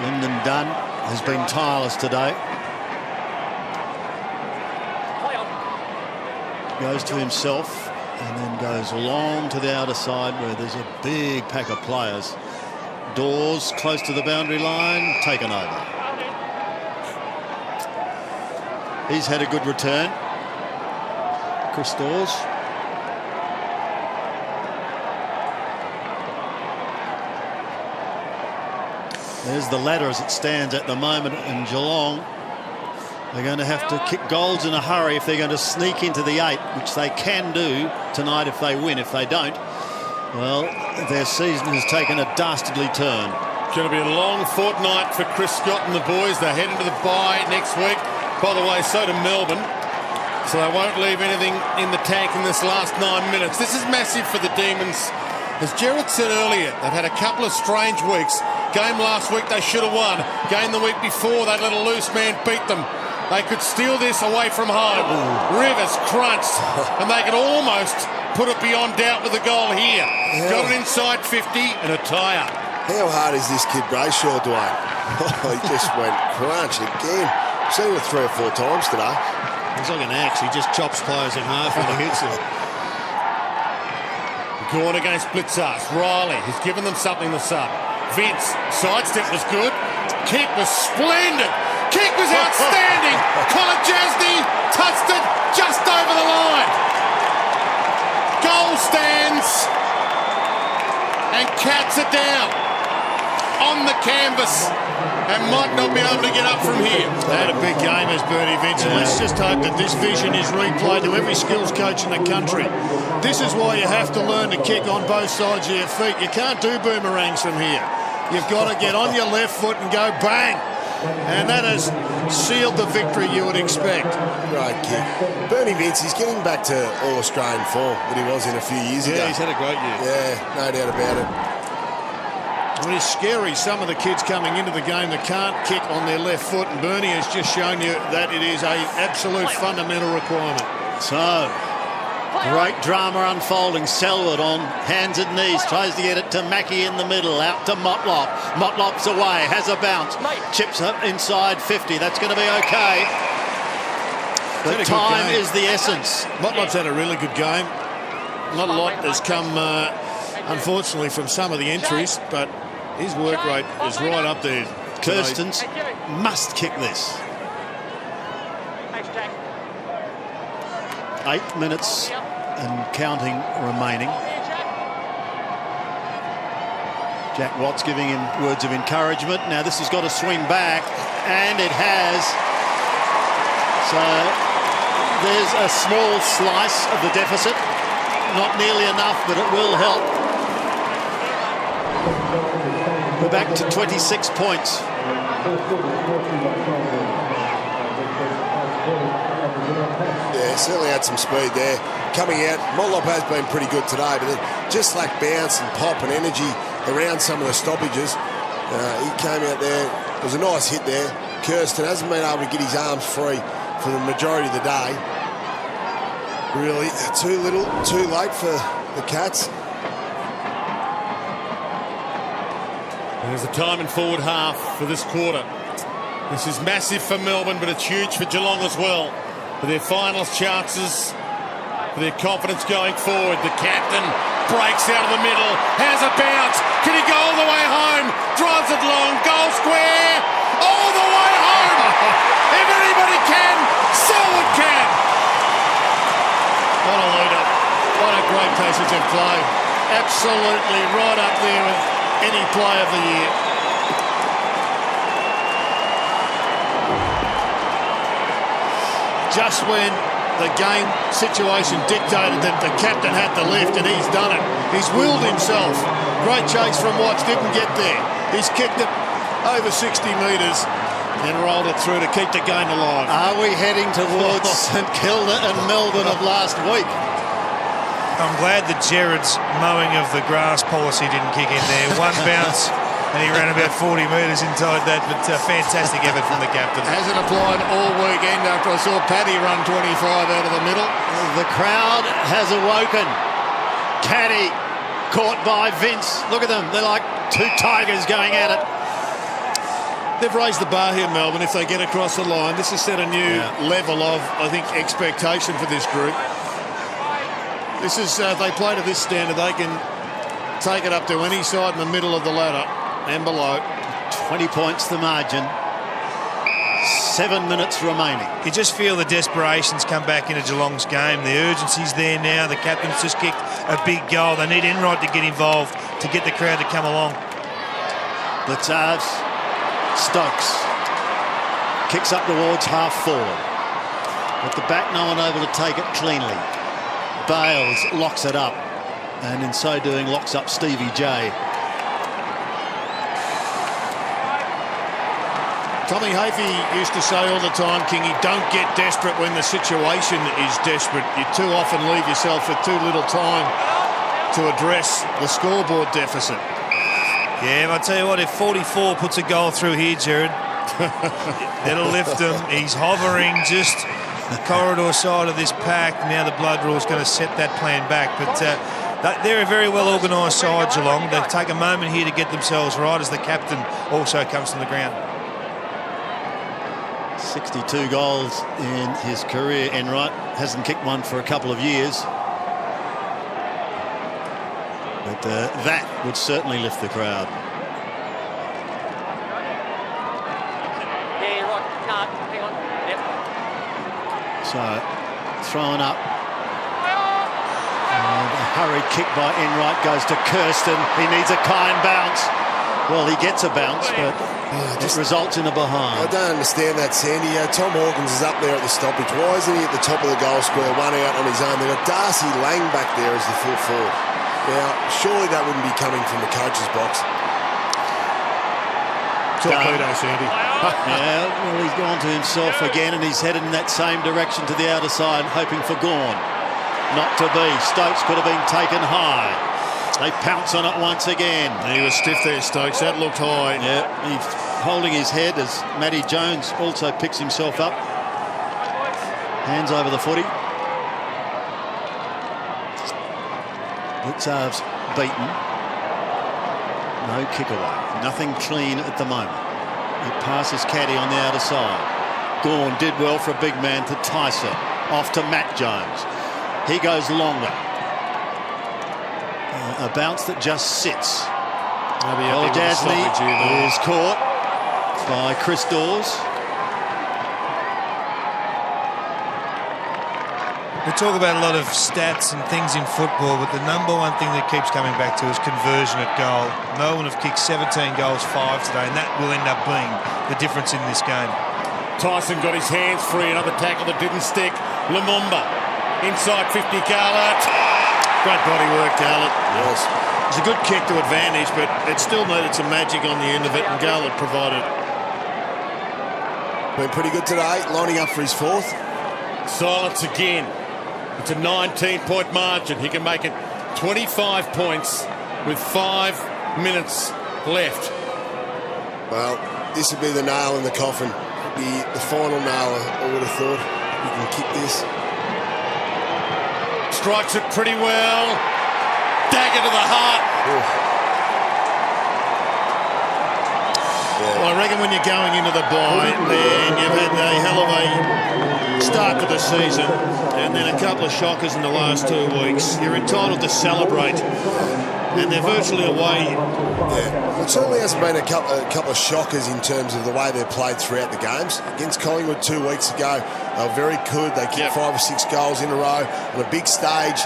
Lyndon Dunn has been tireless today. Goes to himself and then goes along to the outer side where there's a big pack of players. Dawes close to the boundary line, taken over. He's had a good return. Chris Dawes. There's the ladder as it stands at the moment in Geelong. They're going to have to kick goals in a hurry if they're going to sneak into the 8, which they can do tonight if they win. If they don't, well, their season has taken a dastardly turn. It's going to be a long fortnight for Chris Scott and the boys. They head into the bye next week. By the way, so do Melbourne. So they won't leave anything in the tank in this last 9 minutes. This is massive for the Demons. As Gerard said earlier, they've had a couple of strange weeks. Game last week they should have won. Game the week before they let a loose man beat them. They could steal this away from home. Rivers crunched, and they could almost put it beyond doubt with a goal here. Got it inside 50 and a tie-up. How hard is this kid Brayshaw, Dwayne? Oh, he just went crunch again. I've seen it 3 or 4 times today. He's like an axe. He just chops players in half when he hits them. Gone against Blitzers. Riley has given them something to sub. Vince, sidestep was good. Kick was splendid. Kick was outstanding. Colin Jasny touched it just over the line. Goal stands. And Cats are down on the canvas and might not be able to get up from here. They had a big game as Bernie Vincent. Let's just hope that this vision is replayed to every skills coach in the country. This is why you have to learn to kick on both sides of your feet. You can't do boomerangs from here. You've got to get on your left foot and go bang. And that has sealed the victory you would expect. Great kick. Bernie Vince, he's getting back to All-Australian form that he was in a few years ago. Yeah, he's had a great year. Yeah, no doubt about it. Well, it's scary, some of the kids coming into the game that can't kick on their left foot, and Bernie has just shown you that it is an absolute fundamental requirement. So, great drama unfolding. Selwood on hands and knees, tries to get it to Mackie in the middle, out to Motlop. Motlop's away, has a bounce, chips up inside 50. That's going to be okay. But time is the essence. Motlop's had a really good game. Not a lot has come, unfortunately, from some of the entries, but his work rate is right up there. Kirstens must kick this. 8 minutes and counting remaining. Jack Watts giving him words of encouragement. Now this has got to swing back, and it has. So there's a small slice of the deficit. Not nearly enough, but it will help. We're back to 26 points. Yeah, certainly had some speed there. Coming out, Motlop has been pretty good today, but then just like bounce and pop and energy around some of the stoppages. He came out there. It was a nice hit there. Kirsten hasn't been able to get his arms free for the majority of the day. Really, too little, too late for the Cats. There's a time in forward half for this quarter. This is massive for Melbourne, but it's huge for Geelong as well. For their finals chances, for their confidence going forward. The captain breaks out of the middle, has a bounce. Can he go all the way home? Drives it long, goal square, all the way home. If anybody can, Selwood can. What a leader. What a great passage of play. Absolutely right up there with any play of the year. Just when the game situation dictated that the captain had to lift, and he's done it. He's willed himself. Great chase from Watts, didn't get there. He's kicked it over 60 metres and rolled it through to keep the game alive. Are we heading towards St Kilda and Melbourne of last week? I'm glad that Jared's mowing of the grass policy didn't kick in there. One bounce and he ran about 40 metres inside that, but fantastic effort from the captain. Hasn't applied all weekend after I saw Paddy run 25 out of the middle. The crowd has awoken. Caddy caught by Vince. Look at them. They're like two tigers going at it. They've raised the bar here, Melbourne, if they get across the line. This has set a new level of, I think, expectation for this group. This is, if they play to this standard, they can take it up to any side in the middle of the ladder and below. 20 points the margin. 7 minutes remaining. You just feel the desperation's come back into Geelong's game. The urgency's there now. The captain's just kicked a big goal. They need Enright to get involved to get the crowd to come along. Blitzards. Stokes kicks up towards half forward. At the back, no one able to take it cleanly. Bales locks it up, and in so doing locks up Stevie J. Tommy Hafey used to say all the time, Kingy, don't get desperate when the situation is desperate. You too often leave yourself with too little time to address the scoreboard deficit. Yeah, I'll tell you what, if 44 puts a goal through here, Jared, that'll lift him. He's hovering just the corridor side of this pack. Now the blood rule is going to set that plan back. But They're a very well organised side, Geelong. They take a moment here to get themselves right as the captain also comes from the ground. 62 goals in his career, Enright. Hasn't kicked one for a couple of years. But that would certainly lift the crowd. Yeah, you're right. Can't. Hang on. Yep. So, throwing up. And a hurried kick by Enright goes to Kirsten. He needs a kind bounce. Well, he gets a bounce, but it results in a behind. I don't understand that, Sandy. Tom Hawkins is up there at the stoppage. Why isn't he at the top of the goal square, one out on his own? They've got Darcy Lang back there as the full forward. Now, surely that wouldn't be coming from the coach's box. Torpedo, Sandy. Yeah, well, he's gone to himself again, and he's headed in that same direction to the outer side, hoping for Gawn. Not to be. Stokes could have been taken high. They pounce on it once again. He was stiff there, Stokes. That looked high. Yeah, he's holding his head as Matty Jones also picks himself up. Hands over the footy. Blitzarv's beaten. No kick away. Nothing clean at the moment. He passes Caddy on the outer side. Gawn did well for a big man to Tyson. Off to Matt Jones. He goes longer. A bounce that just sits. Dasney is caught by Chris Dawes. We talk about a lot of stats and things in football, but the number one thing that keeps coming back to is conversion at goal. Melbourne have kicked 17 goals, 5 today, and that will end up being the difference in this game. Tyson got his hands free. Another tackle that didn't stick. Lumumba inside 50. Garlett. Great body work, Garlett. Yes. It's a good kick to advantage, but it still needed some magic on the end of it, and Garlett provided. Been pretty good today, lining up for his fourth. Silence again. It's a 19-point margin. He can make it 25 points with 5 minutes left. Well, this would be the nail in the coffin. The final nail, I would have thought. You can kick this. Strikes it pretty well. Dagger to the heart. Well, I reckon when you're going into the bye, then you've had a hell of a start to the season, and then a couple of shockers in the last 2 weeks. You're entitled to celebrate, and they're virtually away. Yeah, it certainly hasn't been a couple of shockers in terms of the way they've played throughout the games. Against Collingwood 2 weeks ago, they were very good. They kicked 5 or 6 goals in a row on a big stage.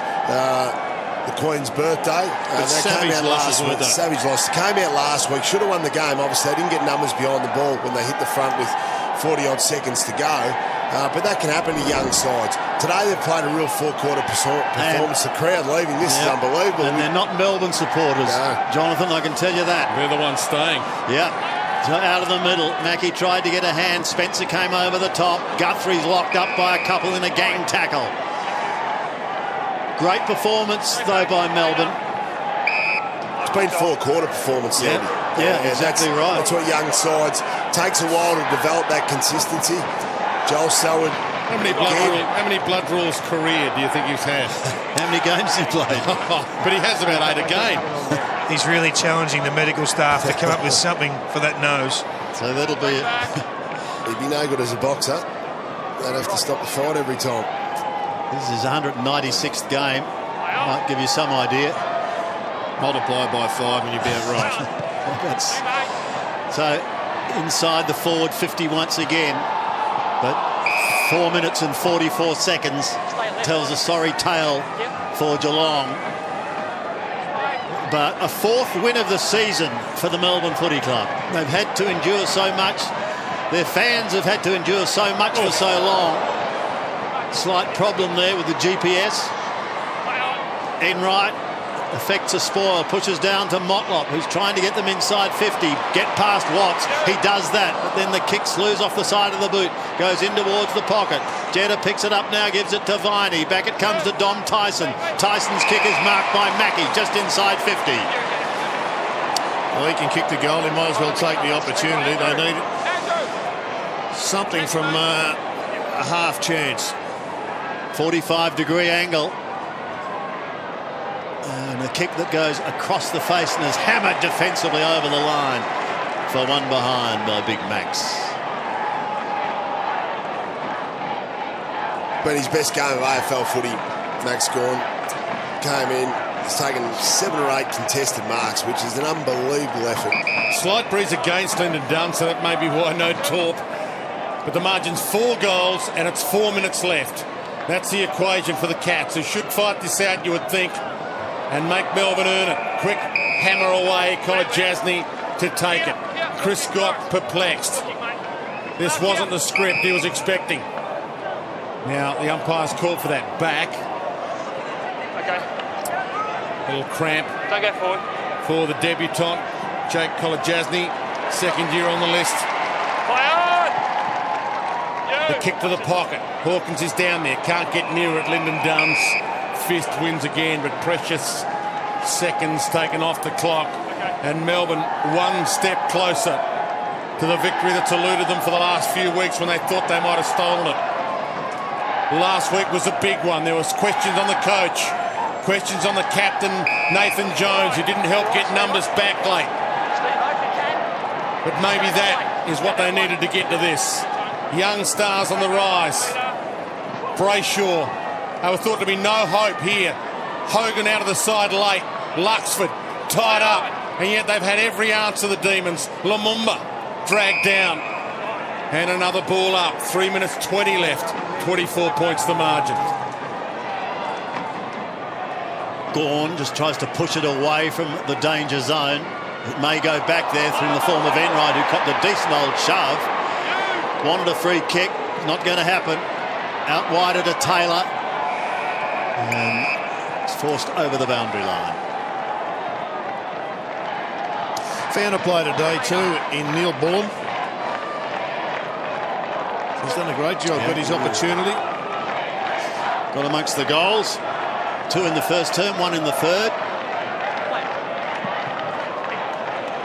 The Queen's birthday. Savage losses, weren't they? Savage loss. Came out last week. Should have won the game. Obviously, they didn't get numbers behind the ball when they hit the front with 40-odd seconds to go. But that can happen to young sides. Today, they've played a real four-quarter performance. The crowd leaving. This is unbelievable. And they're not Melbourne supporters. No. Jonathan, I can tell you that. They're the ones staying. Yeah. So out of the middle, Mackie tried to get a hand. Spencer came over the top. Guthrie's locked up by a couple in a gang tackle. Great performance, though, by Melbourne. It's been four-quarter performance, Sandy. Yeah, exactly right. That's what young sides takes a while to develop that consistency. Joel Selwood. How many blood rules career do you think he's had? How many games he played? But he has about 8 a game. He's really challenging the medical staff to come up with something for that nose. So that'll be it. He'd be no good as a boxer. They'd have to stop the fight every time. This is his 196th game. Might give you some idea. Multiply by 5 and you'll be about right. So inside the forward 50 once again. But 4 minutes and 44 seconds tells a sorry tale for Geelong. But a 4th win of the season for the Melbourne Footy Club. They've had to endure so much. Their fans have had to endure so much for so long. Slight problem there with the GPS. Enright affects a spoil, pushes down to Motlop, who's trying to get them inside 50. Get past Watts. He does that, but then the kick slews off the side of the boot. Goes in towards the pocket. Jetta picks it up now, gives it to Viney. Back it comes to Dom Tyson. Tyson's kick is marked by Mackie, just inside 50. Well, he can kick the goal. He might as well take the opportunity. They need something from a half chance. 45-degree angle. And a kick that goes across the face and is hammered defensively over the line for one behind by Big Max. But his best game of AFL footy, Max Gawn, came in. He's taken 7 or 8 contested marks, which is an unbelievable effort. Slight breeze against Lyndon Dunn, so that may be why no talk. But the margin's 4 goals and it's 4 minutes left. That's the equation for the Cats, who should fight this out, you would think, and make Melbourne earn it. Quick hammer away, Kolodjasny to take it. Chris Scott perplexed. This wasn't the script he was expecting. Now the umpire's called for that back. Okay. Little cramp. Don't go forward. For the debutant, Jake Kolodjasny, second year on the list. Play on! The kick to the pocket. Hawkins is down there, can't get near it. Lyndon Dunn's fist wins again, but precious seconds taken off the clock. And Melbourne one step closer to the victory that's eluded them for the last few weeks when they thought they might have stolen it. Last week was a big one. There was questions on the coach, questions on the captain, Nathan Jones, who didn't help get numbers back late. But maybe that is what they needed to get to this. Young stars on the rise. Brayshaw, they were thought to be no hope here. Hogan out of the side late. Luxford tied up, and yet they've had every ounce of the Demons. Lumumba dragged down, and another ball up. 3 minutes 20 left. 24 points the margin. Gawn just tries to push it away from the danger zone. It may go back there through the form of Enright, who copped a decent old shove. Wanted a free kick, not going to happen. Out wide to Taylor, and it's forced over the boundary line. Found a play today too in Neal-Bullen. He's done a great job, got his opportunity. Got amongst the goals. 2 in the first term, 1 in the third.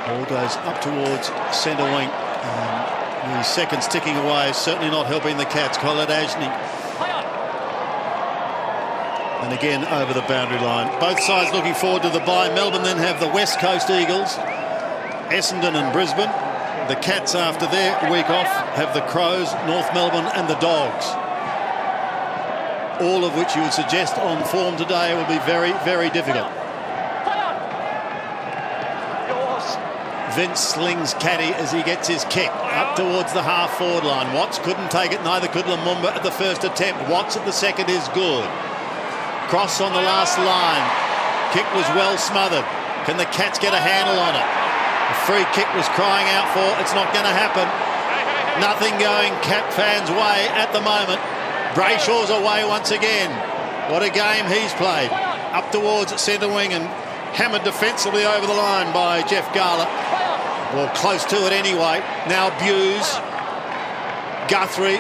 Ball goes up towards centre wing. The seconds ticking away, certainly not helping the Cats. Kolodjasny. And again over the boundary line. Both sides looking forward to the bye. Melbourne then have the West Coast Eagles, Essendon and Brisbane. The Cats, after their week off, have the Crows, North Melbourne and the Dogs. All of which you would suggest on form today will be very, very difficult. Vince slings Caddy as he gets his kick up towards the half-forward line. Watts couldn't take it, neither could Lumumba at the first attempt. Watts at the second is good. Cross on the last line. Kick was well smothered. Can the Cats get a handle on it? A free kick was crying out for. It's not going to happen. Nothing going Cat fans' way at the moment. Brayshaw's away once again. What a game he's played. Up towards centre wing and hammered defensively over the line by Jeff Garlett. Well, close to it anyway. Now Buse, Guthrie,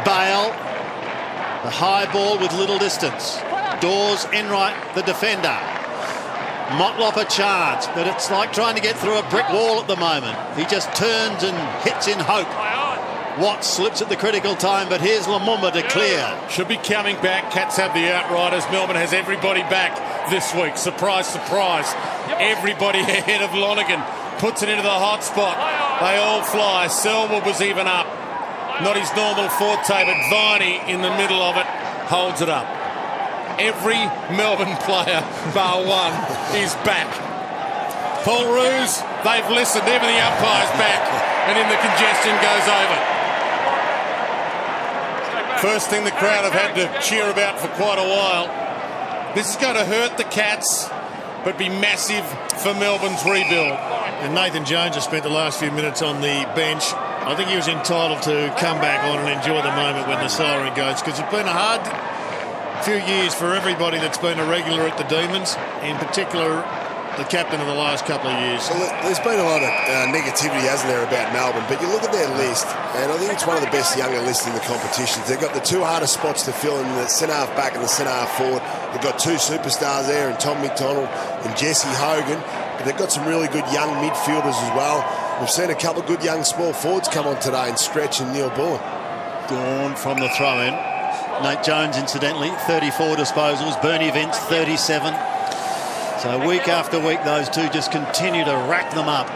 Bale. The high ball with little distance. Dawes, Enright, the defender. Motlop a chance, but it's like trying to get through a brick wall at the moment. He just turns and hits in hope. Watts slips at the critical time, but here's Lumumba to clear. Should be coming back. Cats have the outriders. Melbourne has everybody back this week. Surprise, surprise. Everybody ahead of Lonergan. Puts it into the hot spot. They all fly. Selwood was even up. Not his normal forte, but Viney in the middle of it holds it up. Every Melbourne player, bar one, is back. Paul Roos, they've listened. Even the umpire's back, and then the congestion goes over. First thing the crowd have had to cheer about for quite a while. This is going to hurt the Cats, but be massive for Melbourne's rebuild. And Nathan Jones has spent the last few minutes on the bench. I think he was entitled to come back on and enjoy the moment when the siren goes, because it's been a hard few years for everybody that's been a regular at the Demons, in particular the captain of the last couple of years. Well, there's been a lot of negativity, hasn't there, about Melbourne, but you look at their list, and I think it's one of the best younger lists in the competitions. They've got the 2 hardest spots to fill in the centre-half back and the centre-half forward. They've got 2 superstars there, and Tom McDonald and Jesse Hogan, but they've got some really good young midfielders as well. We've seen a couple of good young small forwards come on today in Stretch and Neal-Bullen. Gawn from the throw-in. Nate Jones, incidentally, 34 disposals. Bernie Vince, 37. So week after week, those two just continue to rack them up.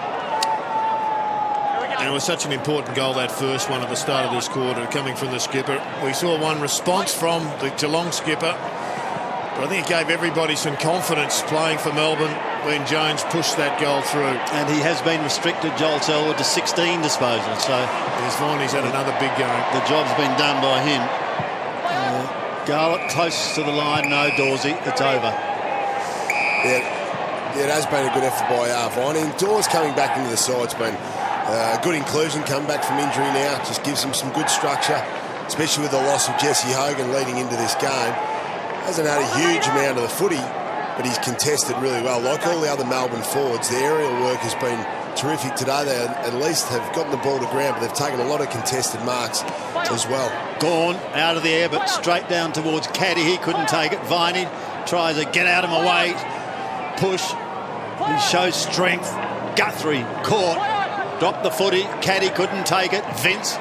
And it was such an important goal, that first one at the start of this quarter, coming from the skipper. We saw one response from the Geelong skipper, but I think it gave everybody some confidence playing for Melbourne when Jones pushed that goal through. And he has been restricted, Joel Selwood, to 16 disposals. So he's fine, he's had another big game. The job's been done by him. Garlett close to the line, no Dawsey, it's over. Yeah, it has been a good effort by Viney. And Dawes coming back into the side's been good inclusion, come back from injury now, just gives him some good structure, especially with the loss of Jesse Hogan leading into this game. Hasn't had a huge amount of the footy, but he's contested really well. Like all the other Melbourne forwards, the aerial work has been terrific today. They at least have gotten the ball to ground, but they've taken a lot of contested marks as well. Gawn out of the air, but straight down towards Caddy. He couldn't take it. Viney tries to get out of my way. Push. He shows strength. Guthrie caught. Dropped the footy. Caddy couldn't take it. Vince.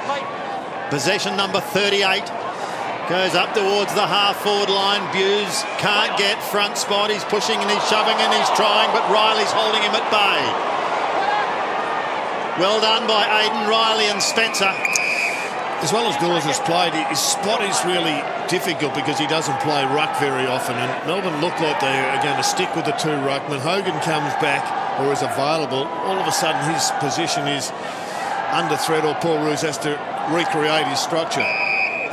Possession number 38. Goes up towards the half-forward line. Buse can't get front spot. He's pushing and he's shoving and he's trying, but Riley's holding him at bay. Well done by Aidan, Riley and Spencer. As well as Dawes has played, his spot is really difficult because he doesn't play ruck very often, and Melbourne look like they are going to stick with the two ruckmen. Hogan comes back or is available. All of a sudden his position is under threat, or Paul Roos has to recreate his structure.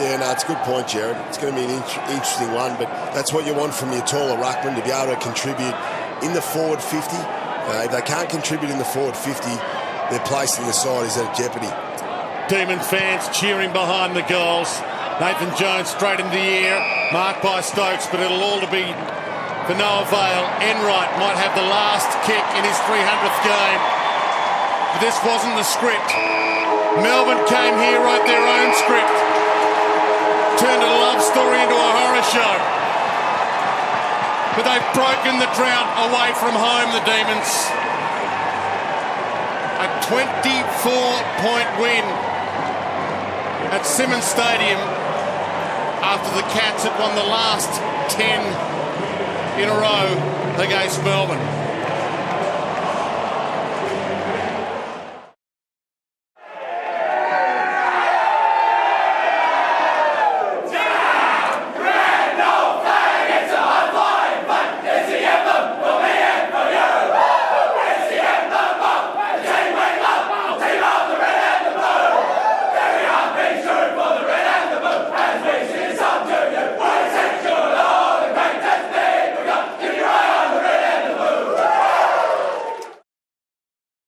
Yeah, no, it's a good point, Jared. It's going to be an interesting one, but that's what you want from your taller ruckman, to be able to contribute in the forward 50. If they can't contribute in the forward 50, their place in the side is at jeopardy. Demon fans cheering behind the goals. Nathan Jones straight into the air, marked by Stokes, but it'll all to be for no avail. Enright might have the last kick in his 300th game. But this wasn't the script. Melbourne came here, wrote their own script, turned a love story into a horror show. But they've broken the drought away from home, the Demons. A 24-point win at Simmons Stadium after the Cats had won the last 10 in a row against Melbourne.